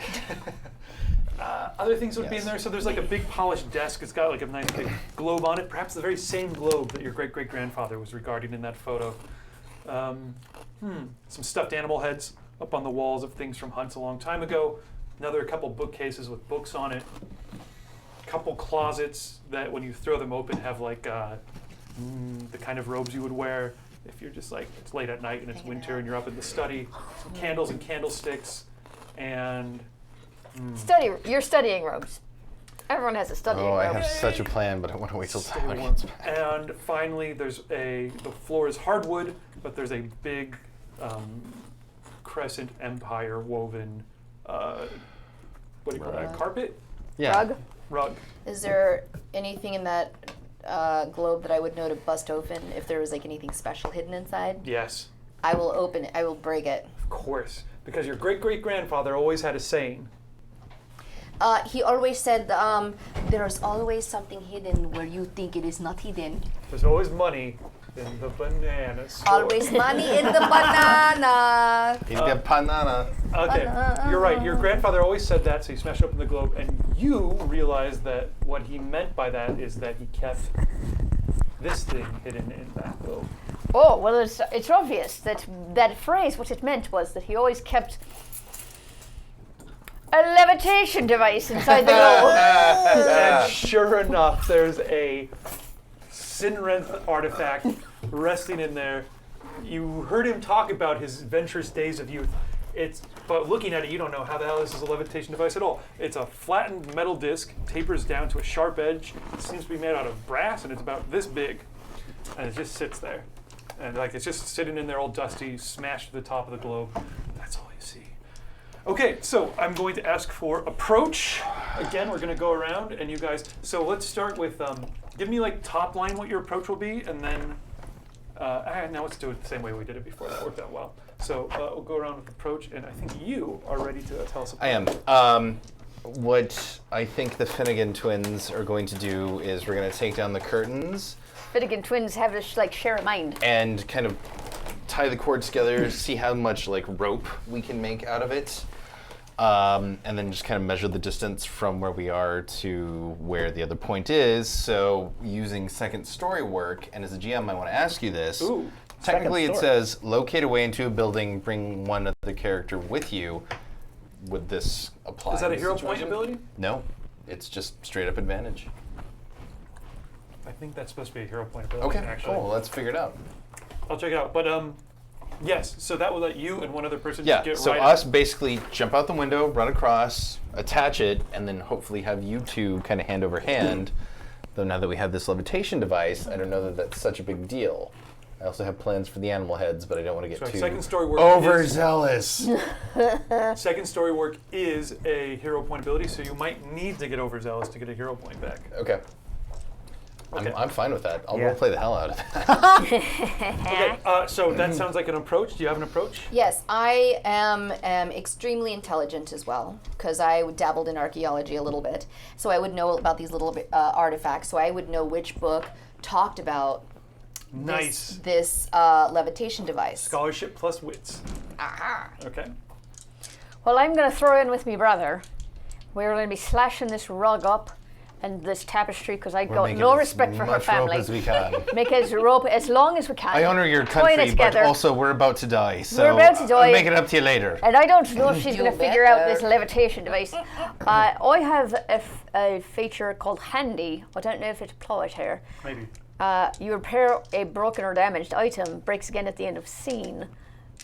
Other things would be in there. So there's like a big polished desk. It's got like a nice big globe on it, perhaps the very same globe that your great-great-grandfather was regarding in that photo. Some stuffed animal heads up on the walls of things from hunts a long time ago. A couple bookcases with books on it. A couple closets that when you throw them open have like the kind of robes you would wear if you're just like, it's late at night and it's winter and you're up in the study. Some candles and candlesticks and... You're studying robes. Everyone has a studying robe. I have such a plan, but I want to wait till Tyler gets back. And finally, the floor is hardwood, but there's a big crescent empire woven, what do you call that, carpet? Yeah. Rug. Is there anything in that globe that I would know to bust open if there was like anything special hidden inside? Yes. I will open it. I will break it. Of course, because your great-great-grandfather always had a saying. He always said, there's always something hidden where you think it is not hidden. There's always money in the banana store. Always money in the banana. In the banana. Okay, you're right. Your grandfather always said that, so you smashed open the globe, and you realize that what he meant by that is that he kept this thing hidden in that globe. Oh, well, it's obvious that phrase, what it meant was that he always kept a levitation device inside the globe. And sure enough, there's a Sinrenth artifact resting in there. You heard him talk about his adventurous days of youth. But looking at it, you don't know how the hell this is a levitation device at all. It's a flattened metal disc, tapers down to a sharp edge. It seems to be made out of brass, and it's about this big. And it just sits there. And like it's just sitting in there all dusty, smashed to the top of the globe. That's all you see. Okay, so I'm going to ask for approach. Again, we're going to go around, and you guys. So let's start with give me like top line what your approach will be, and then now let's do it the same way we did it before. That worked out well. So we'll go around with approach, and I think you are ready to tell us. I am. What I think the Finnegan twins are going to do is we're going to take down the curtains. Finnegan twins have this like share a mind. And kind of tie the cords together, see how much like rope we can make out of it. And then just kind of measure the distance from where we are to where the other point is. So using second story work, and as a GM I want to ask you this. Ooh, technically it says locate a way into a building, bring one other character with you. Would this apply? Is that a in hero this point situation? ability? No, it's just straight up advantage. I think that's supposed to be a hero point ability. Okay, actually. cool. Let's figure it out. I'll check it out. But yes. So that will let you and one other person Yeah. get So right. us basically jump out the window, run across, attach it, and then hopefully have you two kind of hand over hand. Though now that we have this levitation device, I don't know that that's such a big deal. I also have plans for the animal heads, but I don't want to get Sorry, too second story work overzealous. Second story work is a hero point ability, so you might need to get overzealous to get a hero point back. Okay. Okay. I'm fine with that. I'll Yeah. roleplay the hell out of that. Okay, so that sounds like an approach. Do you have an approach? Yes, I am extremely intelligent as well, because I dabbled in archaeology a little bit. So I would know about these little artifacts. So I would know which book talked about Nice. this levitation device. Scholarship plus wits. Ah. Okay. Well, I'm going to throw in with me brother. We're going to be slashing this rug up and this tapestry because I got Making no as respect for her much family. rope as we can. Make as rope as long as we can. I honor your Tying it country, but together. also we're about to die. So We're about to die. I'll make it up to you later. And I don't know if she's You going to figure out better. this levitation device. I have a feature called Handy. I don't know if it applies here. Maybe. You repair a broken or damaged item, breaks again at the end of scene.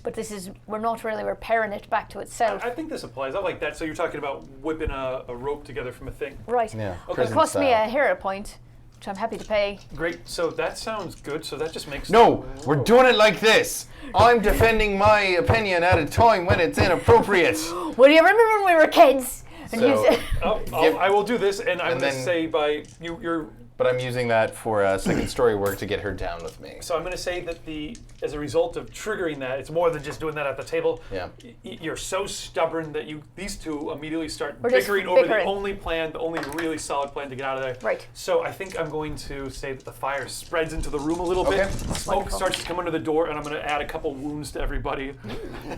But we're not really repairing it back to itself. I think this applies. I like that. So you're talking about whipping a rope together from a thing. Right. Yeah. Okay. It prison cost me style. a hero point, which I'm happy to pay. Great. So that sounds good. So that just makes No, we're doing it like this. I'm defending my opinion at a time when it's inappropriate. Well, do you remember when we were kids? And you So, said, I will do this, and I'm And going to then- say by you're. but I'm using that for second story work to get her down with me. So I'm going to say that as a result of triggering that, it's more than just doing that at the table. Yeah. You're so stubborn that these two immediately start We're just bickering over the bickering. only plan, the only really solid plan to get out of there. Right. So I think I'm going to say that the fire spreads into the room a little Okay. bit. Smoke Wonderful. starts to come under the door, and I'm going to add a couple wounds to everybody.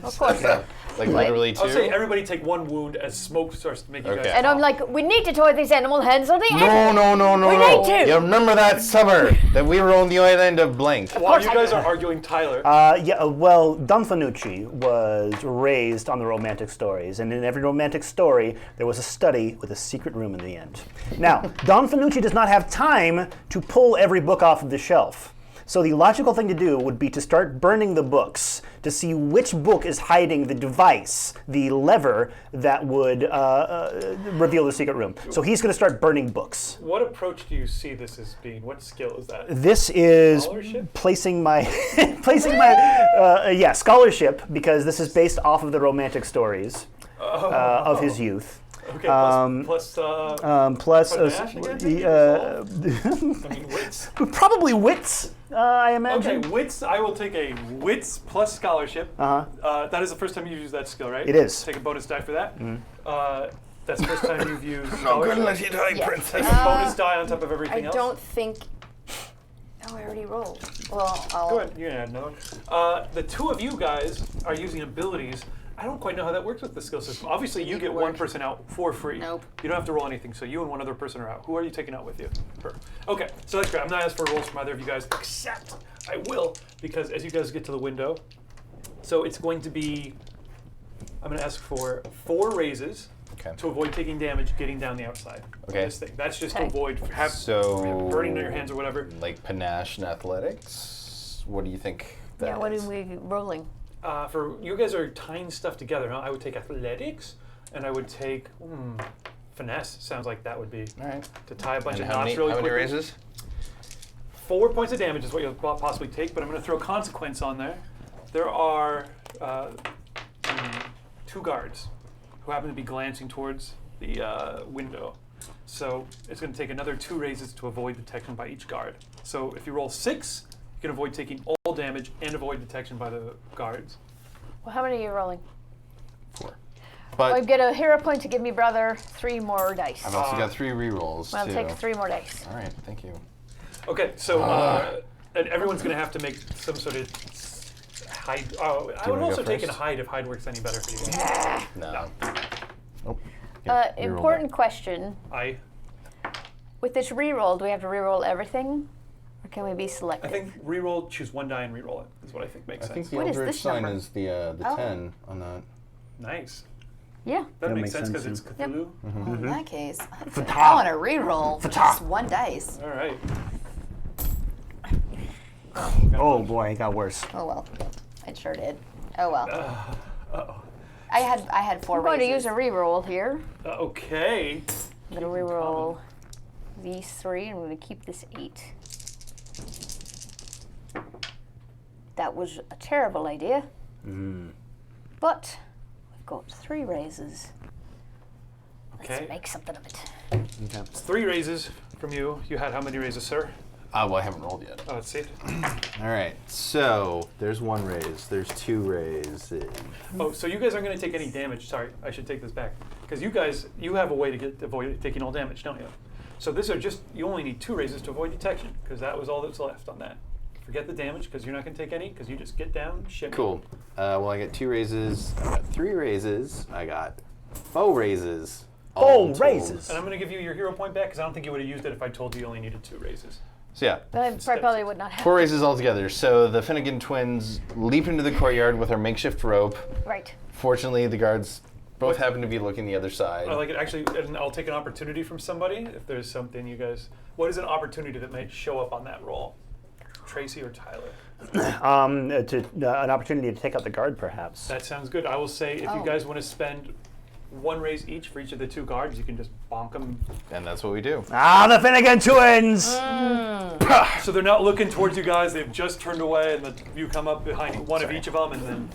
of course. Like literally I'll say two. everybody take one wound as smoke starts to make you Okay. guys. And I'm cough. like, we need to tie these animal hands on the No, end. no. We need to. You remember that summer that we were on the island of blank? While you guys are arguing, Tyler. Well, Don Fanucci was raised on the romantic stories, and in every romantic story, there was a study with a secret room in the end. Now, Don Fanucci does not have time to pull every book off of the shelf. So the logical thing to do would be to start burning the books to see which book is hiding the device, the lever that would reveal the secret room. So he's going to start burning books. What approach do you see this as being? What skill is that? This is Scholarship? placing my scholarship, because this is based off of the romantic stories of his youth. Okay, plus panache again, maybe? I mean, wits. probably wits, I imagine. Okay, wits. I will take a wits plus scholarship. That is the first time you've used that skill, right? It is. Take a bonus die for that. That's the first time you've used I'm scholarship. gonna let you die, Yeah. princess. Take a bonus die on top of I everything else. don't think. Oh, I already rolled. Well, I'll. Go ahead. You can add another one. The two of you guys are using abilities. I don't quite know how that works with the skill system. Obviously, you get one person out for free. Nope. You don't have to roll anything, so you and one other person are out. Who are you taking out with you? Her. Okay, so that's great. I'm not asking for rolls from either of you guys, except I will, because as you guys get to the window, so it's going to be, I'm going to ask for 4 raises to avoid taking damage getting down the outside of Okay. this thing. That's just to Okay. avoid So burning in your hands or whatever. like panache and athletics. What do you think that Yeah, what is? are we rolling? For you guys are tying stuff together, huh? I would take athletics, and I would take finesse. Sounds like that would be All right. to tie a bunch And of how knots many, really how many quickly. raises? 4 points of damage is what you'll possibly take, but I'm going to throw consequence on there. There are 2 guards. who happen to be glancing towards the window. So it's going to take another 2 raises to avoid detection by each guard. So if you roll 6, you can avoid taking all damage and avoid detection by the guards. Well, how many are you rolling? 4. I But get a hero point to give me brother 3 more dice. I've also got 3 rerolls, I'll too. take 3 more dice. All right, thank you. Okay, so and everyone's going to have to make some sort of hide. Oh, I would wanna also go take in first? hide if hide works any better for you guys. No. Oh. Important question. With this reroll, do we have to reroll everything? Or can we be I selective? think reroll, choose 1 die and reroll it is what I think makes I think sense. the What is Eldritch this sign number? is the Oh. 10 on that. Nice. Yeah. That That makes makes sense because sense, it's Cthulhu. Well, in that case, I want to reroll just 1 dice. All right. Oh boy, it got worse. Oh well, it sure did. Oh well. Uh-oh. I had 4 I'm going to raises. use a reroll here. Okay. I'm going to reroll these 3, and I'm going to keep this 8. That was a terrible idea. But we've got 3 raises. Okay. Let's make something of it. It's 3 raises from you. You had how many raises, sir? Well, I haven't rolled yet. Oh, let's see it. All right, so there's 1 raise. There's 2 raises. Oh, so you guys aren't going to take any damage. Sorry, I should take this back. Because you have a way to avoid taking all damage, don't you? So these are just, you only need 2 raises to avoid detection, because that was all that's left on that. Forget the damage, because you're not going to take any, because you just get down, shimmy. Cool. Well, I got 2 raises. I got 3 raises. I got 4 raises. all Oh, told. raises. And I'm going to give you your hero point back, because I don't think you would have used it if I told you you only needed 2 raises. So yeah, But I probably would not have. 4 raises altogether. So the Finnegan twins leap into the courtyard with our makeshift rope. Right. Fortunately, the guards both happen to be looking the other side. I like it. Actually, and I'll take an opportunity from somebody if there's something you guys. What is an opportunity that might show up on that roll? Traycee or Tyler? An opportunity to take out the guard, perhaps. That sounds good. I will say if you guys want to spend 1 raise each for each of the 2 guards, you can just bonk them. And that's what we do. Ah, the Finnegan twins! So they're not looking towards you guys. They've just turned away, and you come up behind one of each of them, and then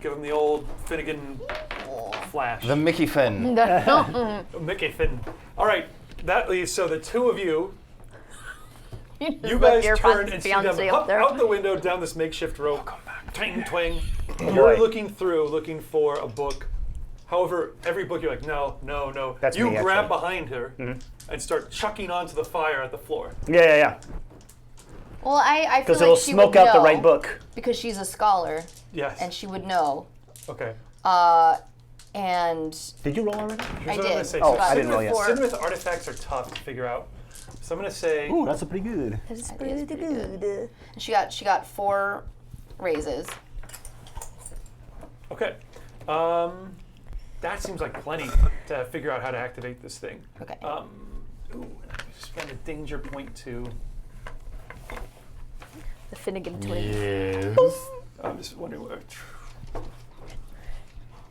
give them the old Finnegan flash. The Mickey Finn. Mickey Finn. All right, that leaves so the 2 of you. You Let guys your turn and see them fiancé up hop there. out the window down this makeshift rope. Twing, twing. You're looking through, looking for a book. However, every book you're like, no, no, no. That's you me, grab actually. behind her and start chucking onto the fire at the floor. Yeah. Well, I feel Because like it'll she smoke would out the know, right book. because she's a scholar Yes. and she would know. Okay. And Did you roll already? Here's I what I'm did. gonna say. Oh, So I didn't Sinmith- roll yet. Sinmith artifacts are tough to figure out. So I'm gonna say. Ooh, that's a pretty good. It's pretty good. she got 4 raises. Okay. That seems like plenty to figure out how to activate this thing. Okay. Ooh, spend a danger point to. The Finnegan twins. Yes. I'm just wondering what.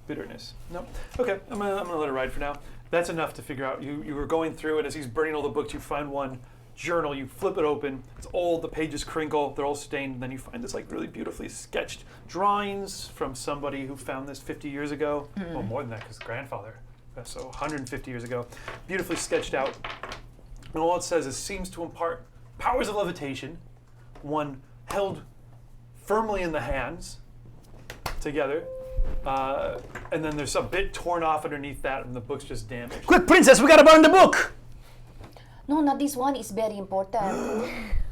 Bitterness. No. Okay, I'm gonna let it ride for now. That's enough to figure out. You were going through, and as he's burning all the books, you find one journal. You flip it open. It's old. The pages crinkle. They're all stained. And then you find this like really beautifully sketched drawings from somebody who found this 50 years ago. Well, more than that, because grandfather. So 150 years ago. Beautifully sketched out. And all it says is seems to impart powers of levitation. One held firmly in the hands together. And then there's a bit torn off underneath that, and the book's just damaged. Quick, princess, we gotta burn the book! No, not this one. It's very important.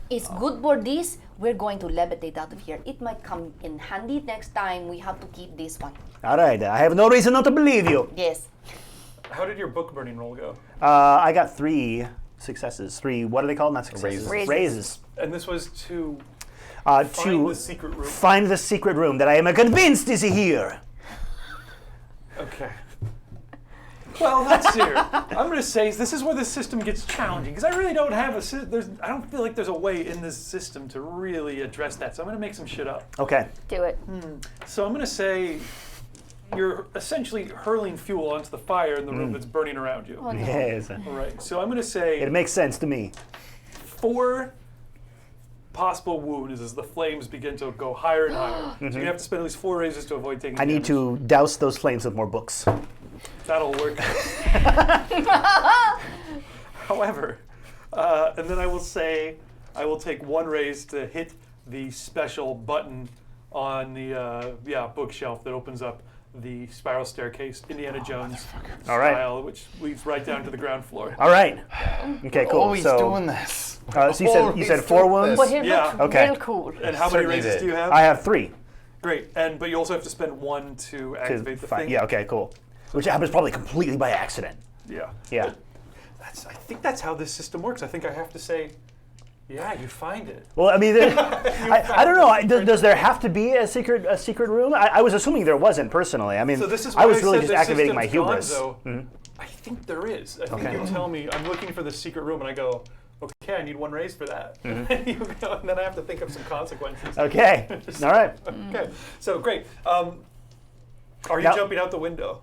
It's good for this. We're going to levitate out of here. It might come in handy next time. We have to keep this one. All right, I have no reason not to believe you. Yes. How did your book burning roll go? I got 3 successes. 3, what are they called? Not successes. Raises. Raises. And this was to To find the secret room. find the secret room that I am convinced is here. Okay. Well, let's see here. I'm going to say this is where the system gets challenging, because I really don't have I don't feel like there's a way in this system to really address that. So I'm going to make some shit up. Okay. Do it. So I'm going to say you're essentially hurling fuel onto the fire in the room that's burning around you. Yes. All right. So I'm going to say It makes sense to me. 4 possible wounds as the flames begin to go higher and higher. So you have to spend at least 4 raises to avoid taking I need damage. to douse those flames with more books. That'll work. However, and then I will say, I will take 1 raise to hit the special button on the bookshelf that opens up the spiral staircase, Indiana Jones All right. style, which leads right down to the ground floor. All right. Okay, cool. Always so, doing this. so you said 4 wounds? But he Yeah. looked Okay. real cool. And how many Certainly raises did. do you have? I have 3. Great, but you also have to spend 1 to activate the thing. Yeah, okay, cool. Which happens probably completely by accident. Yeah. Yeah. I think that's how this system works. I think I have to say, yeah, you find it. Well, I mean, I don't know. Does there have to be a secret room? I was assuming there wasn't personally. I mean, So this is I why was really said just the activating my system's gone, hubris. though. I think there is. I think Okay. you tell me, I'm looking for the secret room, and I go, okay, I need 1 raise for that. And you go, and then I have to think of some consequences. Okay. All right. Okay, so great. Are you Now- jumping out the window?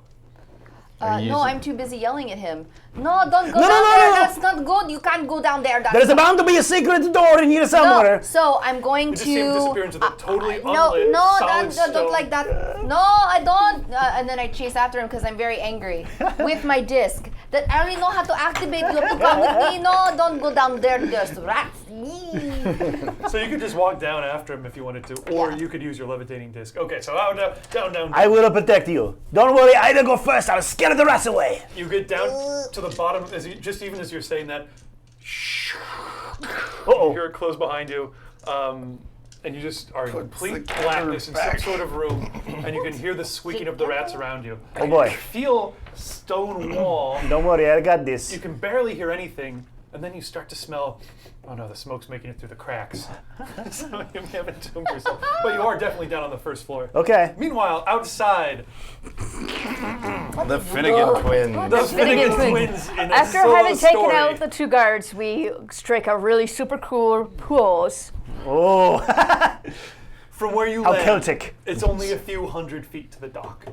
No, I'm too busy yelling at him. No, don't go No, no, down no, there. no. That's not good. You can't go down there. That's There's not- bound to be a secret door in here somewhere. No, so I'm going You to. just see him disappear into the totally no, unlit, no, solid don't stone. like that. No, I don't. And then I chase after him because I'm very angry with my disc. That I only know how to activate. You have to come with me. No, don't go down there. There's rats. So you could just walk down after him if you wanted to, or Yeah. you could use your levitating disc. Okay, so down. I will protect you. Don't worry, I'll go first. I'll scare the rats away. You get down to the bottom, just even as you're saying that, you Uh-oh. hear it close behind you, and you just are in complete the blackness in some back. sort of room, and you can hear the squeaking of the rats around you. Oh boy. Feel stone wall. Don't worry, I got this. You can barely hear anything, and then you start to smell, oh no, the smoke's making it through the cracks. So you haven't entombed yourself. But you are definitely down on the first floor. Okay. Meanwhile, outside, The Finnegan twins. the Finnegan twins. twins in a After solo having taken story. out the 2 guards, we strike a really super cool pose. Oh, From where you how land, Celtic. it's only a few 100 feet to the dock.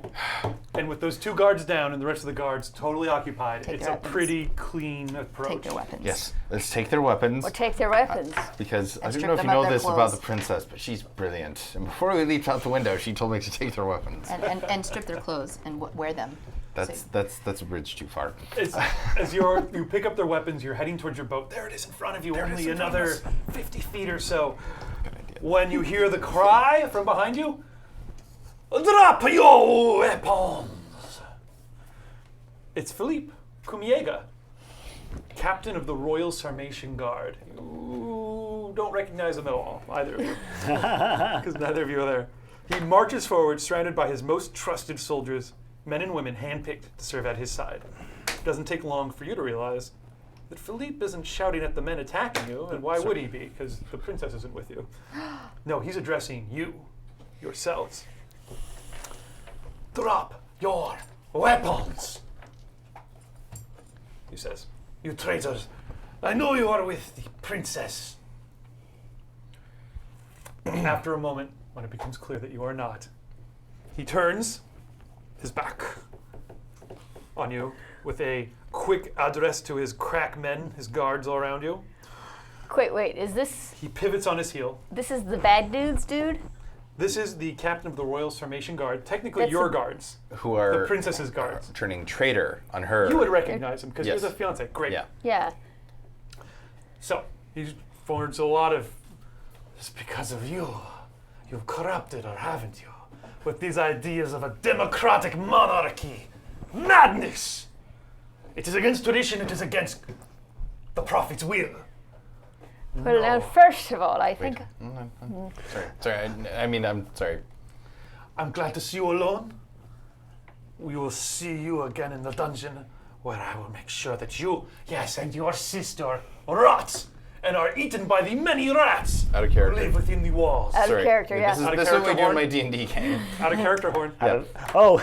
And with those 2 guards down and the rest of the guards totally occupied, Take it's their a weapons. pretty clean approach. Take their weapons. Yes, let's take their weapons. Or take their weapons. Because I don't strip know if them you of know their this about clothes. the princess, but she's brilliant. And before we leaped out the window, she told me to take their weapons. And strip their clothes and wear them. That's a bridge too far. As you pick up their weapons, you're heading towards your boat. There it is in front of you, only another 50 feet or so. When you hear the cry from behind you, drop your weapons. It's Philippe Cumiega, captain of the Royal Sarmatian Guard. You don't recognize him at all, either of you, because neither of you are there. He marches forward, surrounded by his most trusted soldiers, men and women handpicked to serve at his side. It doesn't take long for you to realize that Philippe isn't shouting at the men attacking you, and why would he be? Because the princess isn't with you. No, he's addressing you, yourselves. Drop your weapons, he says. You traitors, I know you are with the princess. After a moment, when it becomes clear that you are not, he turns his back on you with a quick address to his crack men, his guards all around you. Wait, is this He pivots on his heel. is the bad dudes, dude? This is the captain of the Royal Sarmatian Guard, technically That's your a- guards, Who are the princess's guards. turning traitor on her. You would recognize him because Yes. he was a fiance. Great. Yeah. Yeah. So, he forwards a lot of, it's because of you. You've corrupted her, haven't you? With these ideas of a democratic monarchy. Madness! It is against tradition, it is against the prophet's will. Well, now, first of all, I think Sorry. I'm sorry. I'm glad to see you alone. We will see you again in the dungeon, where I will make sure that you, yes, and your sister, rot and are eaten by the many rats Out of who character. live within the walls. out Sorry. of character, yeah. This is, Out of this is what we character do in horn? my D&D game. Out of character, Horn. Yeah. Oh,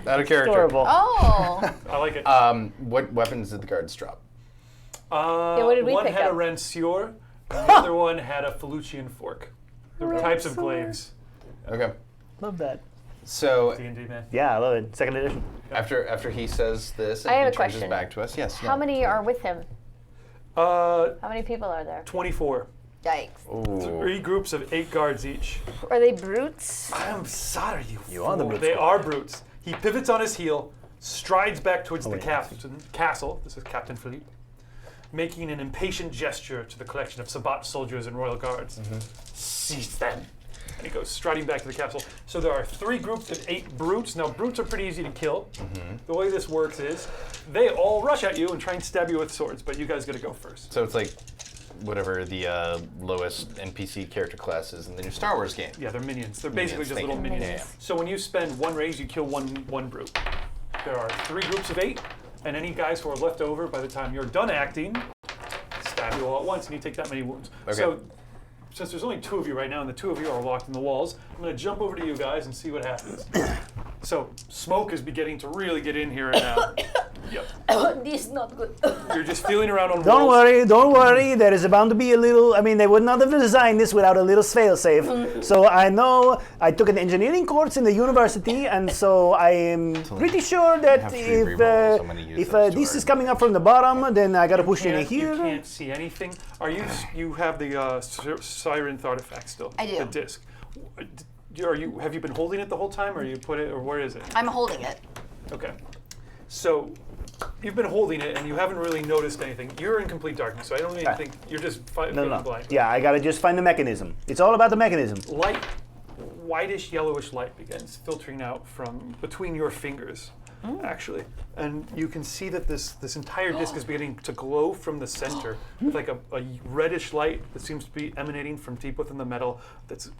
Out of character. adorable. Oh. I like it. What weapons did the guards drop? what did we One pick had a up? rancier, and the other one had a Felucian fork. There were types of glaives. Okay. Love that. So D&D, man. Yeah, I love it. Second edition. after he says this, and I have he a turns his question. back to us. Yes. How many are with him? Uh, How many people are there? 24. Yikes. Ooh. 3 groups of 8 guards each. Are they brutes? I'm sorry, you are the fool. brute They squad. are brutes. He pivots on his heel, strides back towards the castle. This is Captain Philippe, making an impatient gesture to the collection of Sabbat soldiers and royal guards. Seize them. And he goes striding back to the castle. So there are 3 groups of 8 brutes. Now, brutes are pretty easy to kill. The way this works is they all rush at you and try and stab you with swords, but you guys got to go first. So it's like whatever the lowest NPC character class is in the new Star Wars game. Yeah, they're minions. They're basically just little minions. Yeah. So when you spend 1 raise, you kill one brute. There are 3 groups of 8, and any guys who are left over by the time you're done acting, stab you all at once, and you take that many wounds. Okay. So since there's only 2 of you right now, and the 2 of you are locked in the walls, I'm going to jump over to you guys and see what happens. So smoke is beginning to really get in here now. Yep. This is not good. You're just feeling around on Don't walls. don't worry. There is bound to be a little. I mean, they would not have designed this without a little fail-safe. So I know I took an engineering course in the university, and so I am pretty sure that if this is coming up from the bottom, then I gotta push in here. You can't see anything. You have the Sirenth artifact still? I do. The disc. Have you been holding it the whole time, or you put it, or where is it? I'm holding it. Okay. So you've been holding it, and you haven't really noticed anything. You're in complete darkness, so I don't even think you're just feeling blind. Yeah, I gotta just find the mechanism. It's all about the mechanism. Light, whitish, yellowish light begins filtering out from between your fingers, actually. And you can see that this entire disc is beginning to glow from the center with like a reddish light that seems to be emanating from deep within the metal that's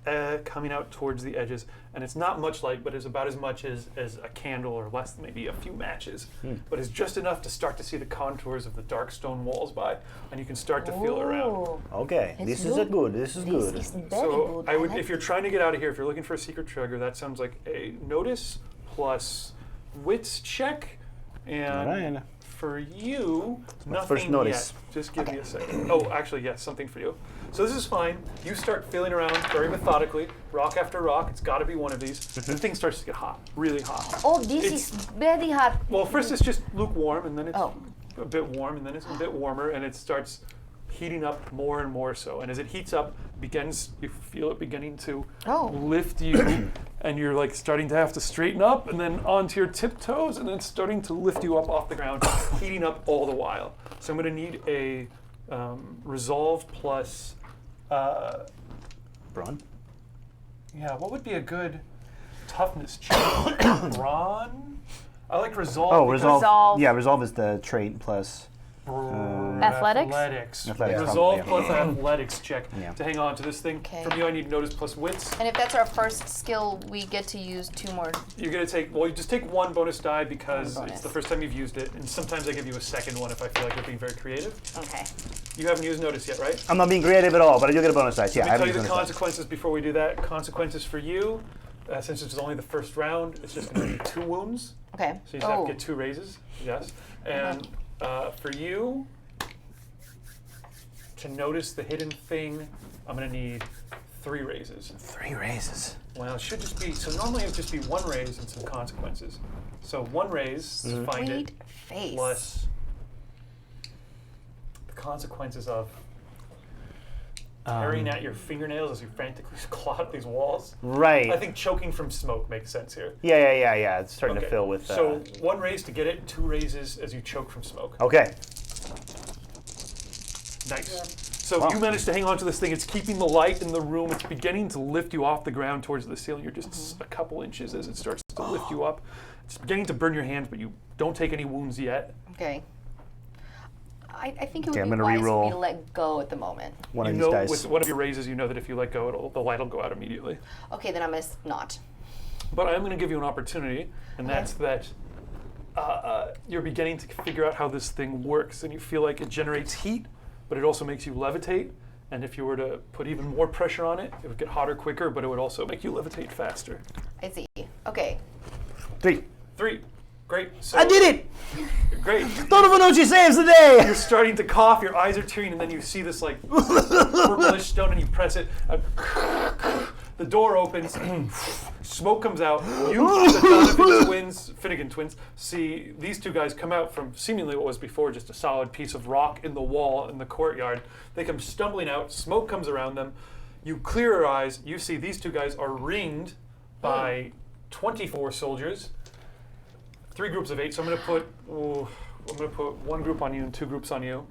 coming out towards the edges. And it's not much light, but it's about as much as a candle or less than maybe a few matches. But it's just enough to start to see the contours of the dark stone walls by, and you can start to feel around. Okay, this is good. This is good. This is very So good. I would, if you're trying to get out of here, if you're looking for a secret trigger, that sounds like a notice plus wits check, and Right. for you, nothing first notice. yet. Just give me a second. Oh, actually, yes, something for you. So this is fine. You start feeling around very methodically, rock after rock. It's got to be one of these. The thing starts to get hot, really hot. Oh, this is very hot. Well, first it's just lukewarm, and then it's Oh. a bit warm, and then it's a bit warmer, and it starts heating up more and more so. And as it heats up, you feel it beginning to lift you, and you're like starting to have to straighten up, and then onto your tiptoes, and then starting to lift you up off the ground, heating up all the while. So I'm going to need a resolve plus. Brawn? Yeah, what would be a good toughness check? Brawn? I like resolve. Oh, because resolve. Yeah, resolve is the trait plus. Athletics? Athletics, Resolve yeah. plus athletics check Yeah. to hang on to this thing. Okay. From you, I need notice plus wits. And if that's our first skill, we get to use 2 more. You're gonna take, well, you just take 1 bonus die because One bonus. it's the first time you've used it, and sometimes I give you a second one if I feel like you're being very creative. Okay. You haven't used notice yet, right? I'm not being creative at all, but I do get a bonus dice. Yeah, Let I me tell haven't you used the bonus dice. consequences before we do that. Consequences for you, since it's only the first round, it's just gonna be 2 wounds. Okay. So you just have to get 2 raises, yes. And for you, to notice the hidden thing, I'm gonna need 3 raises. 3 raises. Well, it should just be, so normally it would just be 1 raise and some consequences. So 1 raise to find it, Sweet face. plus the consequences of tearing at your fingernails as you frantically claw at these walls. Right. I think choking from smoke makes sense here. Yeah. It's starting to Okay, fill with. So 1 raise to get it, 2 raises as you choke from smoke. Okay. Nice. So you managed to hang on to this thing. It's keeping the light in the room. It's beginning to lift you off the ground towards the ceiling. You're just a couple inches as it starts to lift you up. It's beginning to burn your hands, but you don't take any wounds yet. Okay. I think it would Okay, I'm be gonna wise for reroll. me to let go at the moment. One You of know, these dice. with one of your raises, you know that if you let go, the light will go out immediately. Okay, then I'm gonna not. But I am going to give you an opportunity, and that's that you're beginning to figure out how this thing works, and you feel like it generates heat, but it also makes you levitate. And if you were to put even more pressure on it, it would get hotter quicker, but it would also make you levitate faster. I see. Okay. 3. 3. Great. So I did it! Great. Donovan Ochi saves the day! You're starting to cough, your eyes are tearing, and then you see this like purplish stone, and you press it, and the door opens, smoke comes out. You, the Finnegan twins, see these 2 guys come out from seemingly what was before just a solid piece of rock in the wall in the courtyard. They come stumbling out, smoke comes around them. You clear your eyes, you see these 2 guys are ringed by 24 soldiers. 3 groups of 8. So I'm going to put 1 group on you and 2 groups on you.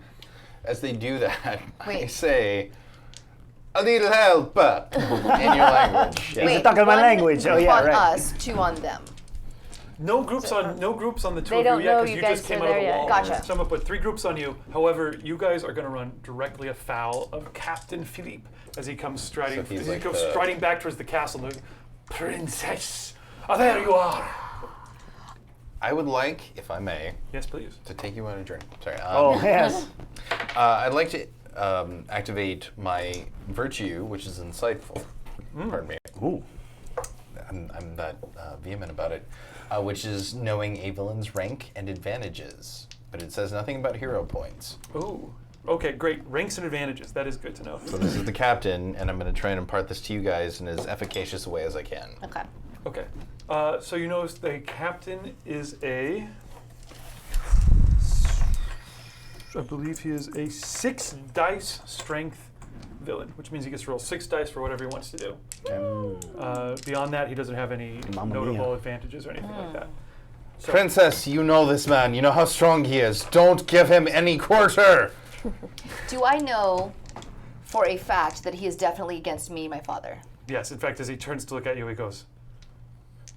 As they do that, I Wait. say, "I need help," in your language. He's Wait, talking my 1 language. Oh group yeah, on right. us, 2 on them. No groups on the 2 They of don't you yet know because you you guys just came are out of there the yet. wall. Gotcha. So I'm gonna put 3 groups on you. However, you guys are gonna run directly afoul of Captain Philippe as he comes striding. So he's as he like goes the- striding back towards the castle. Princess, there you are. I would like, if I may, Yes, please. to take you on a drink. Sorry. Oh yes. I'd like to activate my virtue, which is insightful. Pardon me. Ooh. I'm that vehement about it, which is knowing a villain's rank and advantages. But it says nothing about hero points. Ooh. Okay, great. Ranks and advantages. That is good to know. So this is the captain, and I'm going to try and impart this to you guys in as efficacious a way as I can. Okay. Okay. So you notice the captain is I believe he is a 6 dice strength villain, which means he gets to roll 6 dice for whatever he wants to do. Beyond that, he doesn't have any Mamma notable mia. advantages or anything like that. So, Princess, you know this man. You know how strong he is. Don't give him any quarter. Do I know for a fact that he is definitely against me, my father? yes, in fact, as he turns to look at you, he goes,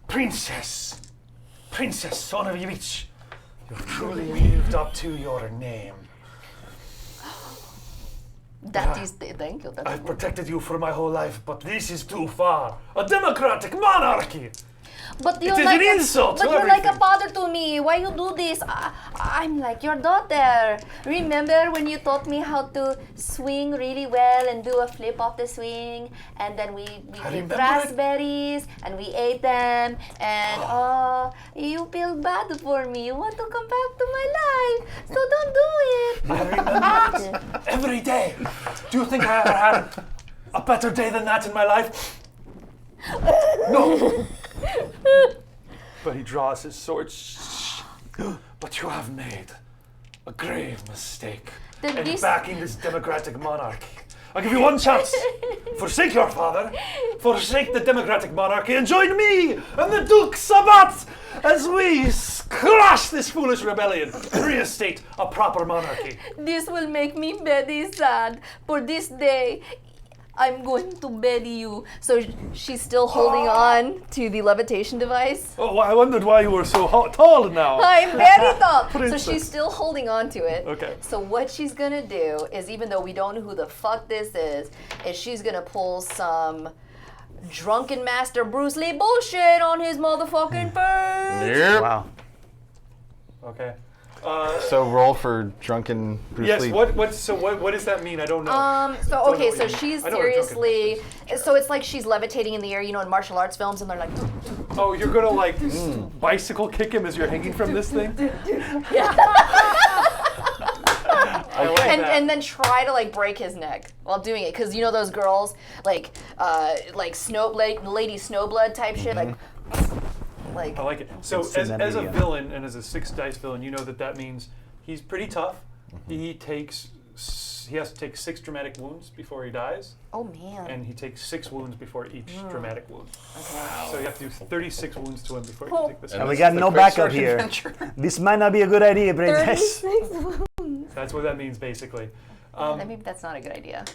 Princess, son of a bitch, you've truly lived up to your name. That is thank you. I've protected you for my whole life, but this is too far. A democratic monarchy! But you're is like an insult But to you're like a everything. father to me. Why you do this? I'm like your daughter. Remember when you taught me how to swing really well and do a flip off the swing, and then we I did remember it. raspberries and we ate them, and you feel bad for me. You want to come back to my life, so don't do it. I remember it every day. Do you think I ever had a better day than that in my life? No. But he draws his sword. But you have made a grave mistake Then in this- backing this democratic monarchy. I'll give you one chance. Forsake your father, forsake the democratic monarchy, and join me and the Duke Sabat as we crush this foolish rebellion, reinstate a proper monarchy. This will make me very sad. For this day, I'm going to bury you. So she's still holding on to the levitation device. Oh, I wondered why you were so tall now. I'm very tall. So Princess. she's still holding on to it. Okay. So what she's gonna do is, even though we don't know who the fuck this is she's gonna pull some drunken master Bruce Lee bullshit on his motherfucking face. Yep. Wow. Okay. So roll for drunken Bruce Yes. Lee. What does that mean? I don't know. So Don't okay, know so what you mean. she's I know what a drunken seriously. So it's like she's levitating in the air, you know, in martial arts films, and they're like, Oh, you're gonna like bicycle kick him as you're hanging from this thing? I like that. and then try to like break his neck while doing it, because you know those girls like lady Snowblood type shit, like I like it. So I've seen that as a video. villain and as a 6 dice villain, you know that means he's pretty tough. He has to take 6 dramatic wounds before he dies, oh man. and he takes 6 wounds before each dramatic wound. Okay. So you have to do 36 wounds to him before you can take this. And And we this got is the no Quick backup Start here. Adventure. This might not be a good idea, princess. 36. That's what that means basically. Maybe that's not a good idea.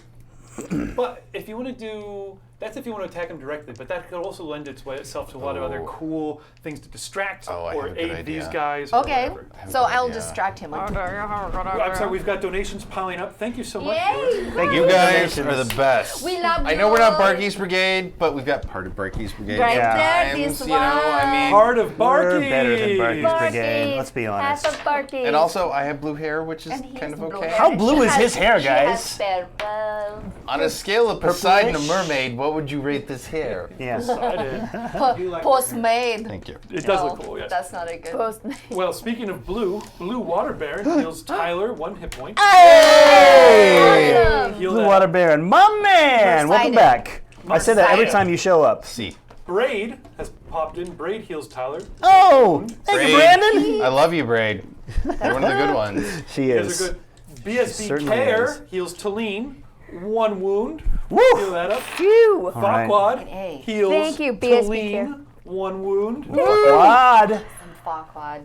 But if you want to do, that's if you want to attack him directly, but that could also lend itself to a lot of other Oh. cool things to distract Oh, I or have a good aid these idea. guys. Or Okay, whatever. so I'll idea. distract him. I'm sorry, we've got donations piling up. Thank you so much. Yay! Thank You for guys donations. are the best. We love I know we're not you. Barky's Brigade, but we've got part of Barky's Brigade. Right Yeah. there, Sometimes, this you know, I one. mean, Part of Barky. We're better than Barky's Barky. Brigade. Let's be honest. Half of Barky. and also I have blue hair, which is And he's kind of blue okay. hair. How blue is She his hair, she has guys? purple. On a scale of Poseidon to Purplish. Mermaid, what would you rate this hair? Yeah. Post-made. Thank you. It does No, look cool, yes. that's not a good. Post- Well, speaking of blue water baron heals Tyler 1 hit point. Hey! Heal Blue that. Water Baron, my man! Welcome excited. back. I say that every excited. time you show up. See. Braid has popped in. Braid heals Tyler. Oh! Thank you, Brandon! I love you, Braid. You're one of the good ones. She Those is. are good. BSB certainly Care is. heals Taline 1 wound. Woo! Heal that up. Phew. right. Faquad Hey. heals Thank you, BSB Care. Taline 1 wound. Quad! Farquaad.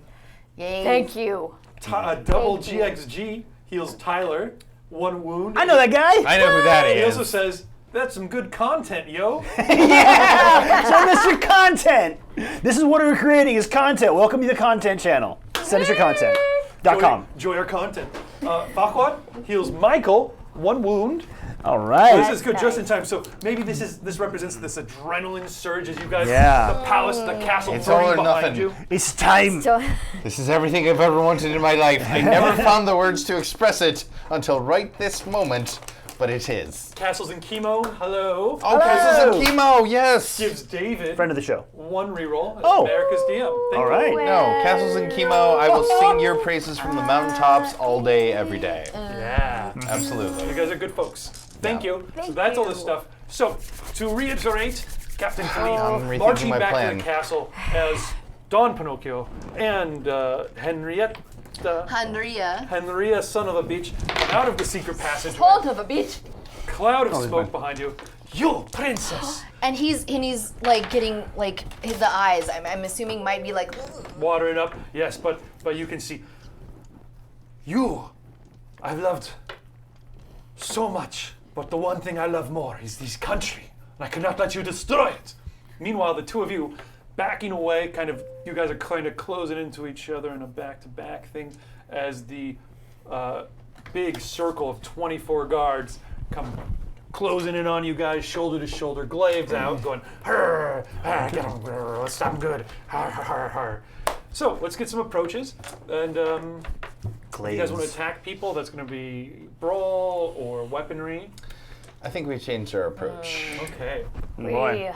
Yay. Thank you. Double GXG heals Tyler. 1 wound. I know that guy. I know who that He is. also says, that's some good content, yo. Yeah! Send us your content. This is what we're creating is content. Welcome to the content channel. Send us your content.com. Enjoy our content. Farquaad heals Michael. 1 wound. All right. This is good just in time. So maybe this represents this adrenaline surge as you guys, Yeah. the palace, the castle It's all burning or behind nothing. you. It's time. So, This is everything I've ever wanted in my life. I never found the words to express it until right this moment, but it is. Castles and chemo. Hello. Oh, Castles and Chemo, yes! Gives David Friend of the show. 1 reroll as Oh. America's DM. Thank All you. right. No, Castles and Chemo, I will sing your praises from the mountaintops all day, every day. Yeah. Absolutely. You guys are good folks. Thank you. So Thank that's all this you. stuff. So, to reiterate, Captain Feline I'm rethinking marching my back plan. to the castle as Don Pinocchio and Henrietta, Henria. son of a bitch, out of the secret passage. hold of a bitch. Cloud of smoke behind you. You, princess! And he's like getting like the eyes. I'm assuming might be like. Watering up, yes, but you can see. You, I've loved so much, but the one thing I love more is this country, and I cannot let you destroy it. Meanwhile, the two of you backing away, you guys are kind of closing into each other in a back-to-back thing as the big circle of 24 guards come closing in on you guys, shoulder to shoulder, glaives out, going, "Hurr, get him, let's stop him good, har, har, har, har." So let's get some approaches, and you guys want to attack people? That's going to be brawl or weaponry. I think we changed our approach. Okay, Boy.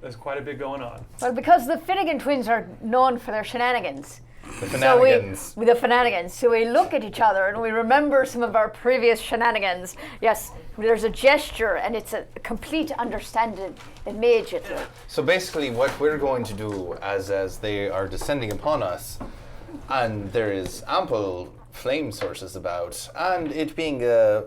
there's quite a bit going on. Well, because the Finnegan twins are known for their shenanigans. The Fananigans. With the Fananigans. So we look at each other and we remember some of our previous shenanigans. Yes, there's a gesture and it's a complete understanding immediately. So basically what we're going to do as they are descending upon us, and there is ample flame sources about, and it being a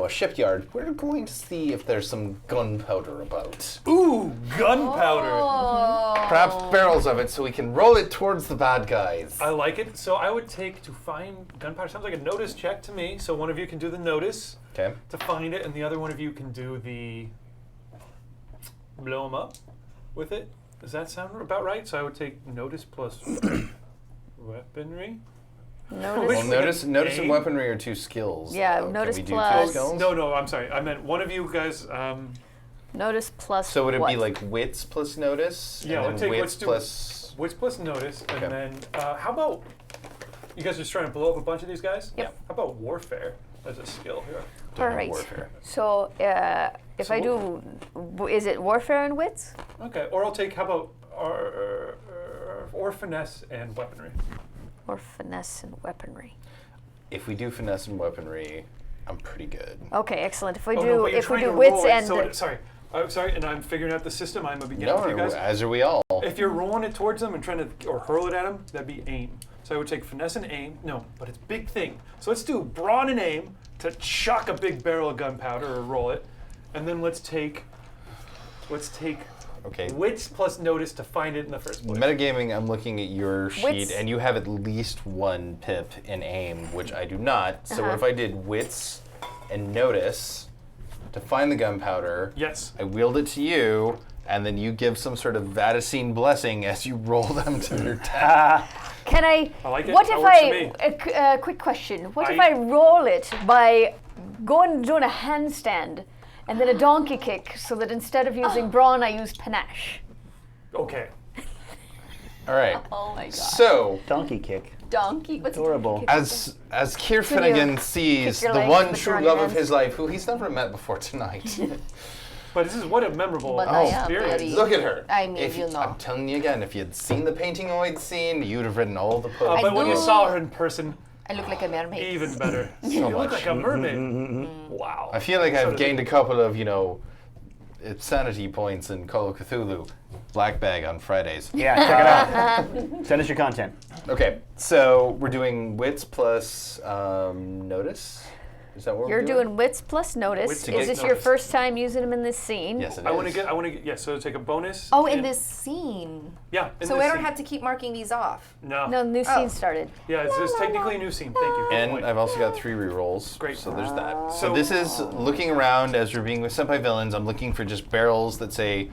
shipyard, we're going to see if there's some gunpowder about. Ooh, gunpowder! Perhaps barrels of it so we can roll it towards the bad guys. I like it. So I would take to find gunpowder. Sounds like a notice check to me. So one of you can do the notice Okay. to find it, and the other one of you can do the blow them up with it. Does that sound about right? So I would take notice plus weaponry. Notice. Which Well, we notice can and aim. weaponry are 2 skills. Yeah, though. notice Can we do plus- 2 skills? No, I'm sorry. I meant one of you guys. Notice plus. So would it what? be like wits plus notice? Yeah, and let's then take- wits let's do- plus. Wits plus notice, and Okay. then how about you guys are just trying to blow up a bunch of these guys? Yep. How about warfare as a skill here? Don't have Alright. warfare. So if So I do, is it warfare and wits? Okay, or I'll take how about or finesse and weaponry. Or finesse and weaponry? If we do finesse and weaponry, I'm pretty good. Okay, excellent. If we Oh, do, no, but you're if we trying do to wits roll it, and so sorry, I'm sorry, and I'm figuring out the system. I'm a beginner No, with you guys. as are we all. If you're rolling it towards them and trying to or hurl it at them, that'd be aim. So I would take finesse and aim. No, but it's big thing. So let's do brawn and aim to chuck a big barrel of gunpowder or roll it, and then let's take Okay. wits plus notice to find it in the first place. Metagaming, I'm looking at your sheet, Wits. and you have at least 1 pip in aim, which I do not. So what Uh-huh. if I did wits and notice to find the gunpowder? Yes. I wield it to you, and then you give some sort of Vadicine blessing as you roll them to their death. Can I? I like it. What That if works for me. quick question. What if I- I roll it by doing a handstand and then a donkey kick, so that instead of using brawn, I use panache? Okay. All right. Oh my god. So, Donkey kick. Donkey. What's Adorable. as Keir Can you Finnegan sees kick your the legs one with true your love of hands? his life, who he's never met before tonight. But this is what a memorable But I am experience. very- Look at her. I mean, If you know. I'm telling you again, if you'd seen the paintingoid scene, you'd have written all the poems. But when you do. saw her in person, I look like a mermaid. even better. You look much. like a mermaid. Wow. I feel like So I've does gained he. a couple of, sanity points in Call of Cthulhu. Black bag on Fridays. Yeah, check it out. Send us your content. Okay, so we're doing wits plus notice. Is that what You're we're doing wits plus notice. Wits Is plus this your notice. first time using them in this scene? Yes, it is. I want to get. Yeah. So take a bonus. Oh, in and- this scene. Yeah. in So this I don't scene. have to keep marking these off. No. No, new scene started. Yeah, it's technically a new scene. Thank you. Good And point. I've also got 3 rerolls. Great. So there's that. So- So this is looking around as you're being sent by villains. I'm looking for just barrels that say,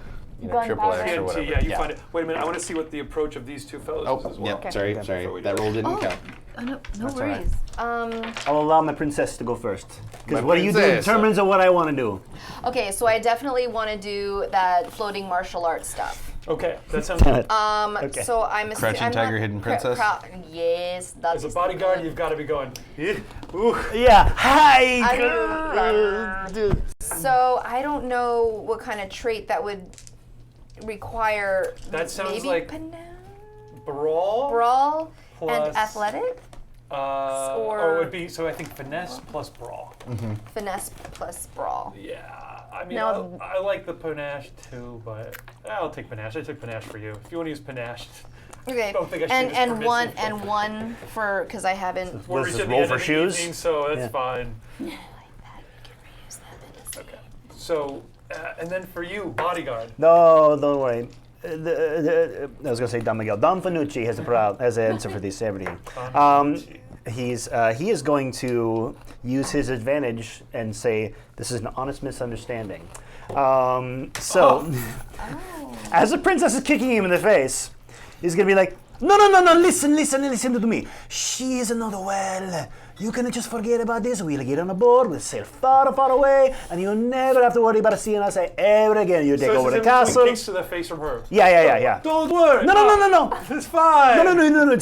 triple X or TNT, whatever. yeah, you find it. Wait a minute. I want to see what the approach of these two fellows Oh, is as well. yeah. Sorry. Before we That do roll it. didn't count. Oh, no That's all right. worries. I'll allow my princess to go first. Because My what you do princess. determines on what I want to do. Okay, so I definitely want to do that floating martial arts stuff. Okay, that sounds good. Okay. So I'm assuming. Crouching Tiger, Hidden Princess? Yes, that's As a bodyguard, you've got to be going. Ooh. Yeah. Hi. So I don't know what kind of trait that would require. That sounds maybe like brawl. brawl plus- and athletic, Or it would be, so I think finesse plus brawl. finesse plus brawl. Yeah, I mean, No. I like the panache too, but I'll take panache. I took panache for you. If you want to use panache, Okay, don't think I should and be this and one permissive. and one for because I haven't. we're Does reaching this the roll end for of the shoes? evening, so that's Yeah. fine. I like that. We can reuse that. Okay. So, and then for you, bodyguard. No, don't worry. I was going to say Don Miguel. Don Fanucci has has an answer for this everything. He is going to use his advantage and say this is an honest misunderstanding. As the princess is kicking him in the face, he's going to be like, no, listen to me. She is not well. You can just forget about this. We'll get on a board. We'll sail far, far away, and you'll never have to worry about seeing us ever again. You take So over this the is castle. kicks to the face from her. Yeah. Don't worry. No. It's fine. No.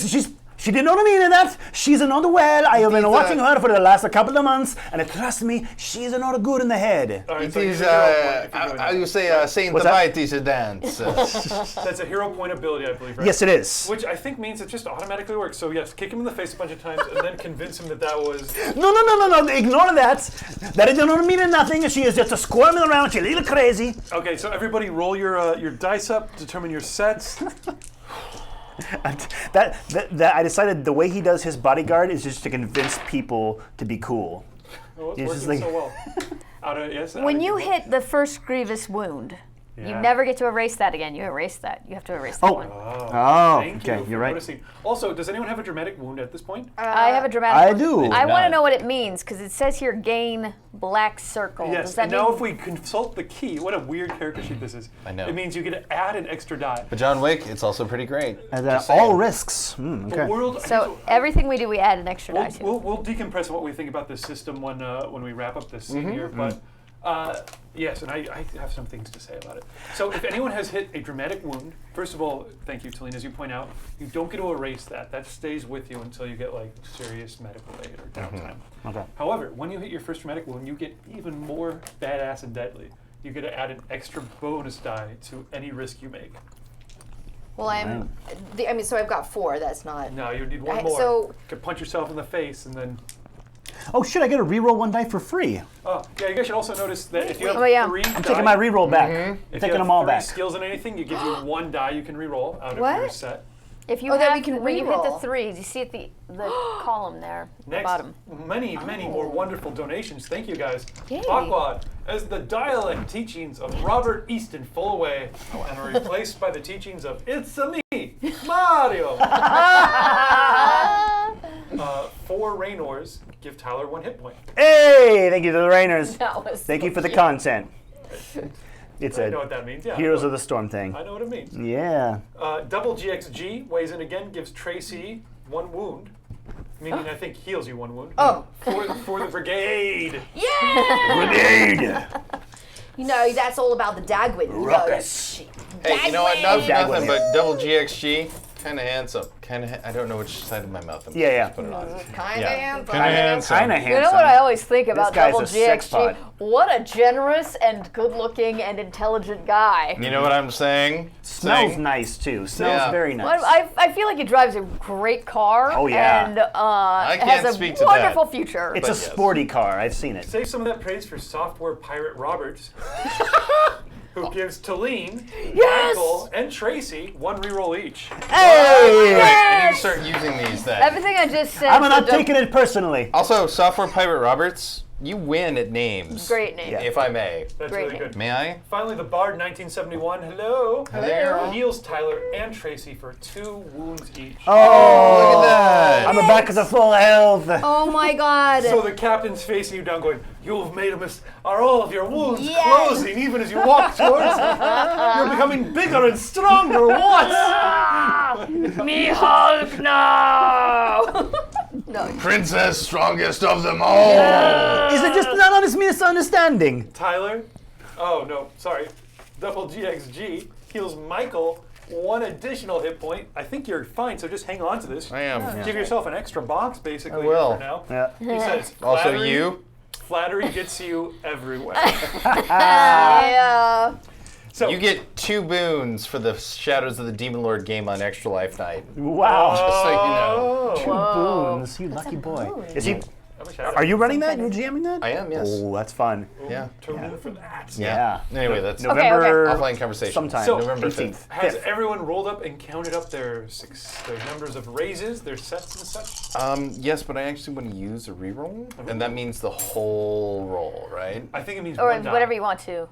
She did not mean that. She's not well. I have been watching her for the last couple of months, and trust me, she's not good in the head. All right, It so is, it's a hero point if you're doing how that. you say, Saint What's that? Fight is a dance. That's a hero point ability, I believe, right? Yes, it is. Which I think means it just automatically works. So yes, kick him in the face a bunch of times and then convince him that was. No. Ignore that. That does not mean nothing. She is just squirming around. She's a little crazy. Okay, so everybody roll your dice up, determine your sets. That I decided the way he does his bodyguard is just to convince people to be cool. Oh, it's He's working just like- so well. Yes, When you hit the first grievous wound, you Yeah. never get to erase that again. You erase that. You have to erase that Oh. one. Thank Okay, you for you're right. noticing. Also, does anyone have a dramatic wound at this point? I have a dramatic I one. do. I want to None. know what it means because it says here gain black circle. Yes, Does that and mean now if we consult the key, what a weird character sheet this is. I know. It means you get to add an extra die. But John Wick, it's also pretty great. And Just saying. all risks. The Okay. world. so? Everything we do, we add an extra die to. We'll decompress what we think about this system when we wrap up this scene here. But yes, and I have some things to say about it. So if anyone has hit a dramatic wound, first of all, thank you, Teline, as you point out, you don't get to erase that. That stays with you until you get like serious medical aid or downtime. Okay. However, when you hit your first traumatic wound, you get even more badass and deadly. You get to add an extra bonus die to any risk you make. Well, so I've got 4. That's not. Now you need one I- more. so- You can punch yourself in the face and then. Oh shit! I get to reroll one die for free. Oh, yeah. You guys should also notice that if you have Oh, yeah. 3 I'm taking my reroll back. I'm if taking you have them all 3 back. skills in anything, you give you 1 die you can reroll out of What? your set. If you Oh, that have, we can when you hit the reroll. 3s, you see at the column there, at the Next, bottom. many more wonderful donations. Thank you guys. Yay. Backwad, as the dialect teachings of Robert Easton fall away and are replaced by the teachings of It's-a-me, Mario. 4 Raynors give Tyler 1 hit point. Hey, thank you to the Rainers. That was Thank you for the content. It's I know a what that means. Yeah, Heroes of the Storm thing. I know what it means. Yeah. Double GXG weighs in again, gives Traycee 1 wound, meaning I think heals you 1 wound. Oh. For the brigade. Grenade. You know, that's all about the Dagwood. You know, Ruckus. Hey, you know what? Not for Dagwood. nothing, but double GXG, kind of handsome. I don't know which side of my mouth I'm Yeah. put it on. Kind Yeah. of handsome. Kinda handsome. Kinda handsome. You know what I always think about guy's Double a sex GXG? pod. What a generous and good-looking and intelligent guy. You know what I'm saying? Smells Saying? nice too. Smells Yeah. very nice. Well, I feel like he drives a great car. Oh, yeah. And can't has speak a to that. wonderful future. It's a yes. sporty car. I've seen it. Save some of that praise for software pirate Roberts, who gives Teline, Yes! Michael, and Traycee 1 reroll each. Hey! I need to start using these then. Everything I just said. I'm for not Dou- taking it personally. Also, Software Pirate Roberts, You win at names. Great name. If I may. That's Great really name. good. May I? Finally, the Bard, 1971. Hello. Hello. Heals Tyler and Traycee for 2 wounds each. Oh, Look at that. I'm back to full health. Oh my god. So the captain's facing you down, going, "You've made a mistake. Are all of your wounds Yes. closing even as you walk towards me? You're becoming bigger and stronger. What?" Me Hulk now! Princess, strongest of them all. Is it just an honest misunderstanding? Tyler, oh no, sorry. Double GXG heals Michael 1 additional hit point. I think you're fine, so just hang on to this. I am. Give yourself an extra box, basically, I will. for now. Yeah. He says, Also "Flattery- you. Flattery gets you everywhere." Yeah. So You get 2 boons for the Shadows of the Demon Lord game on Extra Life Night. Wow. Just so you know. Two boons. You lucky boy. Is he? I wish I had Are you running that? You're GMing that? I am, yes. Oh, that's fun. Yeah. tune in for that. Yeah. Anyway, that's November. offline conversation. Sometime. So- November 18th. 5th. Has 5th. everyone rolled up and counted up their numbers of raises, their sets and such? Yes, but I actually want to use a reroll, and that means the whole roll, right? I think it means Or one die. whatever you want to.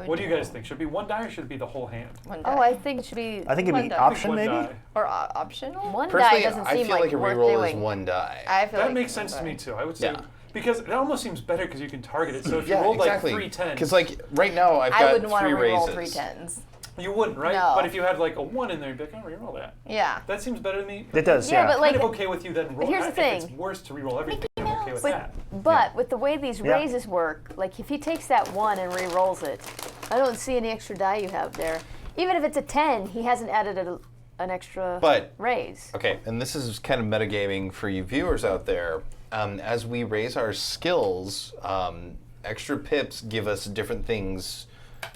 What do you guys think? Should it be 1 die or should it be the whole hand? Oh, I think it should be. I think it'd one be die. option One maybe. die. Or optional? One die Personally, doesn't I seem feel like a worth reroll doing. is 1 die. I feel That like makes sense to me too. I would say Yeah. because it almost seems better because you can target it. So if you Yeah, rolled exactly. like 3 10s, Because like right now I've I got wouldn't want 3 to reroll raises. 3 10s. you wouldn't, right? No. But if you had like a 1 in there, you'd be like, "Oh, reroll that." Yeah. That seems better to me. It does, Yeah, yeah. but like, Kind of okay with you then. Roll. here's the If thing. it's worse to reroll everything, I'm okay with But, that. but with the way these Yeah. raises work, like if he takes that 1 and re-rolls it, I don't see any extra die you have there. Even if it's a 10, he hasn't added an extra But- raise. Okay, and this is kind of metagaming for you viewers out there. As we raise our skills, extra pips give us different things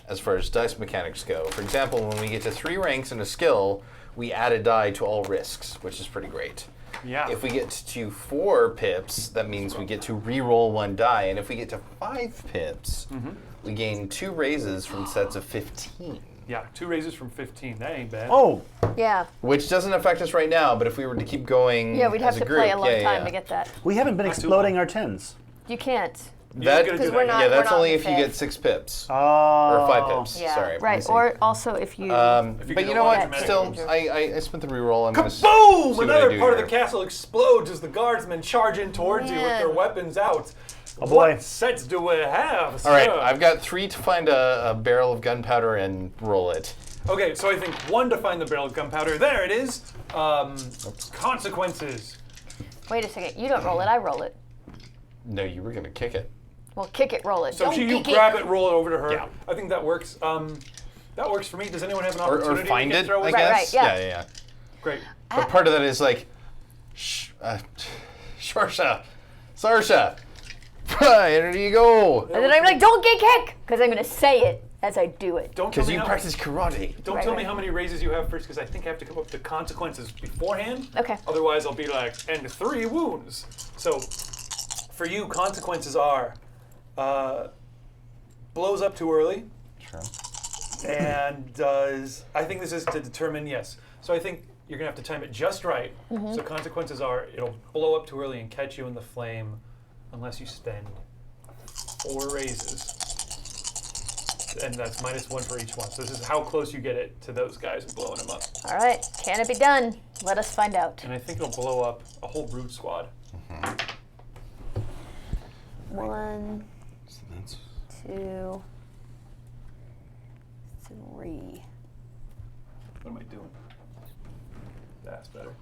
as far as dice mechanics go. For example, when we get to 3 ranks in a skill, we add a die to all risks, which is pretty great. Yeah. If we get to 4 pips, that means we get to re-roll 1 die. And if we get to 5 pips, we gain 2 raises from sets of 15. Yeah, 2 raises from 15. That ain't bad. Oh, Yeah. Which doesn't affect us right now, but if we were to keep going Yeah, we'd have as to a group, play a long yeah, time yeah. to get that. we haven't been Not too exploding our 10s. You can't. That, You're gonna do we're that. not- yeah, that's we're only not if you fifth. get 6 pips. Oh. Or 5 pips, Yeah. sorry. Right. see. Or also if you. If you But go you know on what? dramatic Still, danger. I spent the reroll. I'm going to Boom! Another part of the castle explodes as the guardsmen charge in towards you with their Man. weapons out. Oh boy. What sets do we have? All right, sir? I've got 3 to find a barrel of gunpowder and roll it. Okay, so I think 1 to find the barrel of gunpowder. There it is. Consequences. Wait a second. You don't roll it. I roll it. No, you were going to kick it. Well, kick it, roll it. So Don't you kick grab it, roll it over to her. Yeah. I think that works. That works for me. Does anyone have an Or opportunity find to it, throw I it? Right, guess. right, yeah. Yeah. Great. But part of that is like, Shorsha, Sarsha, there you go. And then I'm like, don't get kicked! Because I'm going to say it as I do it. Don't tell Because me you how, practice karate. don't Right, tell me right. how many raises you have first, because I think I have to come up with the consequences beforehand. Okay. Otherwise, I'll be like, and 3 wounds. So, for you, consequences are blows up too early, Sure. and does. I think this is to determine, yes. So I think you're going to have to time it just right. So consequences are it'll blow up too early and catch you in the flame unless you spend 4 raises. And that's -1 for each one. So this is how close you get it to those guys and blowing them up. All right. Can it be done? Let us find out. And I think it'll blow up a whole brood squad. 1, So that's 2, 3. What am I doing? That's better.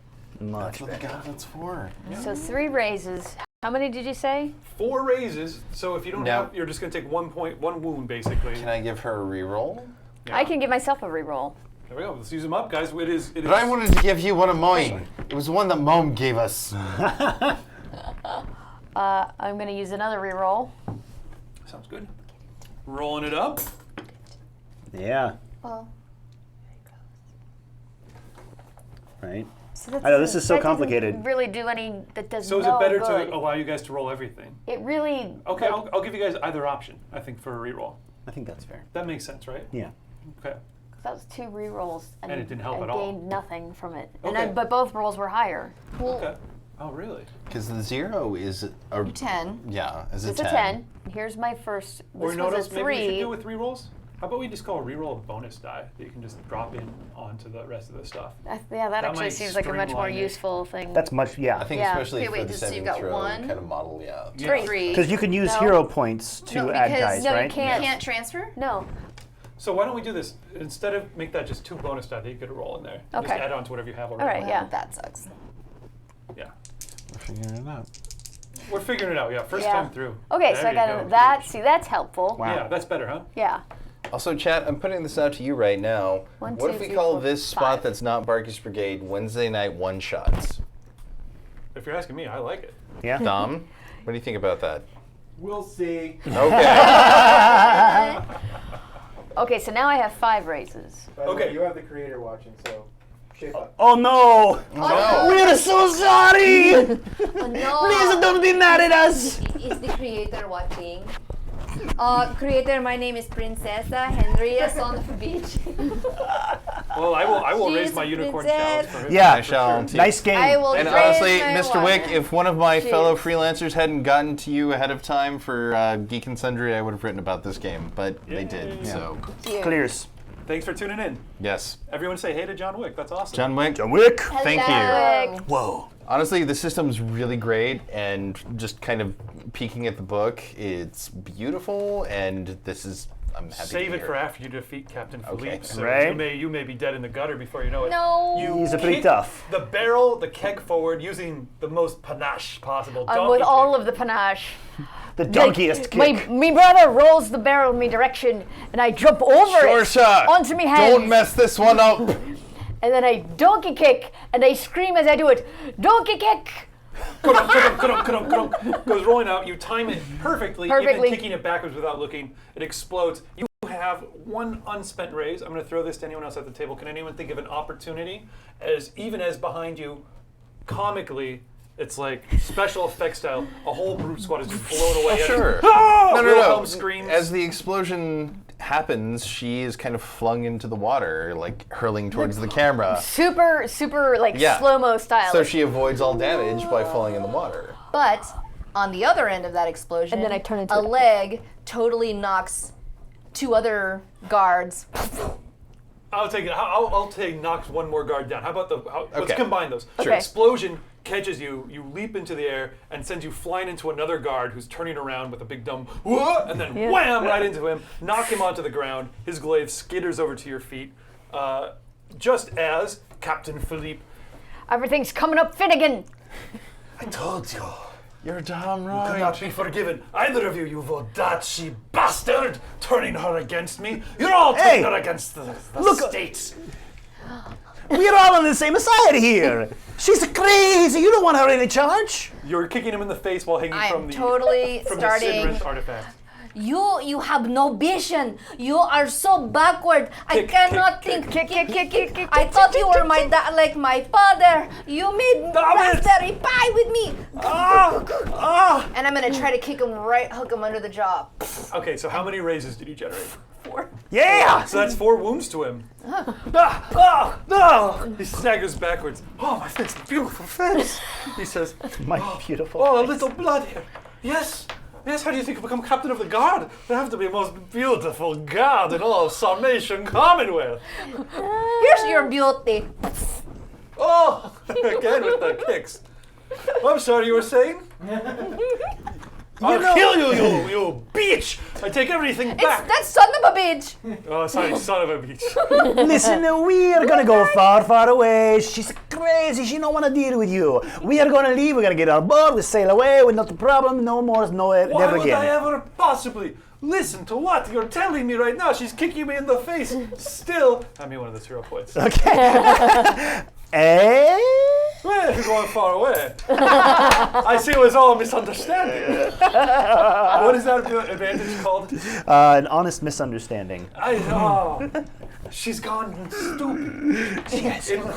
Much what better. that's for. So 3 raises. How many did you say? 4 raises. So if you don't Now- have, you're just going to take 1 wound basically. Can I give her a reroll? Yeah. I can give myself a reroll. There we go. Let's use them up, guys. It is. But I wanted to give you one of mine. It was one that Mom gave us. I'm going to use another reroll. Sounds good. Rolling it up. Yeah. Well, Right. So that I know, this doesn't- is so that doesn't complicated. Really do any? That does So is no it better good. to allow you guys to roll everything? It really. Okay, like, I'll give you guys either option. I think for a reroll. I think that's fair. That makes sense, right? Yeah. Okay. that was 2 rerolls, And it didn't help I at all. gained nothing from it. Okay. But both rolls were higher. well Okay. Oh, really? Because the 0 is a 10. Yeah, is It's a 10. Here's my first. Or This you know what was else a maybe we should 3. do with rerolls? How about we just call a reroll a bonus die that you can just drop in onto the rest of the stuff? Yeah, that actually might seems like a much more streamline it. useful thing. That's much, I think Yeah. especially Okay, for wait, the so saving you've got throw 1? kind of model, yeah. Yeah. 3. Because you can use No. hero points to No, add because- dice, no, you right? can't. Can't transfer? No. So why don't we do this? Instead of make that just 2 bonus die that you get a roll in there. Just Okay. add on to whatever you have already. All right, yeah. That sucks. Yeah. We're figuring it out. We're figuring it out, yeah. First Yeah. time through. Okay, There so I you got go. that. See, that's helpful. Wow. Yeah, that's better, huh? Yeah. Also, chat, I'm putting this out to you right now. One, What two, if we three, call four, this 5. spot that's not Barky's Brigade Wednesday night one-shots? If you're asking me, I like it. Yeah. Dom, what do you think about that? We'll see. Okay. Okay, so now I have 5 raises. By the way, Okay. you have the creator watching, so shape up. Oh no! No. We're so sorry! Oh, no. Please don't be mad at us! Is the creator watching? Creator, my name is Princessa Henria, son of a bitch. Well, I will She raise is my a unicorn princess. challenge for him. Yeah. I shall. Nice game. I will And raise honestly, my Mr. one. Wick, if one of my fellow Cheers. freelancers hadn't gotten to you ahead of time for Geek and Sundry, I would have written about this game, but they did. So, Clears. Thanks for tuning in. yes. Everyone say hey to John Wick. That's awesome. John Wick, John Wick. thank you. Hello. Whoa. Honestly, the system's really great, and just kind of peeking at the book, it's beautiful, and this is, I'm happy to Save be it here. for after you defeat Captain Philippe. Okay. So Right. you may be dead in the gutter before you know it. No. He's a pretty kick tough. The barrel, the keg forward, using the most panache possible. I'm Donkey with all kick. of the panache. The donkeyest kick. My brother rolls the barrel in my direction, and I jump over Sure it shot. onto my hands. Don't mess this one up. And then I donkey kick, and I scream as I do it, donkey kick! Ka-dunk, ka-dunk, ka-dunk, ka-dunk, ka-dunk. Goes rolling out. You time it perfectly, Perfectly. even kicking it backwards without looking. It explodes. You have 1 unspent raise. I'm going to throw this to anyone else at the table. Can anyone think of an opportunity, even as behind you, comically, it's like special effects style, a whole brute squad is just blown away. Sure. No, No. Holmes screams. As the explosion happens, she is kind of flung into the water, like hurling towards the camera. Super, like Yeah. slow-mo style. So she avoids all damage by falling in the water. But on the other end of that explosion, And then I turn into a a- leg totally knocks 2 other guards. I'll take it. I'll take knocks 1 more guard down. How about let's Okay. combine those. Sure. Okay. Explosion catches you, you leap into the air, and sends you flying into another guard who's turning around with a big dumb whoa, and then wham right into him, knock him onto the ground. His glaive skitters over to your feet, just as Captain Philippe. Everything's coming up Finnegan. I told you. You're damn Cannot be forgiven. Either of you, you Vodachi bastard, turning her against me. You're all turning Hey! her against the Look- states. We're all on the same side here. She's crazy. You don't want her in charge. You're kicking him in the face while hanging I from am the totally from starting. the Sinrith artifact. You have no vision. You are so backward. I Kick, cannot kick, think. Kick. I thought you were my dad, like my father. You made Damn it. raspberry pie with me. And I'm gonna try to kick him right, hook him under the jaw. Okay, so how many raises did you generate? 4. Yeah. So that's 4 wounds to him. He staggers backwards. Oh, my face, beautiful face. He says, My beautiful. oh, a little blood here. Yes, how do you think you become captain of the guard? They have to be the most beautiful guard in all of Sarmatian Commonwealth. Here's your beauty. Oh, again with the kicks. I'm sorry, you were saying? I'll kill you, you bitch! I take everything back. That son of a bitch! Oh, sorry, son of a bitch. Listen, we are gonna go far, far away. She's crazy. She don't want to deal with you. We are gonna leave. We're gonna get on board. We sail away with not a problem. No more. No, Why never would I again. ever possibly listen to what you're telling me right now? She's kicking me in the face. Still, I mean, one of the 0 points. Okay. Eh? Well, you're going far away. I see it was all a misunderstanding. What is that advantage called? An honest misunderstanding. She's gone stupid. Yes. In-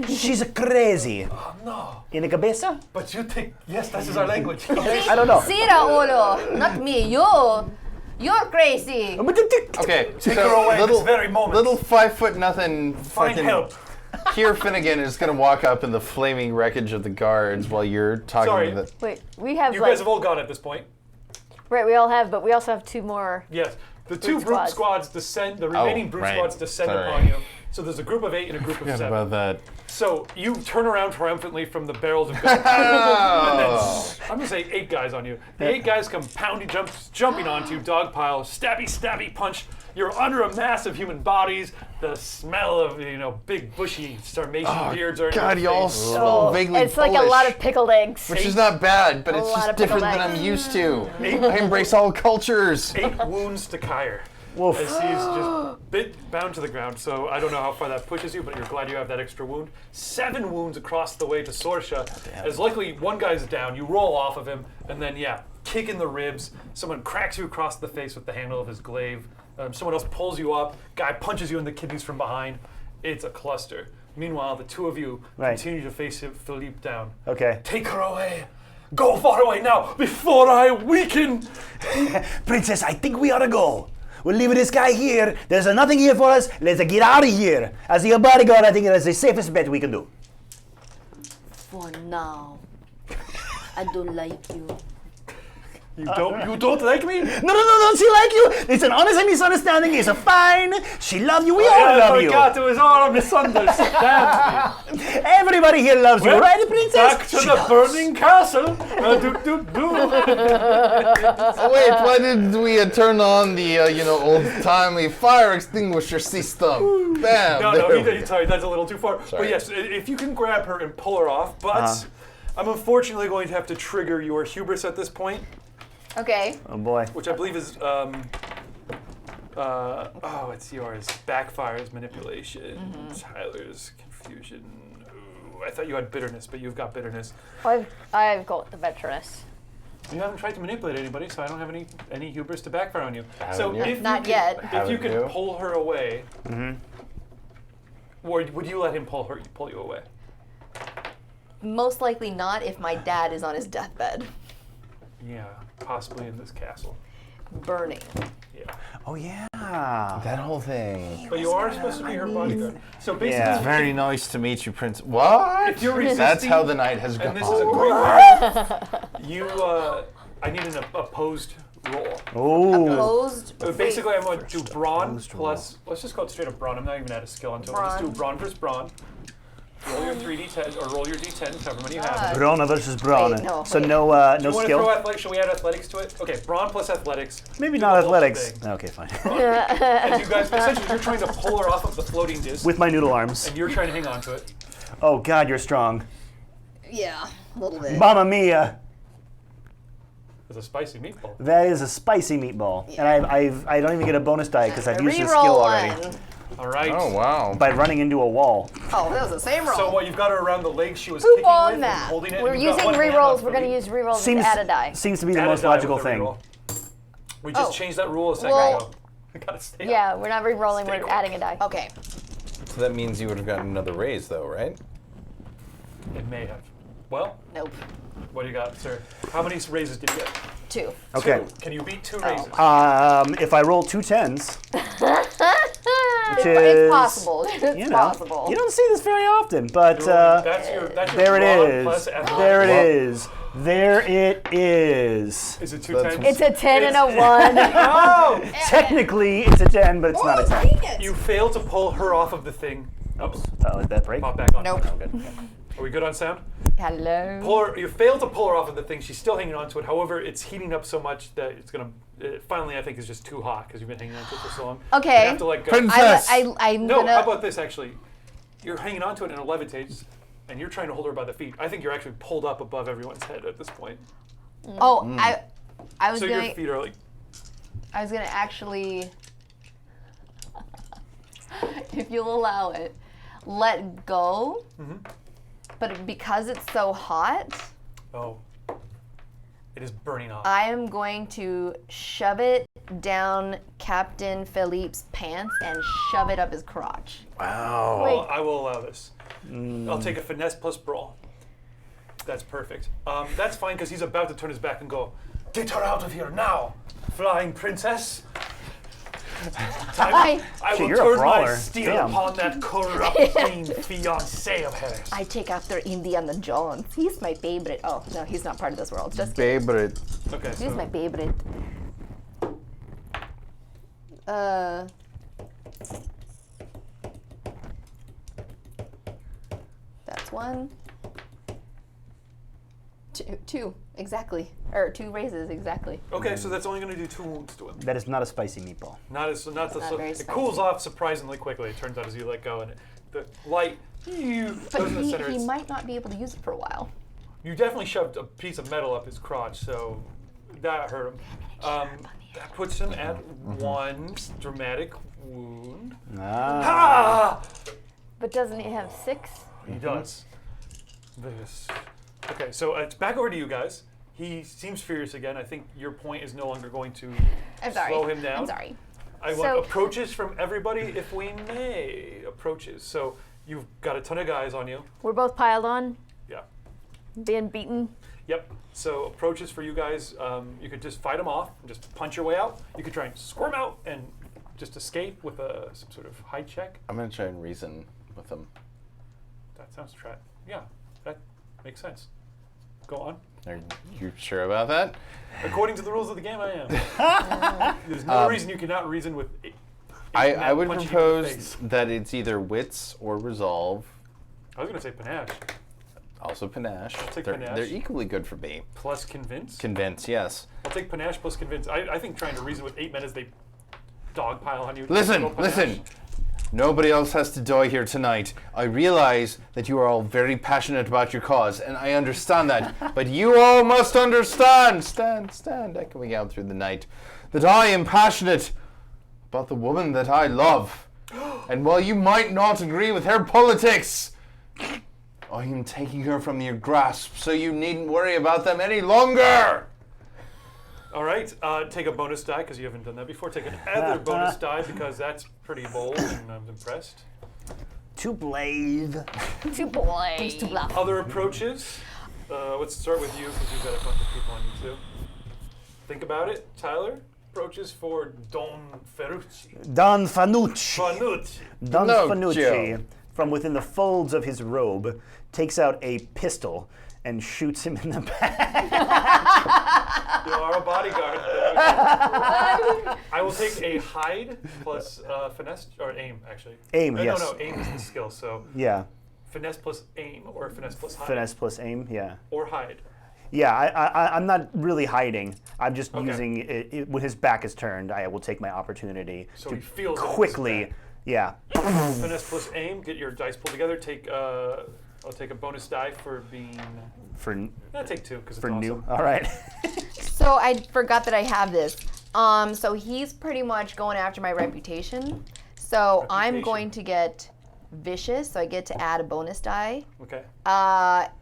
She's crazy. no, In the cabeza? but you think, yes, this is our language. I don't know. See, Raulo, not me. You're crazy. Okay, Take her away this very moment. Little 5 foot nothing. Find fucking help. Here, Finnegan is going to walk up in the flaming wreckage of the guards while you're talking Sorry. to the... Wait, we have You like guys have all gone at this point. right. We all have, but we also have 2 more. Yes. The 2 brute squads descend. The remaining brute right. squads descend Sorry. upon you. So there's a group of 8 and a group of 7. about that. So you turn around triumphantly from the barrels of guns, and then I'm gonna say 8 guys on you. The 8 guys come jumping onto you, dogpile, stabby, punch. You're under a mass of human bodies. The smell of big bushy Sarmatian beards are in God, your you all face. smell vaguely It's like a lot of pickled eggs. Which is not bad, but it's lot just of different pickled than eggs. I'm used to. I embrace all cultures. 8 wounds to Kyre. Woof. As he's just bound to the ground, so I don't know how far that pushes you, but you're glad you have that extra wound. 7 wounds across the way to Sorsha. As likely one guy's down, you roll off of him, and then kick in the ribs. Someone cracks you across the face with the handle of his glaive. Someone else pulls you up. Guy punches you in the kidneys from behind. It's a cluster. Meanwhile, the 2 of you continue to face Philippe down. Okay. Take her away. Go far away now before I weaken. Princess, I think we ought to go. We'll leave this guy here. There's nothing here for us. Let's get out of here. As your bodyguard, I think that's the safest bet we can do. For now, I don't like you. You don't like me? No, don't she like you? It's an honest misunderstanding. It's a fine. She loves you. We all love you. I forgot it was all a misunderstanding. Everybody here loves you, right, Princess? Back to She the does. burning castle. Oh, wait, why did we turn on the, old-timey fire extinguisher system? Bam! No, sorry, that's a little too far. Sorry. But yes, if you can grab her and pull her off, but I'm unfortunately going to have to trigger your hubris at this point, Okay. Oh boy. which I believe is, it's yours. Backfires, manipulation, Tyler's confusion. Ooh, I thought you had bitterness, but you've got bitterness. I've got the bitterness. You haven't tried to manipulate anybody, so I don't have any hubris to backfire on you. Haven't you? if Not you yet. If you Haven't could you? pull her away, or would you let him pull you away? Most likely not if my dad is on his deathbed. Yeah, possibly in this castle. Burning. Yeah. Oh yeah. That whole thing. But you are supposed to be her bodyguard. So basically, Yeah. It's very nice to meet you, Prince. What? if you're resisting, That's how the night has gone. and this is a great way, I need an opposed roll. Oh. Opposed. Basically, I'm going to do brawn Opposed plus, let's just go straight up brawn. I'm not even at a skill until let's do brawn versus brawn. Roll your 3d10, or roll your d10, however many you have. Brona versus Brona. Wait, no, so wait. no Do you want to skill. throw athletics? Should we add athletics to it? Okay, brawn plus athletics. Maybe Do not the whole athletics. thing. Okay, fine. As you guys, essentially, you're trying to pull her off of the floating disc, With my noodle arms. and you're trying to hang on to it. Oh God, you're strong. Yeah, a little bit. Mamma mia. It's a spicy meatball. That is a spicy meatball, and I don't even get a bonus die because I've used this Reroll skill already one. All right. Oh, wow. by running into a wall. Oh, that was the same roll. So what, you've got her around the leg she was Poop kicking on with and that. holding it. We're and you've got using one hand rerolls. on We're going to Philippe. use rerolls Seems to add a die. Seems to be the Add a most die logical with the thing. reroll. We just Oh. changed that rule a second Well- ago. I gotta stay up. Yeah, we're not rerolling. Stay We're quick. adding a die. Okay. So that means you would have gotten another raise, though, right? It may have. Well, Nope. what do you got, sir? How many raises did you get? 2. Okay. 2. Can you beat 2 raises? If I roll 2 10s, which is It's possible. It's you know, possible. you don't see this very often, but that's your there it brawn is. plus athletics. There it is. There it is. Is it 2 That's- times? It's a 10 and a 1. Oh! Technically, it's a 10, but it's not a 10. dang it. You fail to pull her off of the thing. Oops. Oh, did that break? Pop back on. Nope. Oh, good. Okay. Are we good on sound? Hello. Pull her, you fail to pull her off of the thing. She's still hanging on to it. However, it's heating up so much that it's gonna. Finally, I think it's just too hot because you've been hanging on to it for so long. Okay. You have to let go. Princess. I'm No, gonna. how about this actually? You're hanging on to it and it levitates, and you're trying to hold her by the feet. I think you're actually pulled up above everyone's head at this point. Oh, I was So gonna. your feet are like. I was gonna actually, if you'll allow it, let go. But because it's so hot, Oh. It is burning off. I am going to shove it down Captain Philippe's pants and shove it up his crotch. Wow. Well, I will allow this. I'll take a finesse plus brawl. That's perfect. That's fine because he's about to turn his back and go, "Get her out of here now, flying princess." I will You're a turn my brawler. steel Damn. upon that corrupting fiancé of hers. I take after Indiana Jones. He's my favorite. Oh no, he's not part of this world. Just Favorite. Okay, he's my favorite. That's one. Two, exactly. Or 2 raises, exactly. Okay, so that's only going to do 2 wounds to him. That is not a spicy meatball. very It spicy. cools off surprisingly quickly. It turns out as you let go, and the light But goes in the center. he It's- might not be able to use it for a while. You definitely shoved a piece of metal up his crotch, so that hurt him. That puts him at 1 dramatic wound. Ha! But doesn't he have 6? He does. This. Okay, so it's back over to you guys. He seems furious again. I think your point is no longer going to I'm sorry. slow him down. I'm sorry. I want approaches from everybody, if we may. Approaches. So you've got a ton of guys on you. We're both piled on, Yeah. being beaten. Yep. So approaches for you guys. You could just fight them off and just punch your way out. You could try and squirm out and just escape with some sort of high check. I'm gonna try and reason with them. That sounds yeah, that makes sense. Go on. Are you sure about that? According to the rules of the game, I am. There's no reason you cannot reason with. I would punching you in the propose face. that it's either wits or resolve. I was gonna say panache Also panache. take They're, panache. they're equally good for me. plus convince. Convince, yes. I'll take panache plus convince. I think trying to reason with 8 men as they dogpile on you. Listen, Go panache. listen. Nobody else has to die here tonight. I realize that you are all very passionate about your cause, and I understand that. But you all must understand, stand, echoing out through the night, that I am passionate about the woman that I love. And while you might not agree with her politics, I am taking her from your grasp, so you needn't worry about them any longer. All right, take a bonus die because you haven't done that before. Take another bonus die because that's pretty bold and I'm impressed. To blade. To boy. To bluff. Other approaches. Let's start with you because you've got a bunch of people on you too. Think about it, Tyler. Approaches for Don Ferrucci. Don Fanucci. Fanucci. Don No, Fanucci, Joe. from within the folds of his robe, takes out a pistol and shoots him in the back. You are a bodyguard. I will take a hide plus finesse or aim actually. Aim, yes. No, aim is the skill. So Yeah, finesse plus aim or finesse plus hide. finesse plus aim, yeah. Or hide. Yeah, I'm not really hiding. I'm just Okay. using it when his back is turned. I will take my opportunity So to he feels it with his quickly. back. Yeah, Finesse plus aim. Get your dice pulled together. I'll take a bonus die for being. for Take 2 because it's for awesome. new. All right. So I forgot that I have this. So he's pretty much going after my reputation. So I'm Reputation. going to get vicious. So I get to add a bonus die. Okay.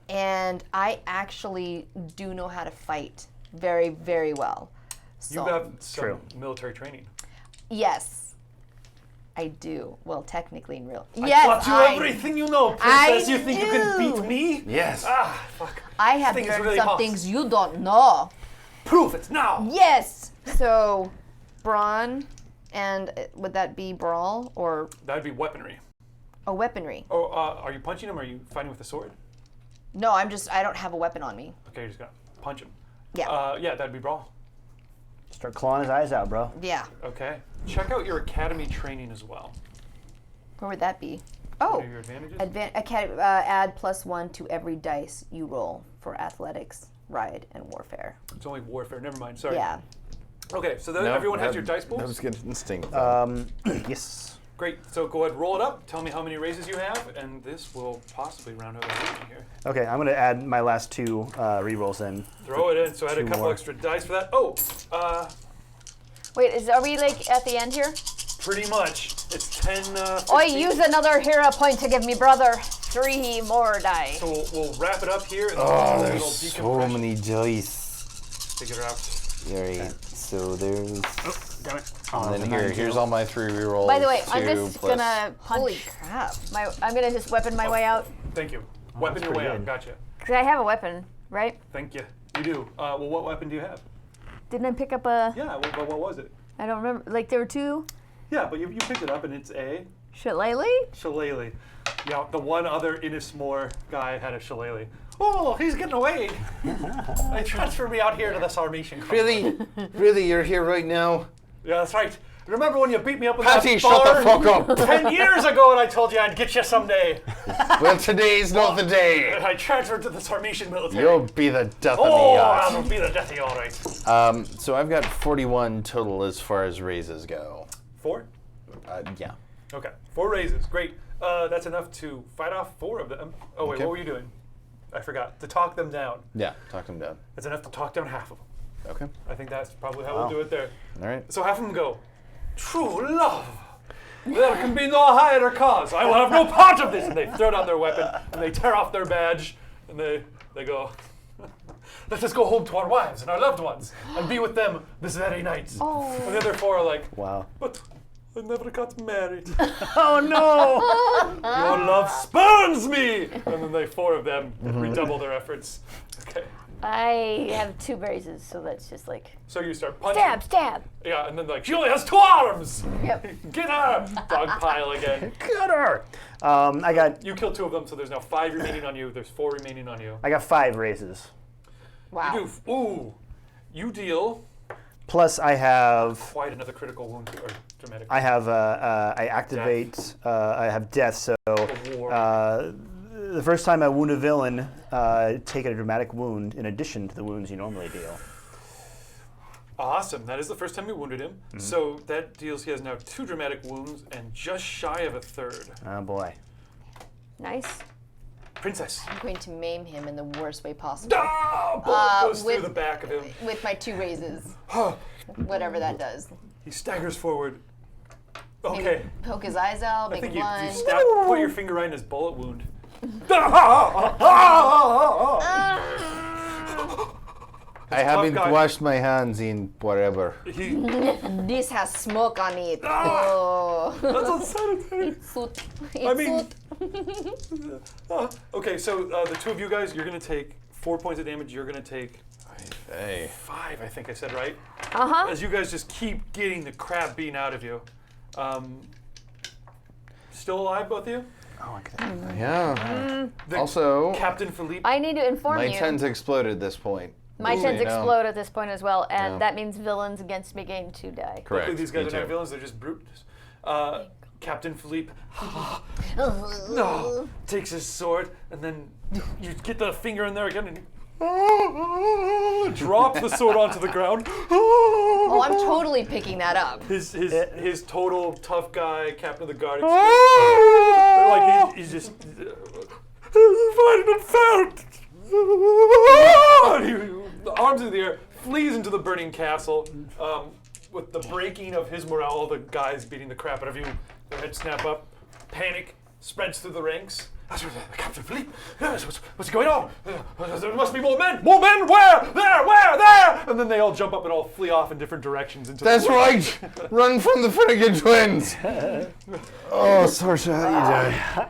And I actually do know how to fight very, very well. So You have some True. military training. yes, I do. Well, technically in real. I Yes, taught you everything you know, princess. You think you can do. beat me? Yes. Ah, fuck. I have Thing is learned really some hot. things you don't know. Proof it now. Yes. So, brawn, and would that be brawl or That'd be weaponry. a weaponry? Oh, are you punching him or are you fighting with a sword? No, I don't have a weapon on me. Okay, you're just gonna punch him. Yeah. Yeah, that'd be brawl. Start clawing his eyes out, bro. Yeah. Okay. Check out your academy training as well. Where would that be? What Oh, are your advantages? add +1 to every dice you roll for athletics, ride, and warfare. It's only warfare. Never mind. Sorry. Yeah. Okay, so No, everyone has that- your dice pools? That was good instinct. Yes. Great. So go ahead, roll it up. Tell me how many raises you have, and this will possibly round out our evening here. Okay, I'm gonna add my last 2 rerolls in. Throw it in. So add a 2 couple more. extra dice for that. Oh, Wait, are we like at the end here? pretty much. It's 10. 15. Oi, use another hero point to give me brother 3 more die. So we'll wrap it up here. And Oh, we'll do a there's little so decompression. many dice. Figure out. Alright, so there's. Damn it. And then here's all my 3 rerolls. By the way, I'm 2 just plus- gonna Holy punch. crap. I'm gonna just weapon my way out. Thank you. Weapon your way pretty out. good. Gotcha. Because I have a weapon, right? Thank you. You do. Well, what weapon do you have? Didn't I pick up a. Yeah. What was it? I don't remember. Like there were 2. Yeah, but you picked it up, and it's a Shillelagh? shillelagh. Yeah, the one other Innismore guy had a shillelagh. Oh, he's getting away. They transferred me out here to the Sarmatian. Really? Really, you're here right now? Yeah, that's right. Remember when you beat me up in Patty, that shut the bar fuck up. 10 years ago and I told you I'd get you someday? Well, today's not the day. And I transferred to the Sarmatian military. You'll be the death of me, Oh, yacht. that'll be the death of you, all right. So I've got 41 total as far as raises go. 4? Yeah. Okay, 4 raises. Great. That's enough to fight off 4 of them. Oh, wait, Okay. what were you doing? I forgot. To talk them down. Yeah, talk them down. That's enough to talk down half of them. Okay. I think that's probably how we'll do it there. All right. So half of them go, true love. There can be no higher cause. I will have no part of this. And they throw down their weapon and they tear off their badge and they go, let us go home to our wives and our loved ones and be with them this very night. Oh. And the other 4 are like, Wow. but I never got married. Oh no! Your love spurns me. And then 4 of them redouble their efforts. Okay. I have 2 raises, so that's just like So you start punching. stab, stab. Yeah, and then she only has 2 arms. Yep. Get her. Dog pile again. Got her. I got You killed 2 of them, so there's now 5 remaining on you. There's 4 remaining on you. 5 raises. Wow. You deal Plus, I have quite another critical wound or dramatic. I activate. I have death. So war. the first time I wound a villain, take a dramatic wound in addition to the wounds you normally deal. Awesome. That is the first time you wounded him. So that deals. He has now 2 dramatic wounds and just shy of a 3rd. Oh boy. Nice. Princess. I'm going to maim him in the worst way possible. Bullet goes through with- the back of him. With my 2 raises. Whatever that does. He staggers forward. Maybe Okay. poke his eyes out, I make think him you blind. put your finger right in his bullet wound. I haven't guy. washed my hands in whatever. He, This has smoke on it. Oh. that's unsanitary. Soot. I It's mean- soot. Okay, so the 2 of you guys, you're going to take 4 points of damage. You're going to take Hey. 5, I think I said right. Uh-huh. As you guys just keep getting the crap beaten out of you. Still alive, both of you? Oh, okay. Yeah. The Also, Captain Philippe. I need to inform my you. 10's exploded at this point. My Just so 10s you know. explode at this point as well, and Yeah. that means villains against me gain 2 die. Correct. Luckily, these me guys are not too. villains, they're just brutes. Captain Philippe takes his sword, and then you get the finger in there again, and he drops the sword onto the ground. Oh, I'm totally picking that up. His total tough guy, Captain of the Guard, like he's just fighting and found. The arms in the air, flees into the burning castle. With the breaking of his morale, all the guys beating the crap out of you, their heads snap up. Panic spreads through the ranks. Captain Philippe, yes, what's going on? There must be more men. More men? Where? There! And then they all jump up and all flee off in different directions. That's right! Run from the Finnegan twins! Oh, Saoirse, how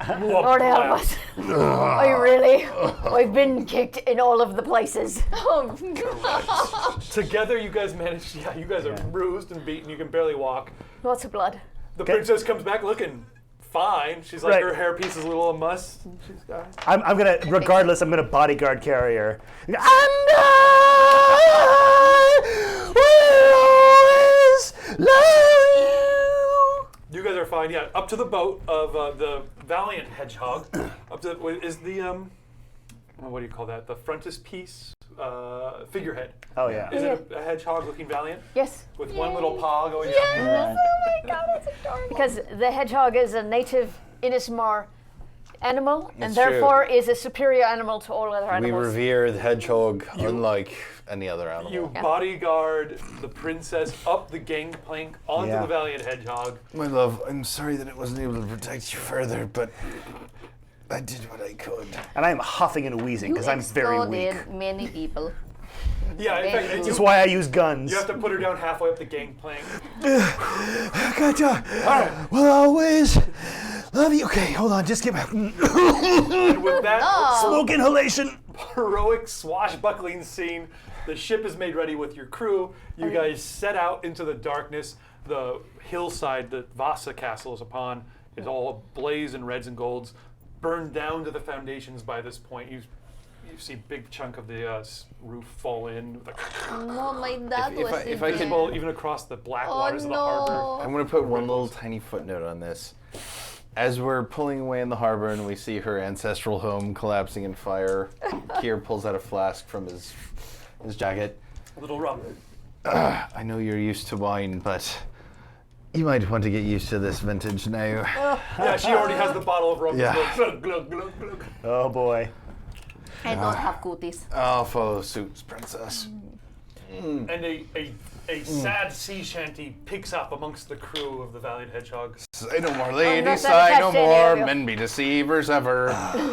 you doing? Lord help us. I've been kicked in all of the places. Together, you guys managed. Yeah, you guys are bruised and beaten. You can barely walk. Lots of blood. The princess comes back looking fine. She's like, her hairpiece is a little a muss. She's got. I'm gonna, regardless, I'm gonna bodyguard carry her. And I will always love you. You guys are fine. Yeah, up to the boat of the valiant hedgehog. Up to is the what do you call that? The frontispiece figurehead. Oh yeah. Is it a hedgehog-looking valiant Yes. with one little paw going? Yes. Oh my god, that's adorable. Because the hedgehog is a native Innismore animal, and That's therefore is a superior animal to all other We animals. revere the hedgehog unlike any other animal. You bodyguard the princess up the gangplank onto Yeah. the valiant hedgehog. My love, I'm sorry that I wasn't able to protect you further, but I did what I could. And I'm huffing and wheezing because I'm very weak. Exploded many people. Yeah, in fact, This is why I use guns. you have to put her down halfway up the gangplank. Gotcha. Will always love you. Okay, hold on. Just get back. And with that Smoke inhalation. heroic swashbuckling scene, The ship is made ready with your crew. You guys set out into the darkness. The hillside that Vasa Castle is upon is all ablaze in reds and golds, burned down to the foundations by this point. You see a big chunk of the roof fall in. Oh, my dad was if I could Even across the black waters of the harbor. I'm going to put one little tiny footnote on this. As we're pulling away in the harbor and we see her ancestral home collapsing in fire, Kier pulls out a flask from his jacket. A little rum. I know you're used to wine, but you might want to get used to this vintage now. Yeah, she already has the bottle of rum. Yeah. Glug, glug, glug, glug. Oh boy. I don't have cooties. I'll follow suit, princess. And a sad sea shanty picks up amongst the crew of the Valiant Hedgehog. Say no more, no, ladies, that's sigh no more. it, yeah. Men be deceivers ever.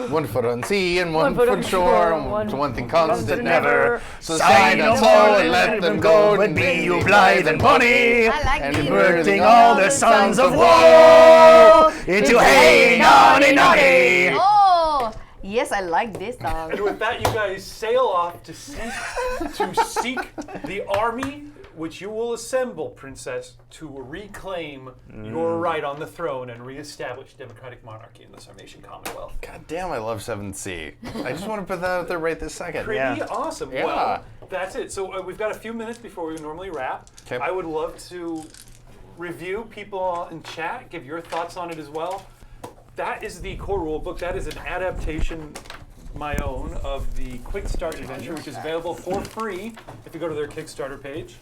1 foot on sea and 1 foot on shore. One thing constant never. So sigh no more and let them go. And be you blithe and bonny. I like And these. converting all the sons of woe into hey naughty naughty. Oh, yes, I like this song. And with that, you guys sail off to seek the army which you will assemble, princess, to reclaim your right on the throne and reestablish democratic monarchy in the Sarmatian Commonwealth. God damn, I love 7th Sea. I just want to put that out there right this second. Pretty awesome. Yeah. Well, that's it. So we've got a few minutes before we normally wrap. 'Kay. I would love to review people in chat, give your thoughts on it as well. That is the core rule book. That is an adaptation, my own, of the Quick Start Adventure, which is available for free if you go to their Kickstarter page.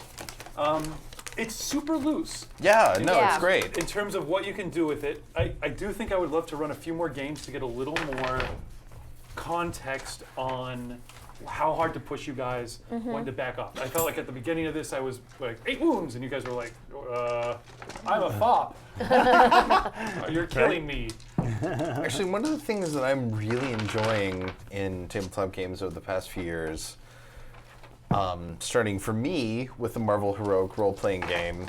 It's super loose Yeah, no, Yeah. it's great. in terms of what you can do with it. I do think I would love to run a few more games to get a little more context on how hard to push you guys, when to back off. I felt like at the beginning of this I was like 8 wounds and you guys were like, I'm a fop. You're killing me. Actually, one of the things that I'm really enjoying in tabletop games over the past few years, starting for me with the Marvel Heroic role-playing game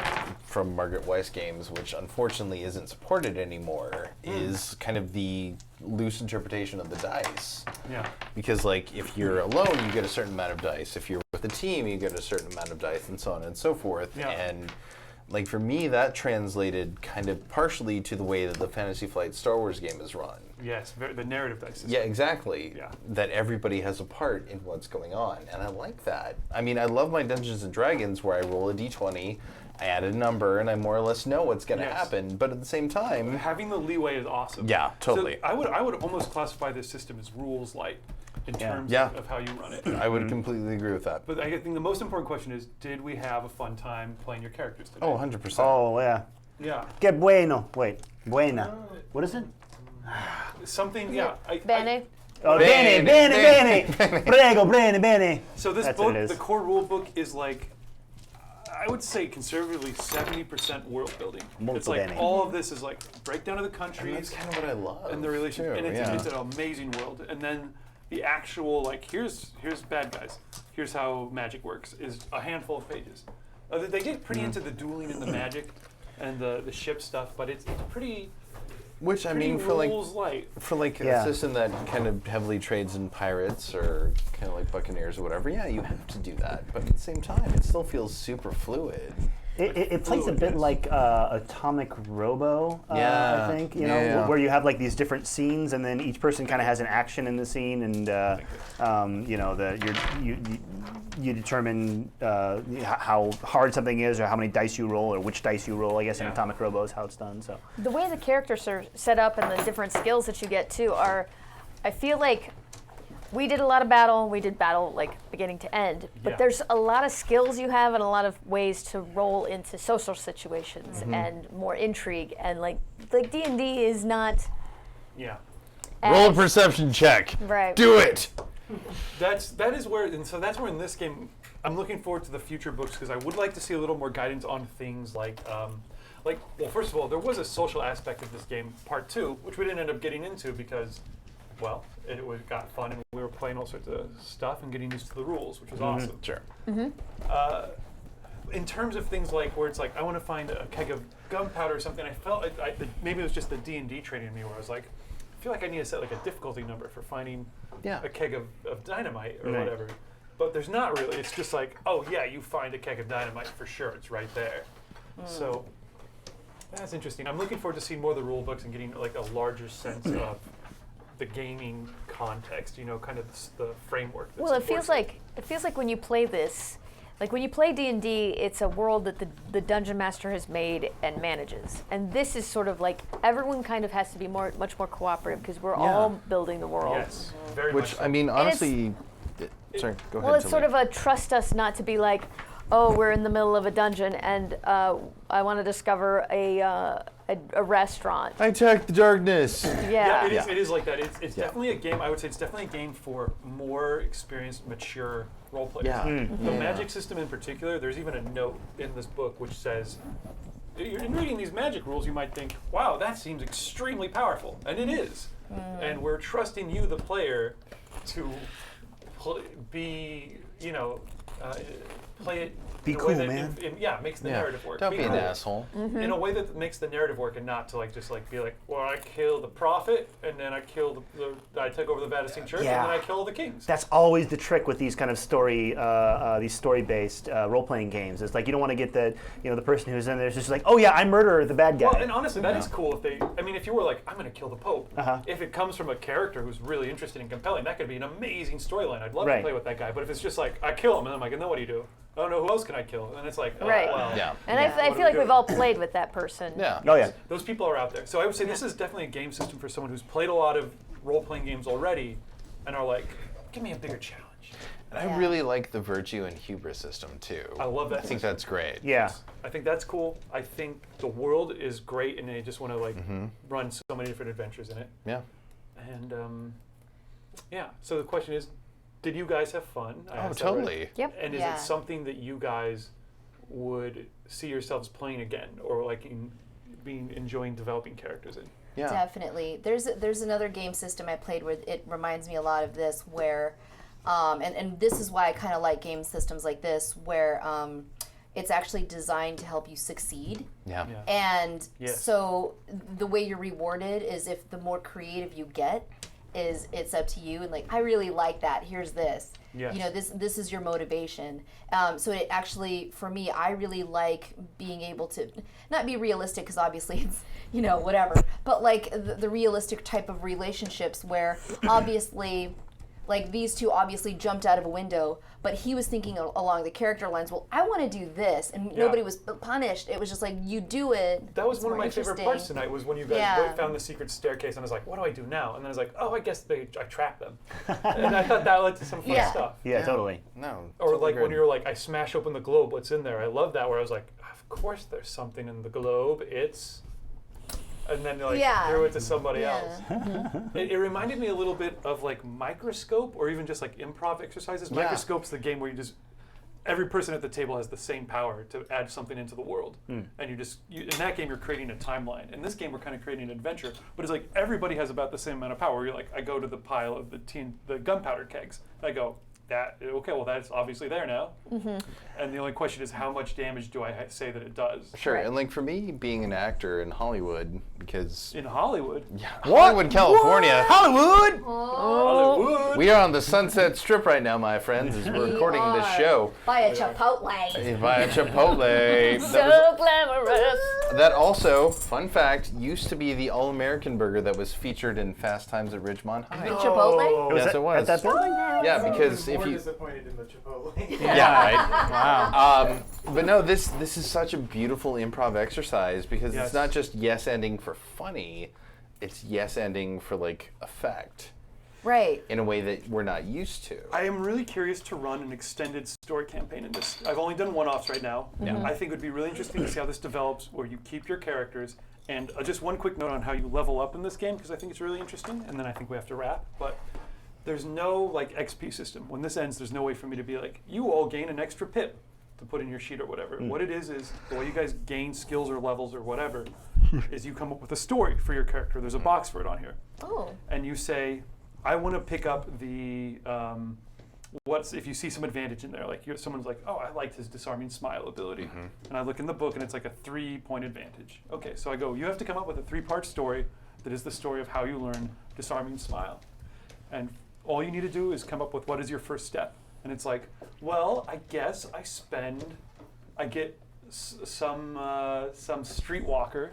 from Margaret Weiss Games, which unfortunately isn't supported anymore, is kind of the loose interpretation of the dice. Yeah. Because, like, if you're alone, you get a certain amount of dice. If you're with a team, you get a certain amount of dice, and so on and so forth. Yeah. And, like, for me, that translated kind of partially to the way that the Fantasy Flight Star Wars game is run. Yes, the narrative dice system. Yeah, exactly. Yeah. That everybody has a part in what's going on, and I like that. I mean, I love my Dungeons and Dragons where I roll a d20, I add a number, and I more or less know what's going to Yes. happen. But at the same time, Having the leeway is awesome. Yeah, totally. So I would almost classify this system as rules light in terms Yeah. of how you run it. I would completely agree with that. But I think the most important question is, did we have a fun time playing your characters today? Oh, 100%. Oh yeah. Yeah. Que bueno. Wait. Buena. What is it? Something, yeah. Bene. Oh, Bene, bene, bene, bene. Prego, bene, bene. So this That's what book, it is. the core rule book is like, I would say conservatively 70% world building. Molto It's like bene. all of this is like breakdown of the And countries that's kind of what I love. and the relationship, too, and it's, yeah. it's an amazing world. And then the actual like here's bad guys, here's how magic works is a handful of pages. They get pretty into the dueling and the magic and the ship stuff, but it's pretty. Which, I Pretty mean, for rules light. a system that kind of heavily trades in pirates or kind of like Buccaneers or whatever, yeah, you have to do that. But at the same time, it still feels super fluid. It plays a Fluid, bit yes. like Atomic Robo, Yeah. I think. You Yeah, know, yeah. where you have like these different scenes, and then each person kind of has an action in the scene, and you know, you determine how hard something is, or how many dice you roll, or which dice you roll. I guess in Yeah. Atomic Robo is how it's done. So The way the characters are set up and the different skills that you get too are, I feel like we did a lot of battle. We did battle like beginning to end, but Yeah. there's a lot of skills you have and a lot of ways to roll into social situations and more intrigue, and like D&D is not Yeah. Roll a as- perception check. Right. Do it. That is where, and so that's where in this game, I'm looking forward to the future books because I would like to see a little more guidance on things like, well, first of all, there was a social aspect of this game, part 2, which we didn't end up getting into because, well, it got fun and we were playing all sorts of stuff and getting used to the rules, which was awesome. Sure. In terms of things like where it's like I want to find a keg of gunpowder or something, I felt like maybe it was just the D&D training in me where I was like, I feel like I need to set like a difficulty number for finding Yeah. a keg of dynamite or Right. whatever. but there's not really. It's just like, oh yeah, you find a keg of dynamite for sure. It's right there. So that's interesting. I'm looking forward to seeing more of the rule books and getting like a larger sense of the gaming context. You know, kind of the framework. That's Well, it feels like when you play this, like when you play D&D, it's a world that the dungeon master has made and manages. And this is sort of like everyone kind of has to be much more cooperative because we're all building the world. Yes, very Which, much so. I mean, honestly, sorry, go ahead. Well, it's sort Tilly. of a trust us not to be like, oh, we're in the middle of a dungeon and I want to discover a restaurant. I attack the darkness. Yeah. It is like that. It's definitely a game. I would say it's definitely a game for more experienced, mature role players. Yeah. The magic system in particular, there's even a note in this book which says, in reading these magic rules, you might think, wow, that seems extremely powerful. And it is. And we're trusting you, the player, to be, play it Be in a cool, way that man. makes the narrative work. Don't be an cool. asshole. In a way that makes the narrative work, and not to be like, well, I killed the prophet, and then I killed I took over the Vatican Church, Yeah. and then I killed the kings. That's always the trick with these kind of these story-based role-playing games. It's like you don't want to get the person who's in there is just like, oh yeah, I murder the bad guy. Well, and honestly, that is cool if you were like, I'm going to kill the Pope. If it comes from a character who's really interesting and compelling, that could be an amazing storyline. I'd love to play with that guy. But if it's just like, I kill him, and I'm like, and then what do you do? I don't know, who else can I kill? And it's like, oh, Right. well. Yeah. And I feel like we've all played with that person. Yeah. Oh yeah. Those people are out there. So I would say this is definitely a game system for someone who's played a lot of role-playing games already and are like, give me a bigger challenge. And I really like the virtue and hubris system too. I love that I think that's great. Yeah. I think that's cool. I think the world is great, and they just want to run so many different adventures in it. Yeah. And so the question is, did you guys have fun? I Oh, asked that already. totally. Yep. And is Yeah. it something that you guys would see yourselves playing again, or like enjoying developing characters in? Yeah. Definitely. There's another game system I played where it reminds me a lot of this, where, and this is why I kind of like game systems like this, where it's actually designed to help you succeed. Yeah. And Yes. so the way you're rewarded is if the more creative you get, it's up to you. And like, I really like that. Here's this. Yes. This is your motivation. So it actually, for me, I really like being able to not be realistic, because obviously it's whatever, but like the realistic type of relationships where obviously, like these two obviously jumped out of a window, but he was thinking along the character lines, well, I want to do this, and nobody was punished. It was just like, you do it. That was it's one of more my favorite interesting. parts tonight, was when you guys Yeah. found the secret staircase, and I was like, what do I do now? And then I was like, oh, I guess I trapped them. And I thought that led to some fun stuff. Yeah, totally. No. Or totally like when good. you're like, I smash open the globe, what's in there? I love that, where I was like, of course there's something in the globe, and then like threw it to somebody else. It reminded me a little bit of like Microscope, or even just like improv exercises. Yeah. Microscope's the game where every person at the table has the same power to add something into the world. And in that game you're creating a timeline. In this game we're kind of creating an adventure, but it's like everybody has about the same amount of power. You're like, I go to the pile of the gunpowder kegs, and I go, that's obviously there now. And the only question is, how much damage do I say that it does? Sure, and like for me, being an actor in Hollywood, because In Hollywood? Hollywood, California, Hollywood. Hollywood! we are on the Sunset Strip right now, my friends, as we're recording this show. By a Chipotle. Via Chipotle. So glamorous. That also, fun fact, used to be the all-American burger that was featured in Fast Times at Ridgemont High. Chipotle? Yes, it was. At that building? Yeah, because if More you... disappointed in the Chipotle. Yeah, right. Wow. But no, this is such a beautiful improv exercise, because Yes. it's not just yes ending for funny, it's yes ending for like effect Right. in a way that we're not used to. I am really curious to run an extended story campaign in this. I've only done one-offs right now. I think it would be really interesting to see how this develops, where you keep your characters. And just one quick note on how you level up in this game, because I think it's really interesting, and then I think we have to wrap. But there's no like XP system. When this ends, there's no way for me to be like, you all gain an extra pip to put in your sheet or whatever. What it is the way you guys gain skills or levels or whatever is you come up with a story for your character. There's a box for it on here. Oh. And you say, I want to pick up the, if you see some advantage in there, like someone's like, oh, I liked his disarming smile ability. And I look in the book and it's like a 3-point advantage. Okay, so I go, you have to come up with a 3-part story that is the story of how you learn disarming smile. And all you need to do is come up with what is your first step. And it's like, well, I guess I get some streetwalker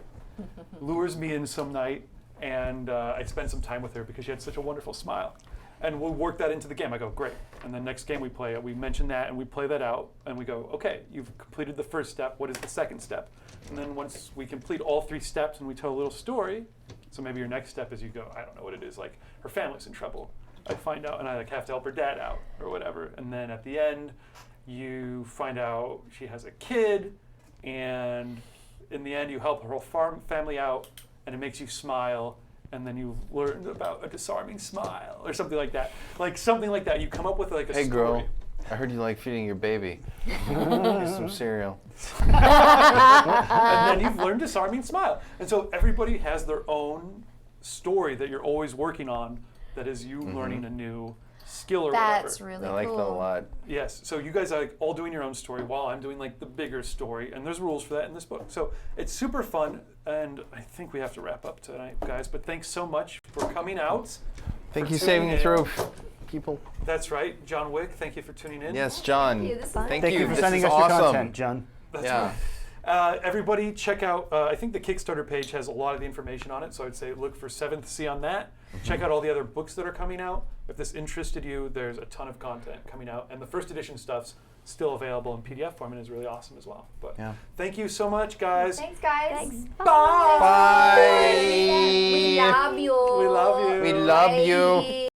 lures me in some night, and I spend some time with her because she had such a wonderful smile. And we'll work that into the game. I go, great. And the next game we play, we mention that and we play that out, and we go, okay, you've completed the first step. What is the second step? And then once we complete all 3 steps and we tell a little story, so maybe your next step is you go, I don't know what it is, like her family's in trouble. I find out, and I have to help her dad out or whatever. And then at the end, you find out she has a kid, and in the end, you help her whole family out, and it makes you smile. And then you learn about a disarming smile or something like that. Like something like that. You come up with like a story. Hey girl, I heard you like feeding your baby. Here's some cereal. And then you've learned disarming smile. And so everybody has their own story that you're always working on that is you learning a new skill or That's whatever. really I like cool. that a lot. Yes, so you guys are like all doing your own story while I'm doing like the bigger story, and there's rules for that in this book. So it's super fun, and I think we have to wrap up tonight, guys, but thanks so much for coming out. Thank for you tuning saving in. through people. That's right, John Wick, thank you for tuning in. Yes, John. Thank you, this is fun. Thank Thank you for This sending is us your awesome. content, John. That's Yeah. right. Everybody check out, I think the Kickstarter page has a lot of the information on it, so I'd say look for 7th Sea on that. Check out all the other books that are coming out. If this interested you, there's a ton of content coming out, and the first edition stuff's still available in PDF form and is really awesome as well. But thank you so much, guys. Thanks, guys. Thanks. Bye. Bye. We love you. We love you. We love you. Bye.